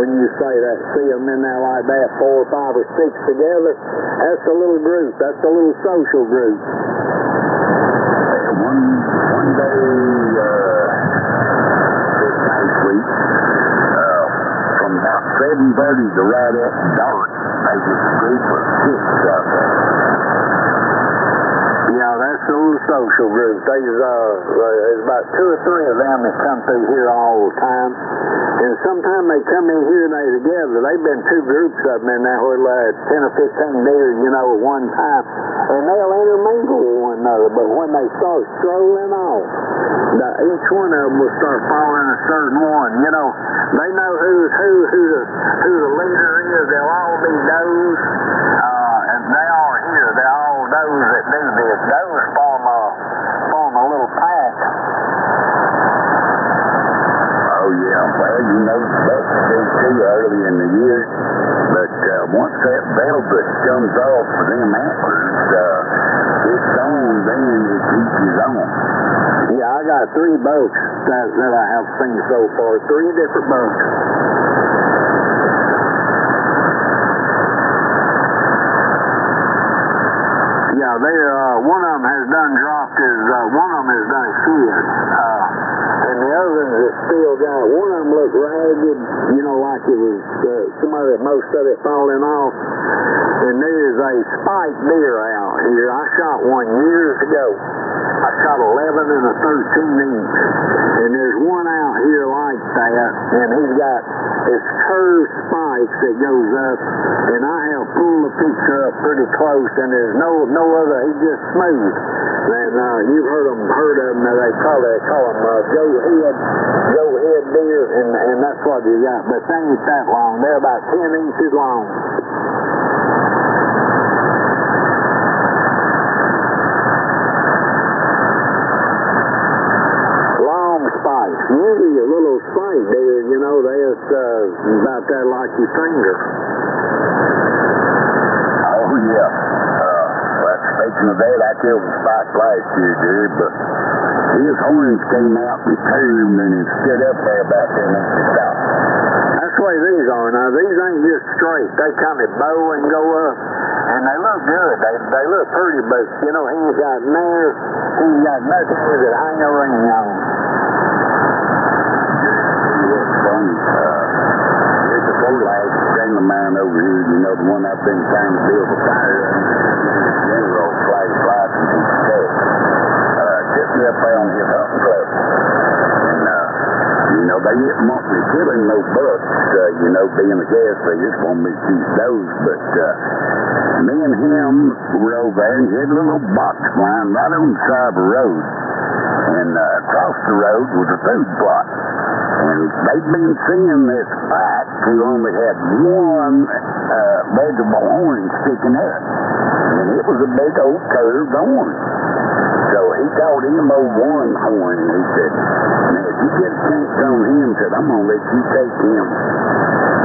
When you say that, see them in there like that, 4, 5, or 6 together, that's a little group. That's a little social group. One day, this last week, from about 7:30 to right at dark, there was a group of 6 out there. Yeah, that's a little social group. There's about 2 or 3 of them that come through here all the time. And sometimes they come in here and they together. They've been 2 groups of them in there where 10 or 15 deer, you know, at one time. And they'll intermingle with one another. But when they start strolling off, each one of them will start following a certain one. You know, they know who's who the leader is. They'll all be does. And they are here. They're all does that do this. Does form a little pack. Oh yeah, well, you know, that's too early in the year. But once that velvet comes off for them antlers, it's on, then it keeps on. Yeah, I got 3 boats that I have seen so far. 3 different boats. Yeah, one of them has done dropped his, one of them has done shit. And the other ones has still got, one of them looked ragged, you know, like it was most of it falling off. And there's a spiked deer out here. I shot one years ago. I shot 11 and a 13 inch. And there's one out here like that, and he's got his curved spikes that goes up, and I have pulled the picture up pretty close, and there's no other, he's just smooth. And you've heard of them, they call them Joe head deer, and that's what you got. But they ain't that long. They're about 10 inches long. Usually a little spike deer, you know, they're about that like your finger. Oh, yeah. Well, speak mention of that, I killed a spike last year, dude, but his horns came out and turned and he stood up there about 10 minutes to stop. That's the way these are now. These ain't just straight. They kind of bow and go up. And they look good. They look pretty, but, you know, he's got nerve. He's got nothing with it. Hang a ring on. It's funny. There's a four-lag friend of mine over here, you know, the one I've been trying to build a fire in. General flag license and stuff. Just up there on his hunting club. And, you know, they didn't want me killing no bucks, you know, being a gas, they just want me to shoot those, but, me and him were over there and he had a little box line right on the side of the road. And across the road was a food plot. And they'd been seeing this spike who only had one vegetable orange sticking up. And it was a big old curved orange. So he called him one horn and he said, "Now if you get a chance on him," said, "I'm going to let you take him."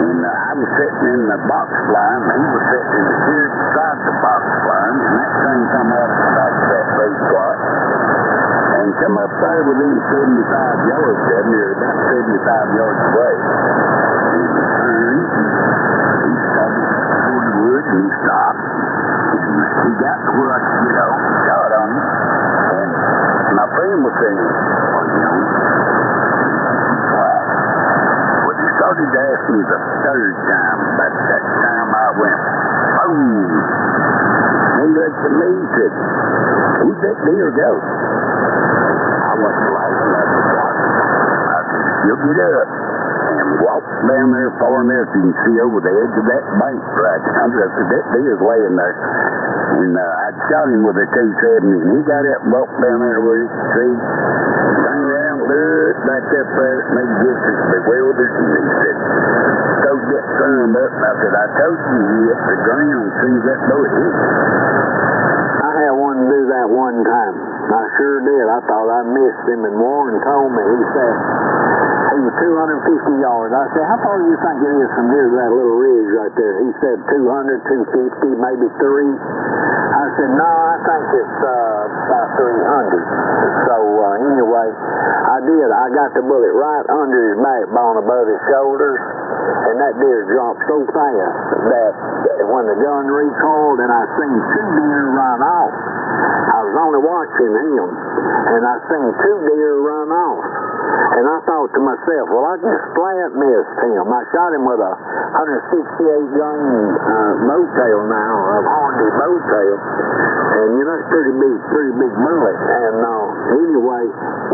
And I was sitting in the box line, he was sitting in the chair beside the box line, and that thing come out of the back of that food plot and come up there within 75 yards of me, or about 75 yards away. And he turned, and he started toward the wood, and he stopped. And he got to where I could get off the shot on him. And my friend was saying, "Well, you know, but he started to ask me the third time, about that time I went, boom. He looked at me and said, "Who'd that deer go?" I wasn't laughing at the clock. I said, "You'll get up." And walked down there far enough you can see over the edge of that bank right under. I said, "That deer's laying there." And I'd shot him with a 270, and he got up and walked down there where he could see, turned around, looked back up there at me just as bewildered, and he said, "Told that son up." And I said, "I told you he hit the ground as soon as that bullet hit." I had one do that one time. I sure did. I thought I missed him, and Warren told me. He said he was 250 yards. I said, "How far do you think it is from here to that little ridge right there?" He said 200, 250, maybe 3. I said, "No, I think it's about 300. So anyway, I did. I got the bullet right under his backbone above his shoulders, and that deer dropped so fast that when the gun recoiled and I seen 2 deer run off, I was only watching him, and I seen 2 deer run off. And I thought to myself, well, I just flat missed him. I shot him with a 168 grain motail now, a Hornady motail. And you know, it's pretty big bullet. And anyway,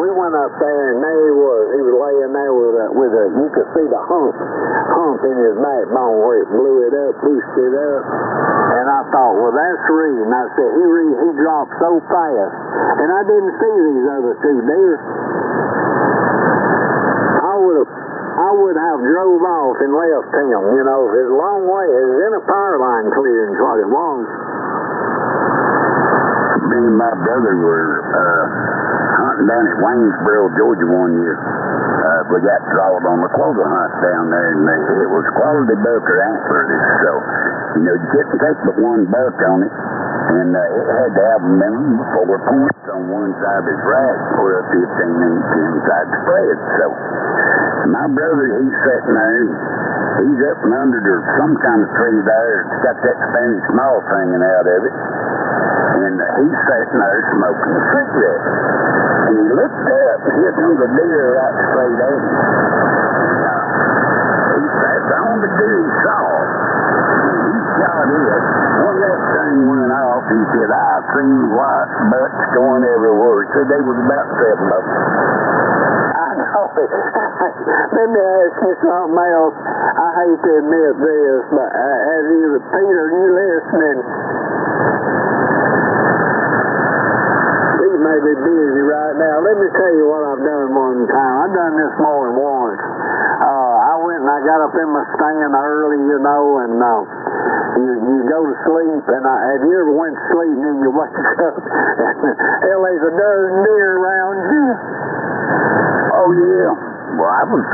we went up there, and there he was. He was laying there with a you could see the hump in his backbone where it blew it up, pushed it up. And I thought, well, that's the reason. I said, he dropped so fast. And I didn't see these other 2 deer. I would have drove off and left him, you know. It's a long way. It's in a power line clearing, what it was. Me and my brother were hunting down at Waynesboro, Georgia one year. We got drawed on the quota hunt down there, and it was quality buck or antler. So, you know, you couldn't take but one buck on it, and it had to have a minimum of 4 points on one side of his rack or a 15 inch inside the spread. So, my brother, he's sitting there, he's up and under some kind of tree there. It's got that Spanish moss hanging out of it. And he's sitting there smoking a cigarette. And he looked up and hit on the deer right straight at him. He sat on the deer he saw. And he shot it. When that thing went off, he said, "I've seen white butts going everywhere." He said there was about 7 of them. Let me ask you something else. I hate to admit this, but Peter, you listening? He may be busy right now. Let me tell you what I've done one time. I've done this more than once. I went and I got up in my stand early, you know, and you go to sleep, and have you ever went to sleep and then you wake up and hell, there's a dozen deer around you? Oh, yeah. Well, I was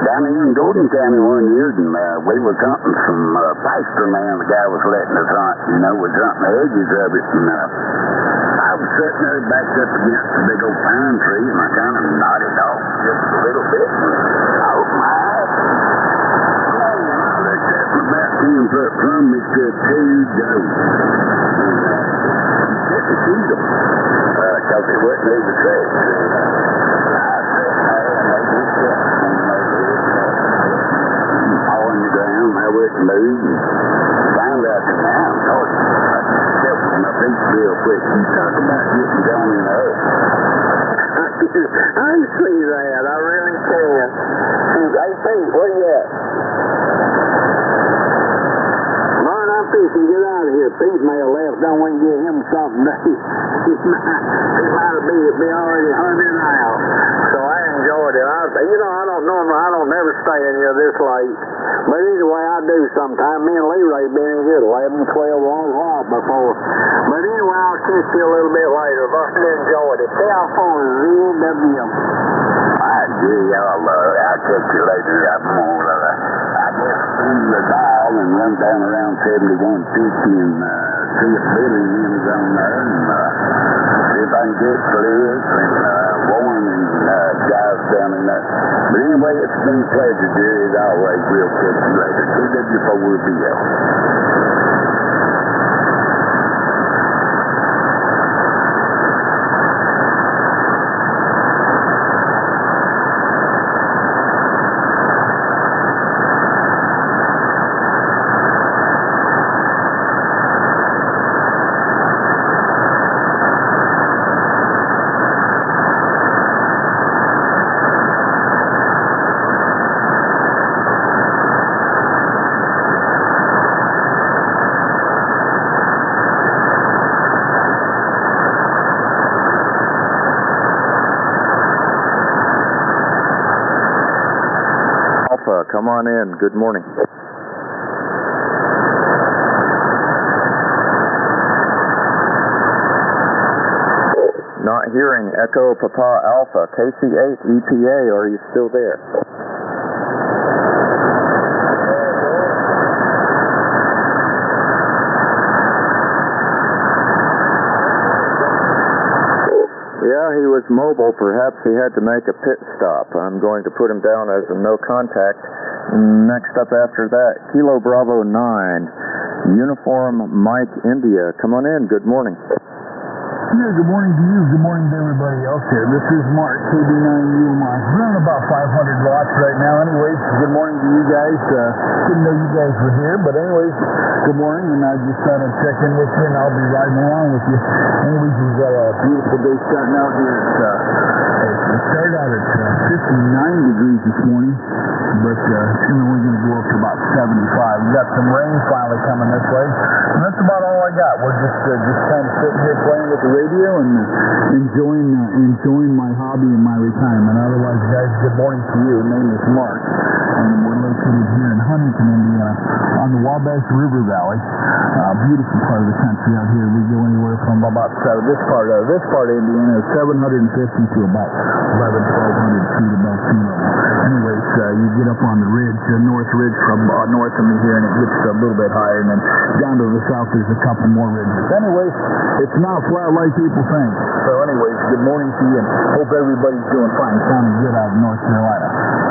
down here in Gordon County one year, and we was hunting some pasture land. The guy was letting us hunt, was hunting the edges of it, and I was sitting there backed up against the big old pine tree, and I kind of nodded off just a little bit, and oh my! I looked up about 10 foot from me stood two goats. Didn't see them, because they wouldn't leave the tracks. I wouldn't move and found out that now I'm talking. I stepped on my feet real quick. You talk about getting down in the earth. I see that. I really can. Hey, Pete, where you at? Martin, I'm fixing to get out of here. Pete may have left. Don't want to get him something. He might be already hunting out. So I enjoyed it. I don't never stay in here this late. But anyway, I do sometimes. Me and Leroy been in here 11, 12 hours before. But anyway, I'll catch you a little bit later. But I enjoyed it. California, ZW. I'll catch you later. I'm more I guess through the dial and run down around 7150 and see if Billy is on there and see if I can get Flick and Warren and guys down in there. But anyway, it's been a pleasure, Jerry, as always. We'll catch you later. CW4BL. Come on in. Good morning. Not hearing Echo Papa Alpha, KC8 EPA, are you still there? Yeah, he was mobile. Perhaps he had to make a pit stop. I'm going to put him down as a no contact. Next up after that, Kilo Bravo 9, Uniform Mike India. Come on in. Good morning. Yeah, good morning to you. Good morning to everybody else here. This is Mark, KB9UMI. Running about 500 watts right now. Anyways, good morning to you guys. Didn't know you guys were here, but anyways, good morning. And I just thought I'd check in with you, and I'll be riding along with you. Anyways, we've got a beautiful day starting out here. It started out at 59 degrees this morning, but it's only going to go up to about 75. We've got some rain finally coming this way, and that's about all I got. We're just kind of sitting here playing with the radio and enjoying my hobby and my retirement. Otherwise, guys, good morning to you. My name is Mark, and we're located here in Huntington, Indiana, on the Wabash River Valley. Beautiful part of the country out here. We go anywhere from about this part of Indiana is 750 to about 1,200 feet above sea level. Anyways, you get up on the ridge, the north ridge from north of me here, and it gets a little bit higher, and then down to the south there's a couple more ridges. Anyways, it's not flat like people think. So anyways, good morning to you, and hope everybody's doing fine. Sounding good out of North Carolina.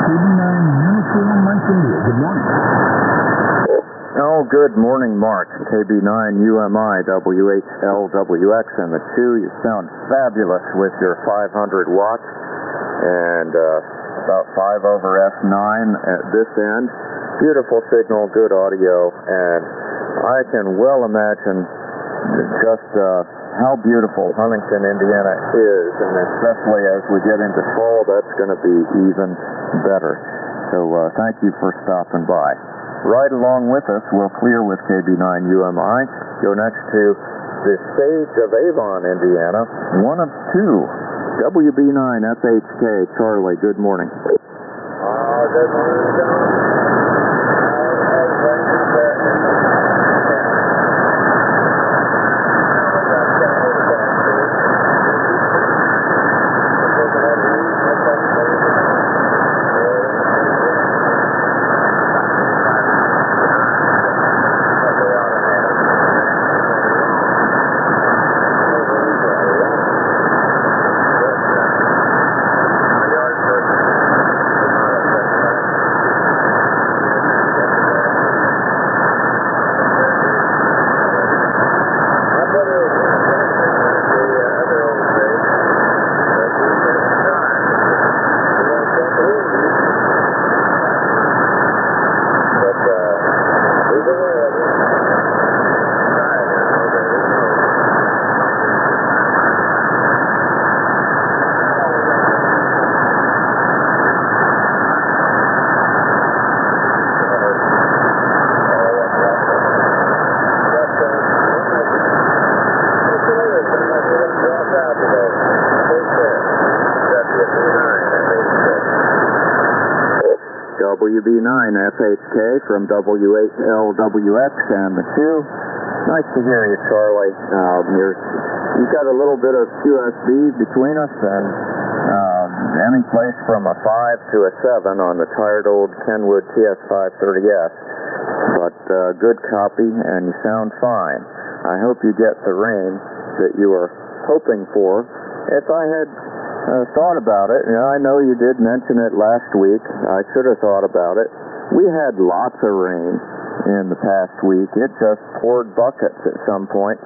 KB9 Uniform Mike India. Good morning. Oh, good morning, Mark. KB9 UMI WHLWX and the 2. You sound fabulous with your 500 watts and about 5 over F9 at this end. Beautiful signal, good audio, and I can well imagine just how beautiful Huntington, Indiana is, and especially as we get into fall, that's going to be even better. So thank you for stopping by. Right along with us, we'll clear with KB9 UMI. Go next to the stage of Avon, Indiana. One of 2. WB9 FHK Charlie. Good morning. Good morning, John. WB9FHK from W8LWX and the 2. Nice to hear you, Charlie. You've got a little bit of QSB between us, and any place from a 5 to a 7 on the tired old Kenwood TS530S. But good copy, and you sound fine. I hope you get the rain that you were hoping for. If I had thought about it, I know you did mention it last week. I should have thought about it. We had lots of rain in the past week. It just poured buckets at some point.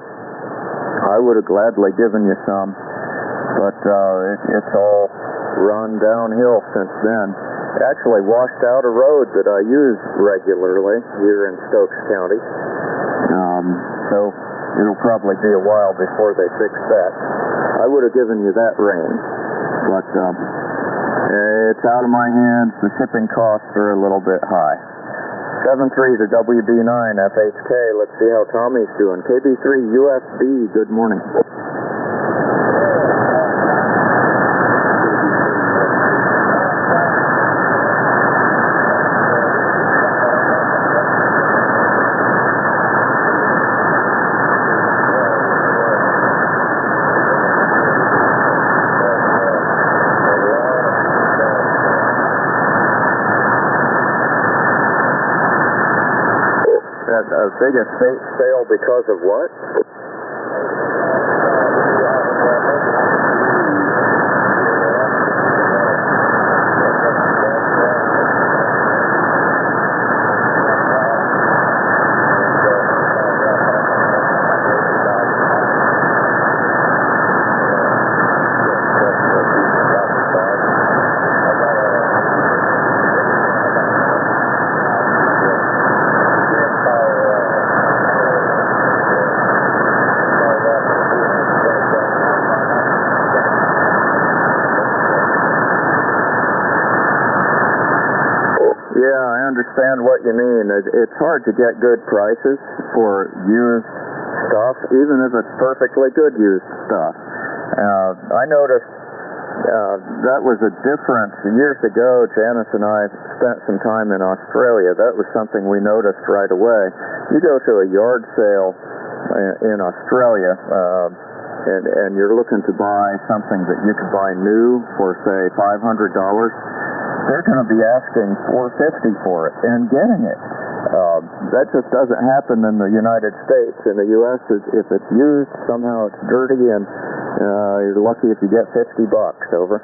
I would have gladly given you some, but it's all run downhill since then. It actually washed out a road that I use regularly here in Stokes County. So it'll probably be a while before they fix that. I would have given you that rain, but it's out of my hands. The shipping costs are a little bit high. 73 to WB9FHK. Let's see how Tommy's doing. KB3 UFB, good morning. A big estate sale because of what? Understand what you mean. It's hard to get good prices for used stuff, even if it's perfectly good used stuff. I noticed that was a difference. Years ago, Janice and I spent some time in Australia. That was something we noticed right away. You go to a yard sale in Australia, and you're looking to buy something that you could buy new for, say, $500. They're going to be asking $450 for it and getting it. That just doesn't happen in the United States. In the U.S., if it's used, somehow it's dirty, and you're lucky if you get $50. Over.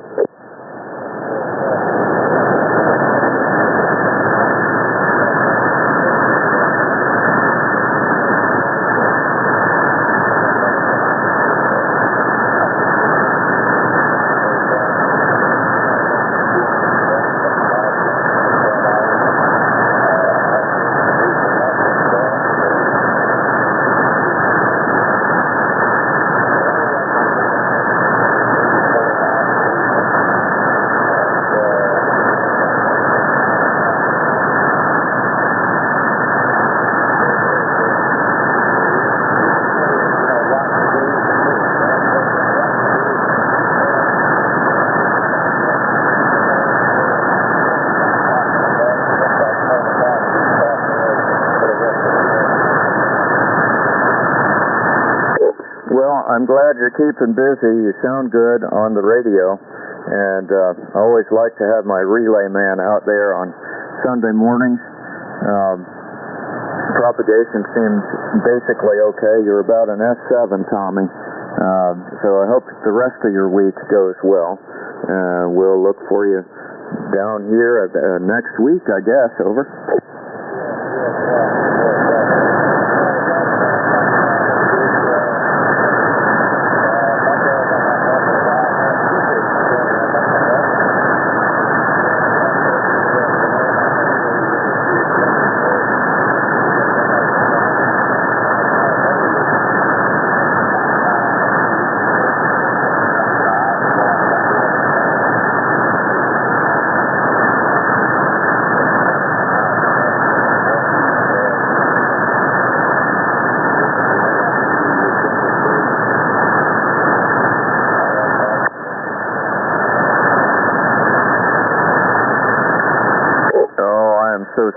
I'm glad you're keeping busy. You sound good on the radio, and I always like to have my relay man out there on Sunday mornings. Propagation seems basically okay. You're about an S7, Tommy. So I hope the rest of your week goes well. We'll look for you down here next week, I guess. Over.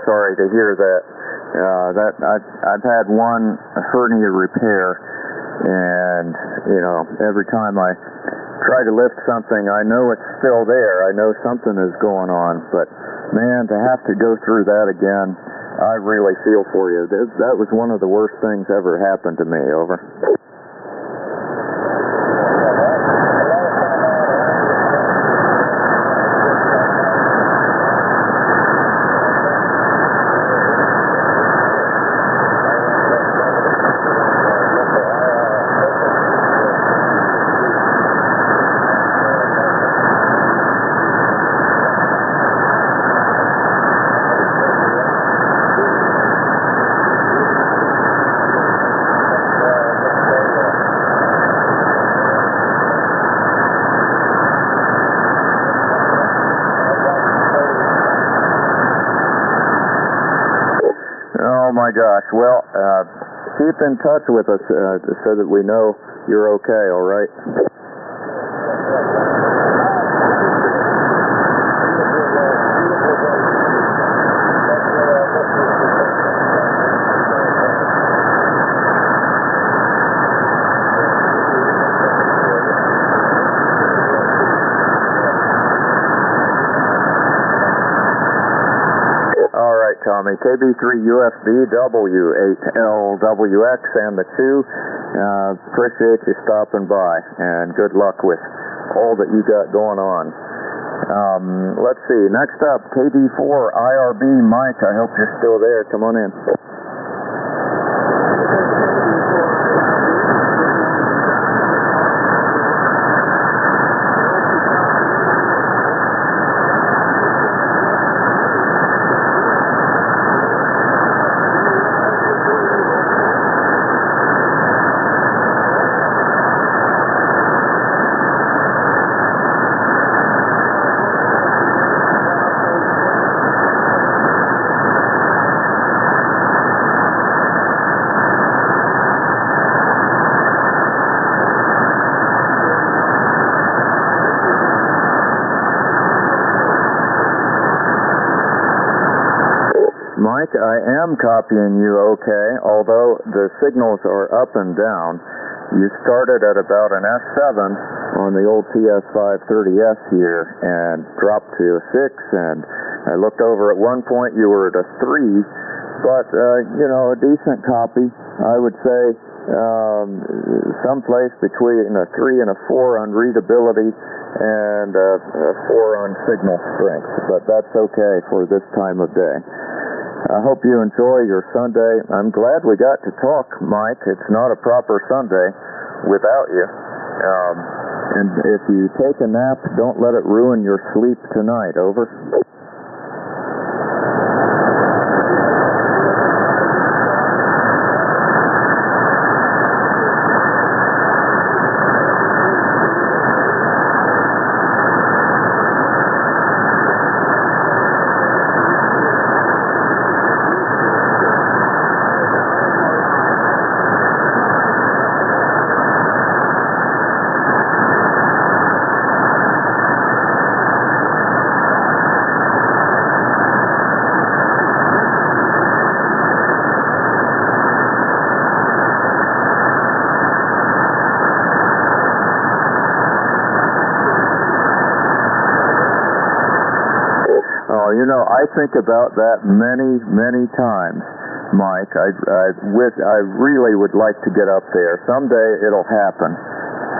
sorry to hear that. I've had one hernia repair, and every time I try to lift something, I know it's still there. I know something is going on, but man, to have to go through that again, I really feel for you. That was one of the worst things ever happened to me. Over. Oh my gosh. Well, keep in touch with us so that we know you're okay, all right? Tommy, KB3 UFB W8LWX and the 2. Appreciate you stopping by, and good luck with all that you got going on. Let's see, next up, KB4 IRB Mike. I hope you're still there. Come on in. Mike, I am copying you okay, although the signals are up and down. You started at about an S7 on the old TS530S here and dropped to a 6, and I looked over at one point you were at a 3, but, a decent copy. I would say someplace between a 3 and a 4 on readability and a 4 on signal strength, but that's okay for this time of day. I hope you enjoy your Sunday. I'm glad we got to talk, Mike. It's not a proper Sunday without you. And if you take a nap, don't let it ruin your sleep tonight. Over. I think about that many, many times, Mike. I really would like to get up there. Someday it'll happen.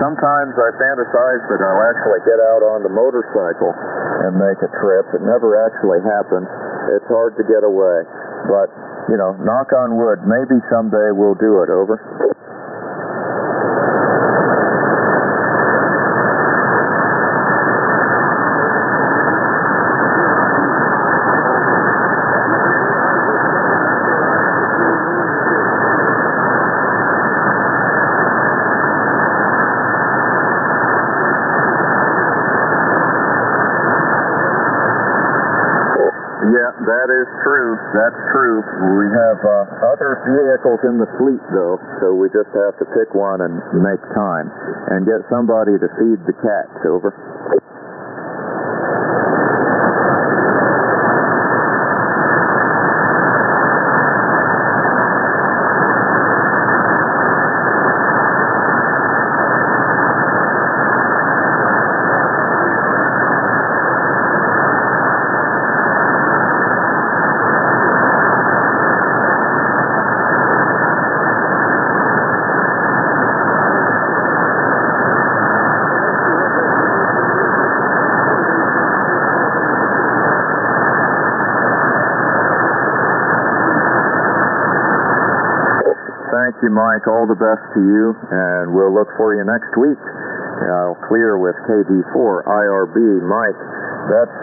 Sometimes I fantasize that I'll actually get out on the motorcycle and make a trip. It never actually happens. It's hard to get away. But, knock on wood, maybe someday we'll do it. Over. Yeah, that is true. That's true. We have other vehicles in the fleet, though, so we just have to pick one and make time and get somebody to feed the cats. Over. you, Mike. All the best to you, and we'll look for you next week. Clear with KD4 IRB. Mike, that's,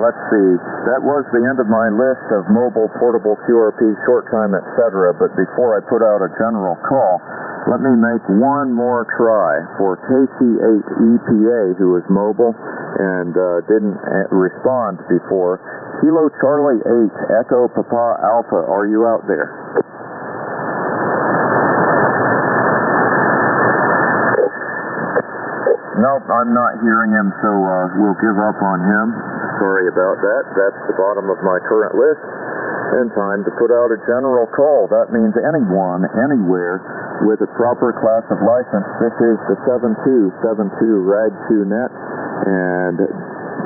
let's see, that was the end of my list of mobile, portable, QRP, short time, etc. But before I put out a general call, let me make one more try for KC8EPA, who is mobile and didn't respond before. Kilo Charlie 8, Echo Papa Alpha, are you out there? Nope, I'm not hearing him, so we'll give up on him. Sorry about that. That's the bottom of my current list. And time to put out a general call. That means anyone, anywhere, with a proper class of license. This is the 7272 RAG2 Net, and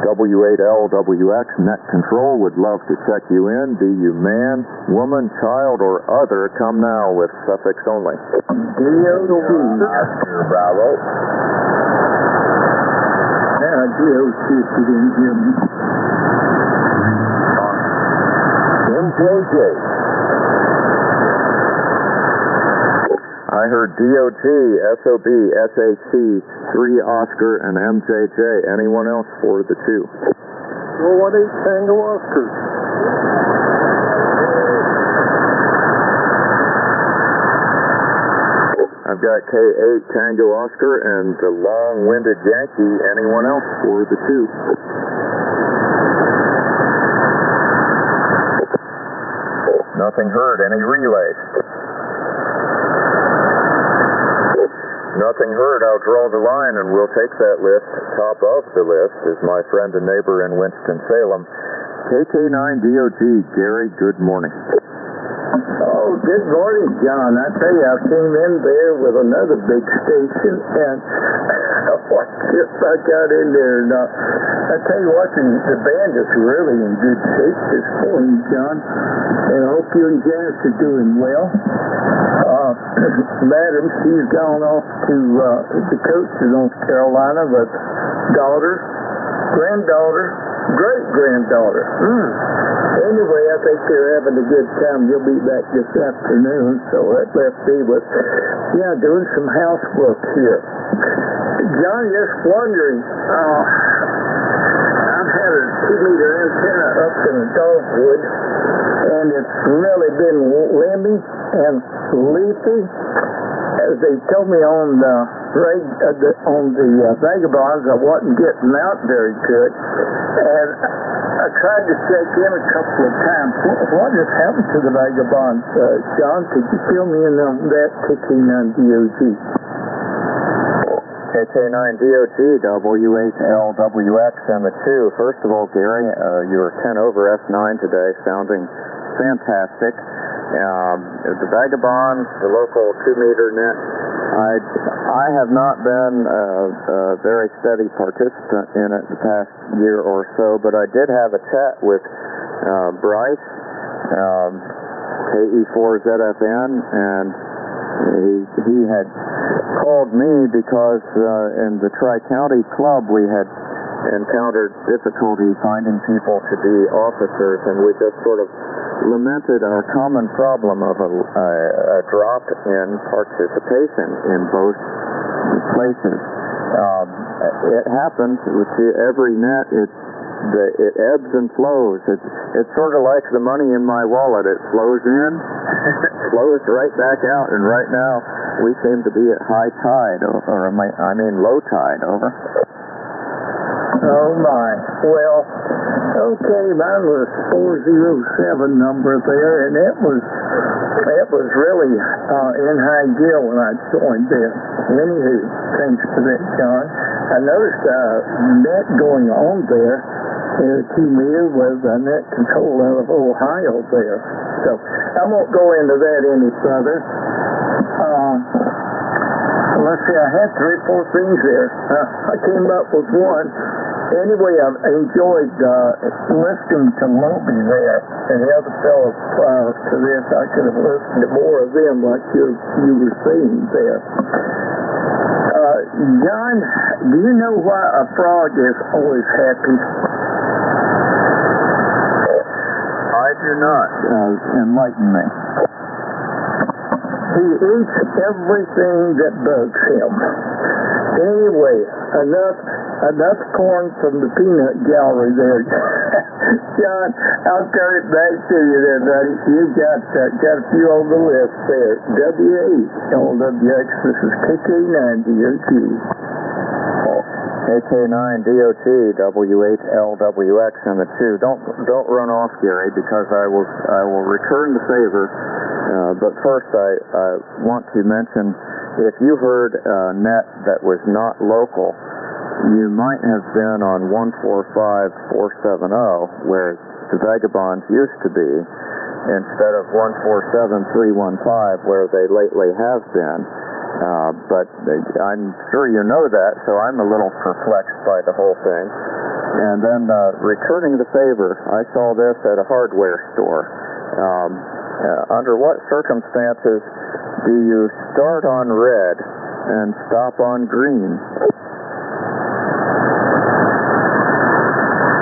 W8LWX Net Control would love to check you in. Be you man, woman, child, or other, come now with suffix only. Oscar Bravo. DOC, if you didn't hear me. MJJ. I heard DOT, SOB, SAC, 3 Oscar, and MJJ. Anyone else for the 2? 418 Tango Oscar. I've got K8 Tango Oscar and the long-winded Yankee. Anyone else for the 2? Nothing heard. Any relays? Nothing heard. I'll draw the line and we'll take that list. Top of the list is my friend and neighbor in Winston-Salem, KK9DOG. Gary, good morning. Oh, good morning, John. I tell you, I came in there with another big station, and I got in there, and I tell you what, the band is really in good shape this morning, John, and I hope you and Janice are doing well. Madam, she's gone off to Dakota, North Carolina, with daughter, granddaughter, great-granddaughter. Anyway, I think they're having a good time. You'll be back this afternoon, so that left me with, doing some housework here. John, just wondering, I've had a 2-meter antenna up in a dogwood, and it's really been limby and leafy. As they told me on the Vagabonds, I wasn't getting out very good, and I tried to check in a couple of times. What has happened to the Vagabonds, John? Could you fill me in on that, KK9DOG? KK9DOG, W8LWX, and the 2. First of all, Gary, you were 10 over S9 today, sounding fantastic. The Vagabonds, the local 2-meter net, I have not been a very steady participant in it the past year or so, but I did have a chat with Bryce, KE4ZFN, and he had called me because in the Tri-County Club we had encountered difficulty finding people to be officers, and we just sort of lamented our common problem of a drop in participation in both places. It happens with every net. It ebbs and flows. It's sort of like the money in my wallet. It flows in, flows right back out, and right now we seem to be at high tide, or low tide. Over. Oh my. Well, okay, mine was 407 number there, and it was really in high gear when I joined there. Anywho, thanks to that, John. I noticed a net going on there in a 2-meter with a net control out of Ohio there. So I won't go into that any further. Let's see, I had 3 or 4 things there. I came up with one. Anyway, I enjoyed listening to Moby there, and the other fellow prior to this, I could have listened to more of them like you were saying there. John, do you know why a frog is always happy? I do not. Enlighten me. He eats everything that bugs him. Anyway, enough corn from the peanut gallery there. John, I'll turn it back to you there, buddy. You got a few on the list there. W8LWX, this is KK9DOT. KK9DOT, W8LWX, and the 2. Don't run off, Gary, because I will return the favor. But first, I want to mention, if you heard a net that was not local, you might have been on 145470, where the Vagabonds used to be, instead of 147315, where they lately have been. But I'm sure you know that, so I'm a little perplexed by the whole thing. And then returning the favor, I saw this at a hardware store. Under what circumstances do you start on red and stop on green?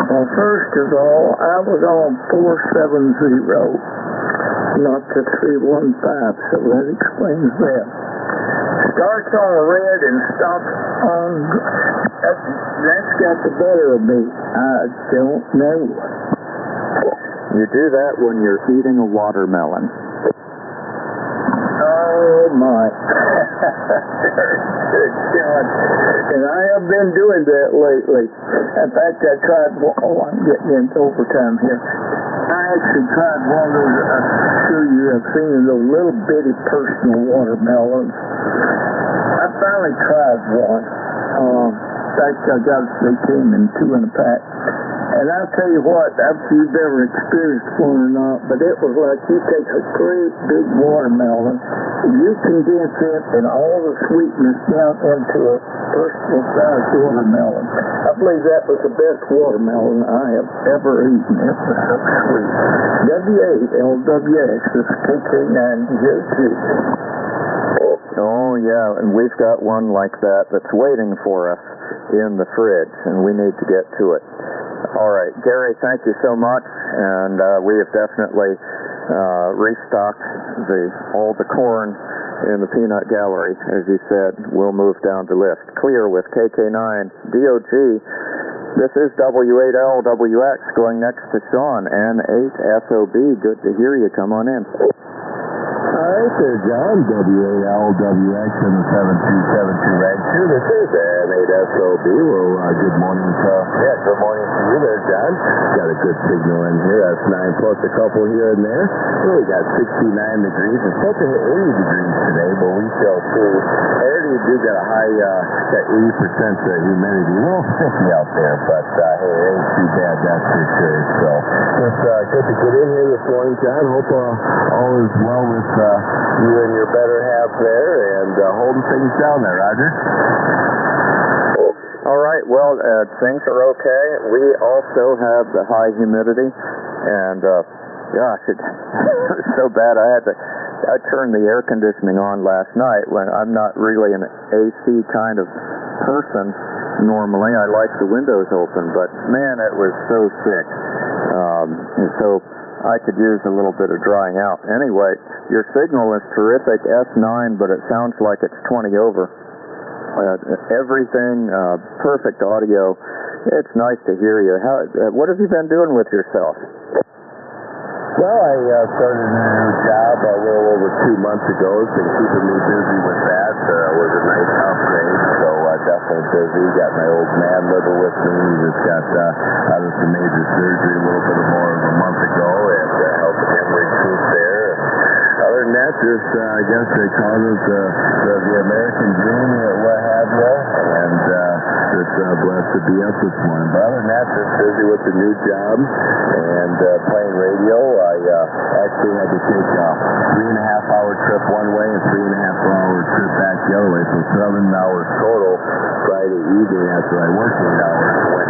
Well, first of all, I was on 470, not the 315, so that explains that. Starts on red and stops on... That's got the better of me. I don't know. You do that when you're eating a watermelon. Oh, my. Good God. And I have been doing that lately. In fact, I tried... Oh, I'm getting into overtime here. I actually tried one of those... I'm sure you have seen those little bitty personal watermelons. I finally tried one. In fact, they came in 2 in a pack. And I'll tell you what, if you've ever experienced one or not, but it was like you take a great big watermelon, you condense it and all the sweetness down into a personal-sized watermelon. I believe that was the best watermelon I have ever eaten. It was so sweet. W8LWX, this is KK9DOT. Oh, yeah, and we've got one like that that's waiting for us in the fridge, and we need to get to it. All right, Gary, thank you so much, and we have definitely restocked all the corn in the peanut gallery. As you said, we'll move down the list. Clear with KK9DOT. This is W8LWX going next to Sean, N8SOB. Good to hear you. Come on in. All right there, John. W8LWX in the 7272 rank 2. This is N8SOB. Well, good morning. Good morning to you there, John. Got a good signal in here. That's 9 plus a couple here and there. Well, we got 69 degrees. It's supposed to hit 80 degrees today, but we shall see. You do got a high, got 80% humidity. A little sticky out there, but hey, it ain't too bad, that's for sure. So it's good to get in here this morning, John. Hope all is well with you and your better half there, and holding things down there, Roger. All right, well, things are okay. We also have the high humidity, and gosh, it was so bad I turned the air conditioning on last night when I'm not really an AC kind of person. Normally, I like the windows open, but man, it was so thick. And so I could use a little bit of drying out. Anyway, your signal is terrific, S9, but it sounds like it's 20 over. Everything, perfect audio. It's nice to hear you. What have you been doing with yourself? Well, I started a new job a little over 2 months ago. It's been keeping me busy with that. It was a nice upgrade, so definitely busy. Got my old man living with me. He just got out of some major surgery a little bit more of a month ago, and helping him recoup there. Other than that, just I guess they call it the American dream or what have you, and just blessed to be up this morning. But other than that, just busy with the new job and playing radio. I actually had to take a 3.5-hour trip one way and 3.5-hour trip back the other way, so 7 hours total Friday evening after I worked 8 hours. Went,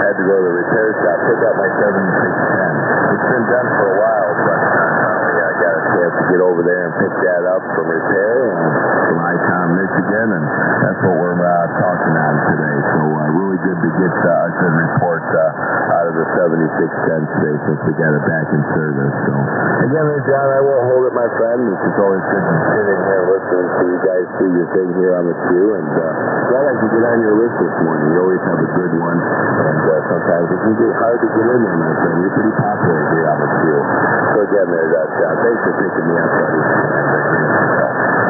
had to go to the repair shop, pick up my 7610. It's been done for a while, but finally I got a chance to get over there and pick that up from repair and from Icon, Michigan, and that's what we're talking on today. So really good to get a good report out of the 7610 station to get it back in service. So again, John, I won't hold it, my friend. It's always good to sit in here listening to you guys do your thing here on the queue. And glad I could get on your list this morning. You always have a good one. And sometimes it can get hard to get in there, my friend. You're pretty popular here on the queue. So again, there's that, John. Thanks for picking me up, buddy.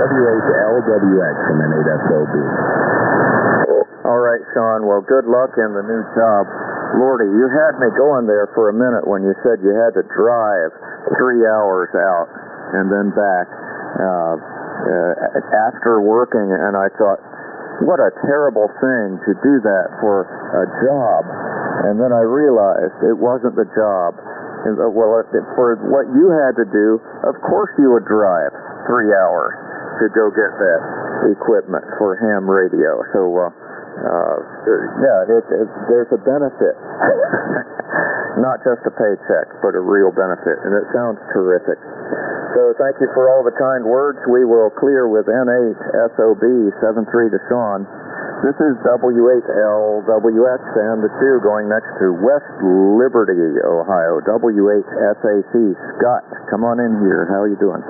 W8LWX and then 8SOB. All right, Sean. Well, good luck in the new job. Lordy, you had me going there for a minute when you said you had to drive 3 hours out and then back after working, and I thought, what a terrible thing to do that for a job. And then I realized it wasn't the job. Well, for what you had to do, of course you would drive 3 hours to go get that equipment for ham radio. So, there's a benefit. Not just a paycheck, but a real benefit. And it sounds terrific. So thank you for all the kind words. We will clear with N8SOB 73 to Sean. This is W8LWX and the 2 going next to West Liberty, Ohio. W8SAC. Scott, come on in here. How are you doing?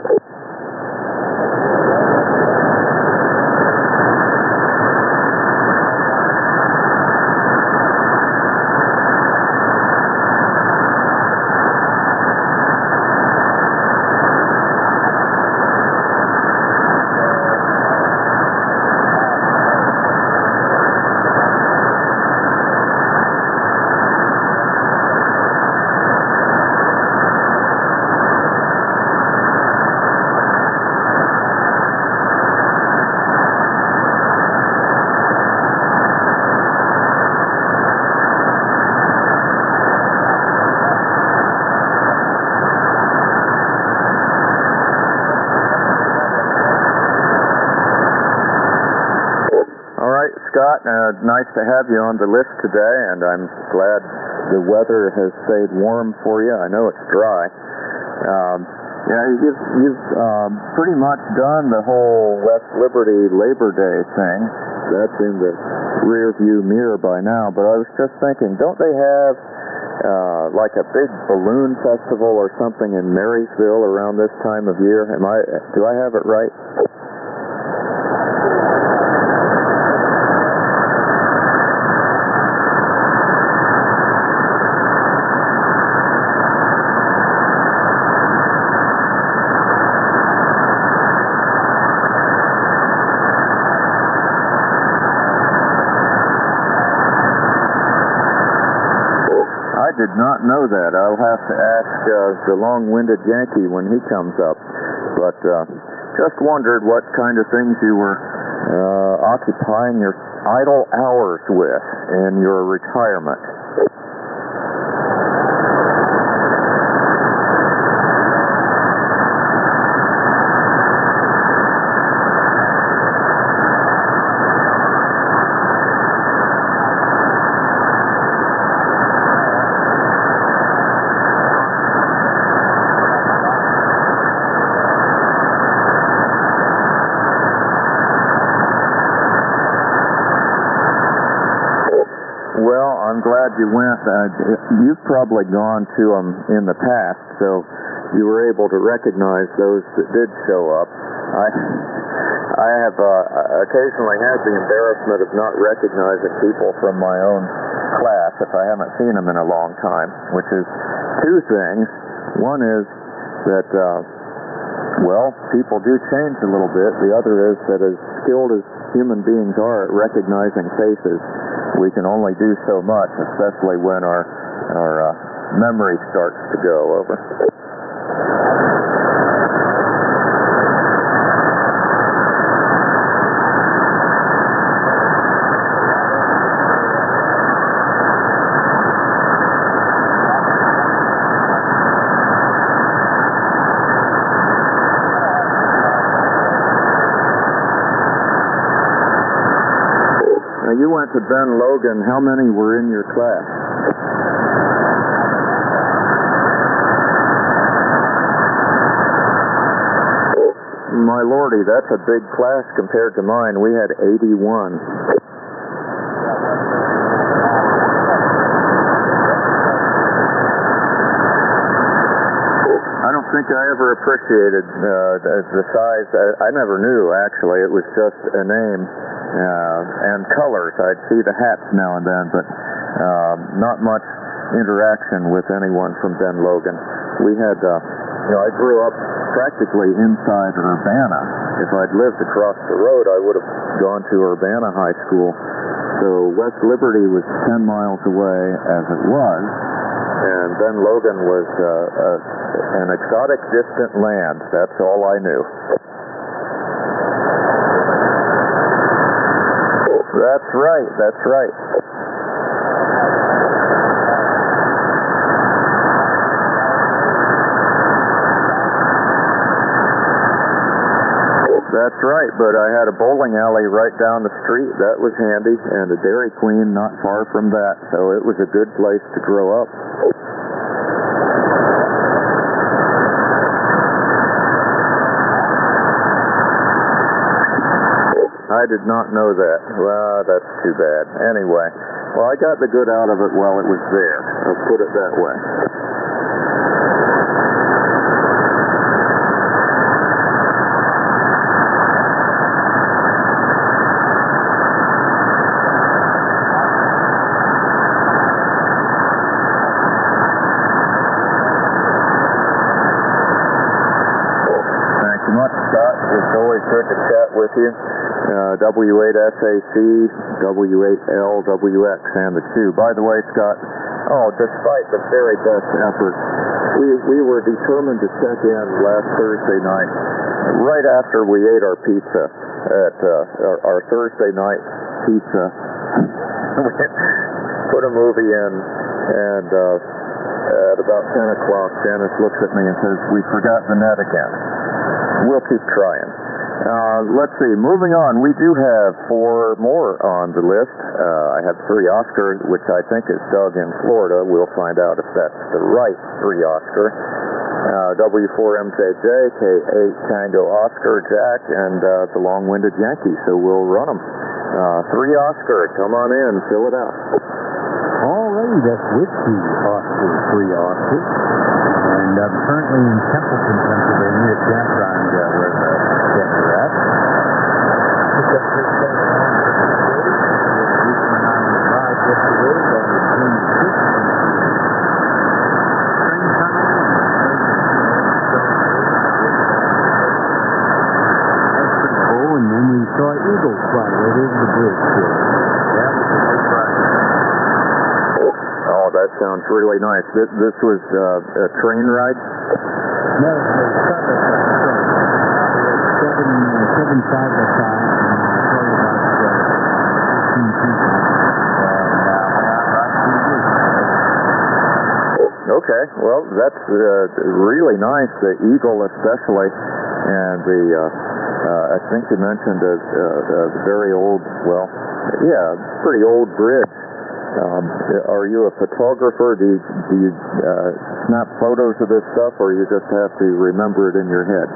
Scott, nice to have you on the list today, and I'm glad the weather has stayed warm for you. I know it's dry. You've pretty much done the whole West Liberty Labor Day thing. That's in the rear view mirror by now, but I was just thinking, don't they have like a big balloon festival or something in Marysville around this time of year? Do I have it right? I did not know that. I'll have to ask the long-winded Yankee when he comes up. But just wondered what kind of things you were occupying your idle hours with in your retirement. Well, I'm glad you went. You've probably gone to them in the past, so you were able to recognize those that did show up. I have occasionally had the embarrassment of not recognizing people from my own class if I haven't seen them in a long time, which is two things. One is that, people do change a little bit. The other is that as skilled as human beings are at recognizing faces, we can only do so much, especially when our memory starts to go over. Now, you went to Ben Logan. How many were in your class? My lordy, that's a big class compared to mine. We had 81. think I ever appreciated the size. I never knew, actually. It was just a name and colors. I'd see the hats now and then, but not much interaction with anyone from Ben Logan. We had, I grew up practically inside Urbana. If I'd lived across the road, I would have gone to Urbana High School. So West Liberty was 10 miles away as it was, and Ben Logan was an exotic distant land. That's all I knew. That's right, that's right. That's right, but I had a bowling alley right down the street. That was handy, and a Dairy Queen not far from that, so it was a good place to grow up. I did not know that. Well, that's too bad. Anyway, well, I got the good out of it while it was there. I'll put it that way. It's always good to chat with you. W8SAC, W8LWX, and the 2. By the way, Scott, despite the very best effort, we were determined to check in last Thursday night, right after we ate our pizza at our Thursday night pizza. We put a movie in, and at about 10 o'clock, Dennis looks at me and says, "We forgot the net again." We'll keep trying. Let's see, moving on, we do have 4 more on the list. I have 3 Oscar, which I think is Doug in Florida. We'll find out if that's the right 3 Oscar. W4MJJ, K8 Tango Oscar, Jack, and the long-winded Yankee, so we'll run them. 3 Oscar, come on in, fill it out. Alrighty, that's Whiskey Oscar, 3 Oscar. And I'm currently in Templeton, Pennsylvania, at campground where the guests are at. Picked up this thing along for the city. Just went on the ride yesterday on the June 6th. Train tunnel and that's pretty cool. And then we saw eagles fly right over the bridge here. That was a nice ride. Oh, that sounds really nice. This was a train ride? No, it was side by side. We had 7 side by side, and probably about 15 people. And went out riding through. Okay, well, that's really nice. The Eagle, especially, and the I think you mentioned a very old, pretty old bridge. Are you a photographer? Do you snap photos of this stuff, or you just have to remember it in your head?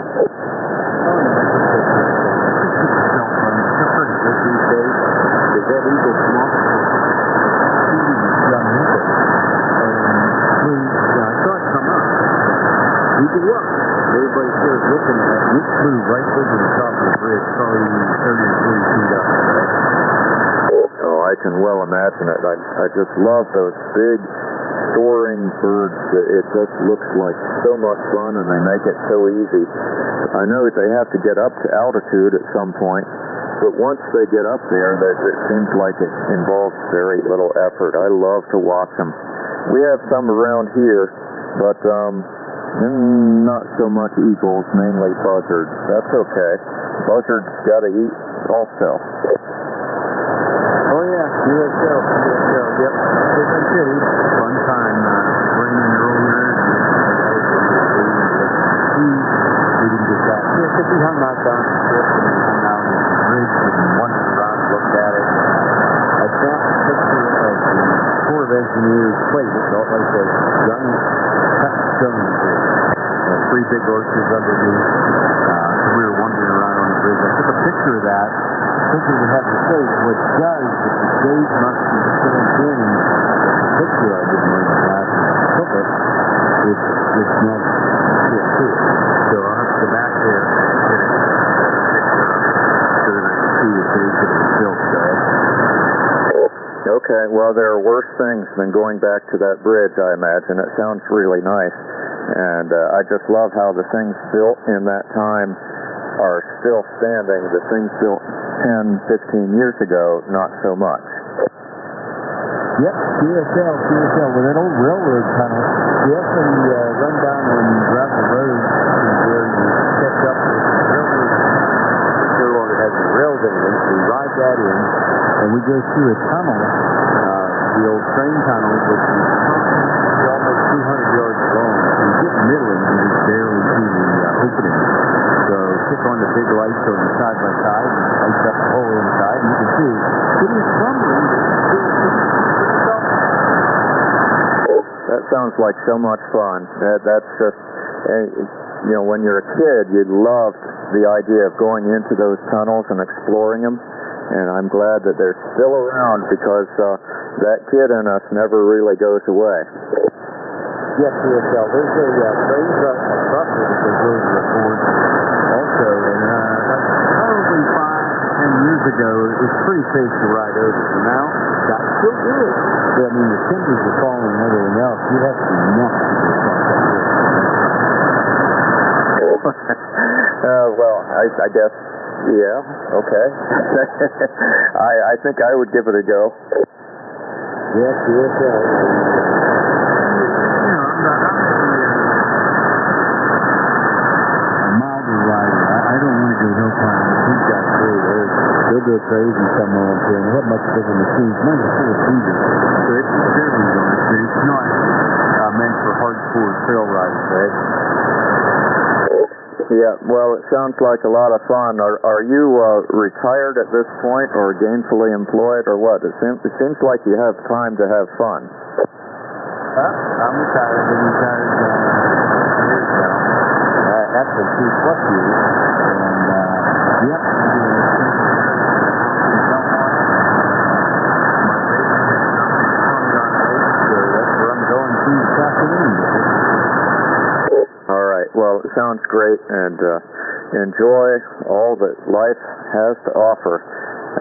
Everybody started looking at it. It flew right over the top of the bridge, probably 30 or 40 feet up. Oh, I can well imagine it. I just love those big soaring birds. It just looks like so much fun, and they make it so easy. I know they have to get up to altitude at some point, but once they get up there, it seems like it involves very little effort. I love to watch them. We have some around here, but not so much eagles, mainly buzzards. That's okay. Buzzards got to eat also. Oh yeah, USL. Yep. Different city. Fun time. Bringing earlier. We didn't get that. Yeah, because we hung out down the strip and we hung out on the bridge and wandered around and looked at it. I found a picture of the Corps of Engineers plate. It's all like a young cut stone bridge. 3 big orchards underneath. We were wandering around on the bridge. I took a picture of that. Thinking we have to say what does is the date must be stamped in the picture I did when I took it. It's not see it. So I'll have to go back there and get it fixed up so that I can see the days that it's built. Okay, well, there are worse things than going back to that bridge, I imagine. It sounds really nice. And I just love how the things built in that time are still standing. The things built 10, 15 years ago, not so much. Yep, QSL, with that old railroad tunnel. You actually run down on gravel road where you catch up with the railroad. It no longer has the rails anymore, so we ride that in, and we go through a tunnel, the old train tunnel, which is almost 200 yards long. So you get in the middle and you just barely see the opening. So kick on the big lights on the side by side, and lights up the hole inside, and you can see it is crumbling, but it's still That sounds like so much fun. That's just, you know, when you're a kid, you loved the idea of going into those tunnels and exploring them. And I'm glad that they're still around because that kid in us never really goes away. Yes, QSL. There's a train across it that goes over the board also. And probably 5 to 10 years ago, it was pretty safe to ride over. So now, that's still good. But, I mean, the timbers are falling and everything else. You have to be nuts to go across that bridge. Well, I guess, yeah, okay. I think I would give it a go. Yes, QSL. I don't want to go hill climbing. He's got through. They'll go crazy somewhere up here. And what much different machines? Mine's a full feeder. So it's fairly large, but it's not meant for hardcore trail riders, right? Yeah, well, it sounds like a lot of fun. Are you retired at this point or gainfully employed or what? It seems like you have time to have fun. I'm retired. I've been retired years now. Actually 2+ years. And, yep, All right. Well, it sounds great, and enjoy all that life has to offer.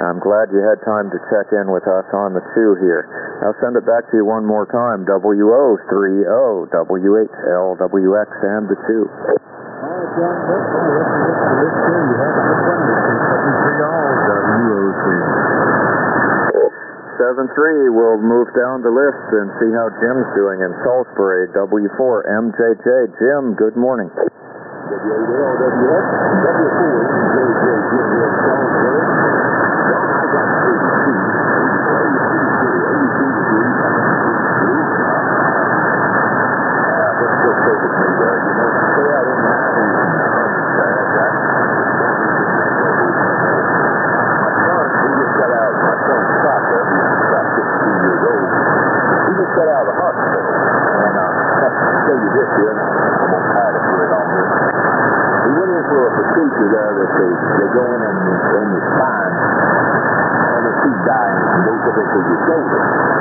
I'm glad you had time to check in with us on the 2 here. I'll send it back to you one more time. WO30, WHLWX, and the 2. All right, John, listen to this too. You have a good one. $73. 7-3, we'll move down the list and see how Jim's doing in Salisbury. W4 MJJ. Jim, good morning. WALWX, W4 MJJ, Jim here in Salisbury. I got 82. Let's just take it from there. You know, stay out in the house. Got out of the hospital, and I'll tell you this here, I'm going to hide it here on this. He went in for a procedure there that they go in the spine, and if he's dying, and goes up into your shoulder.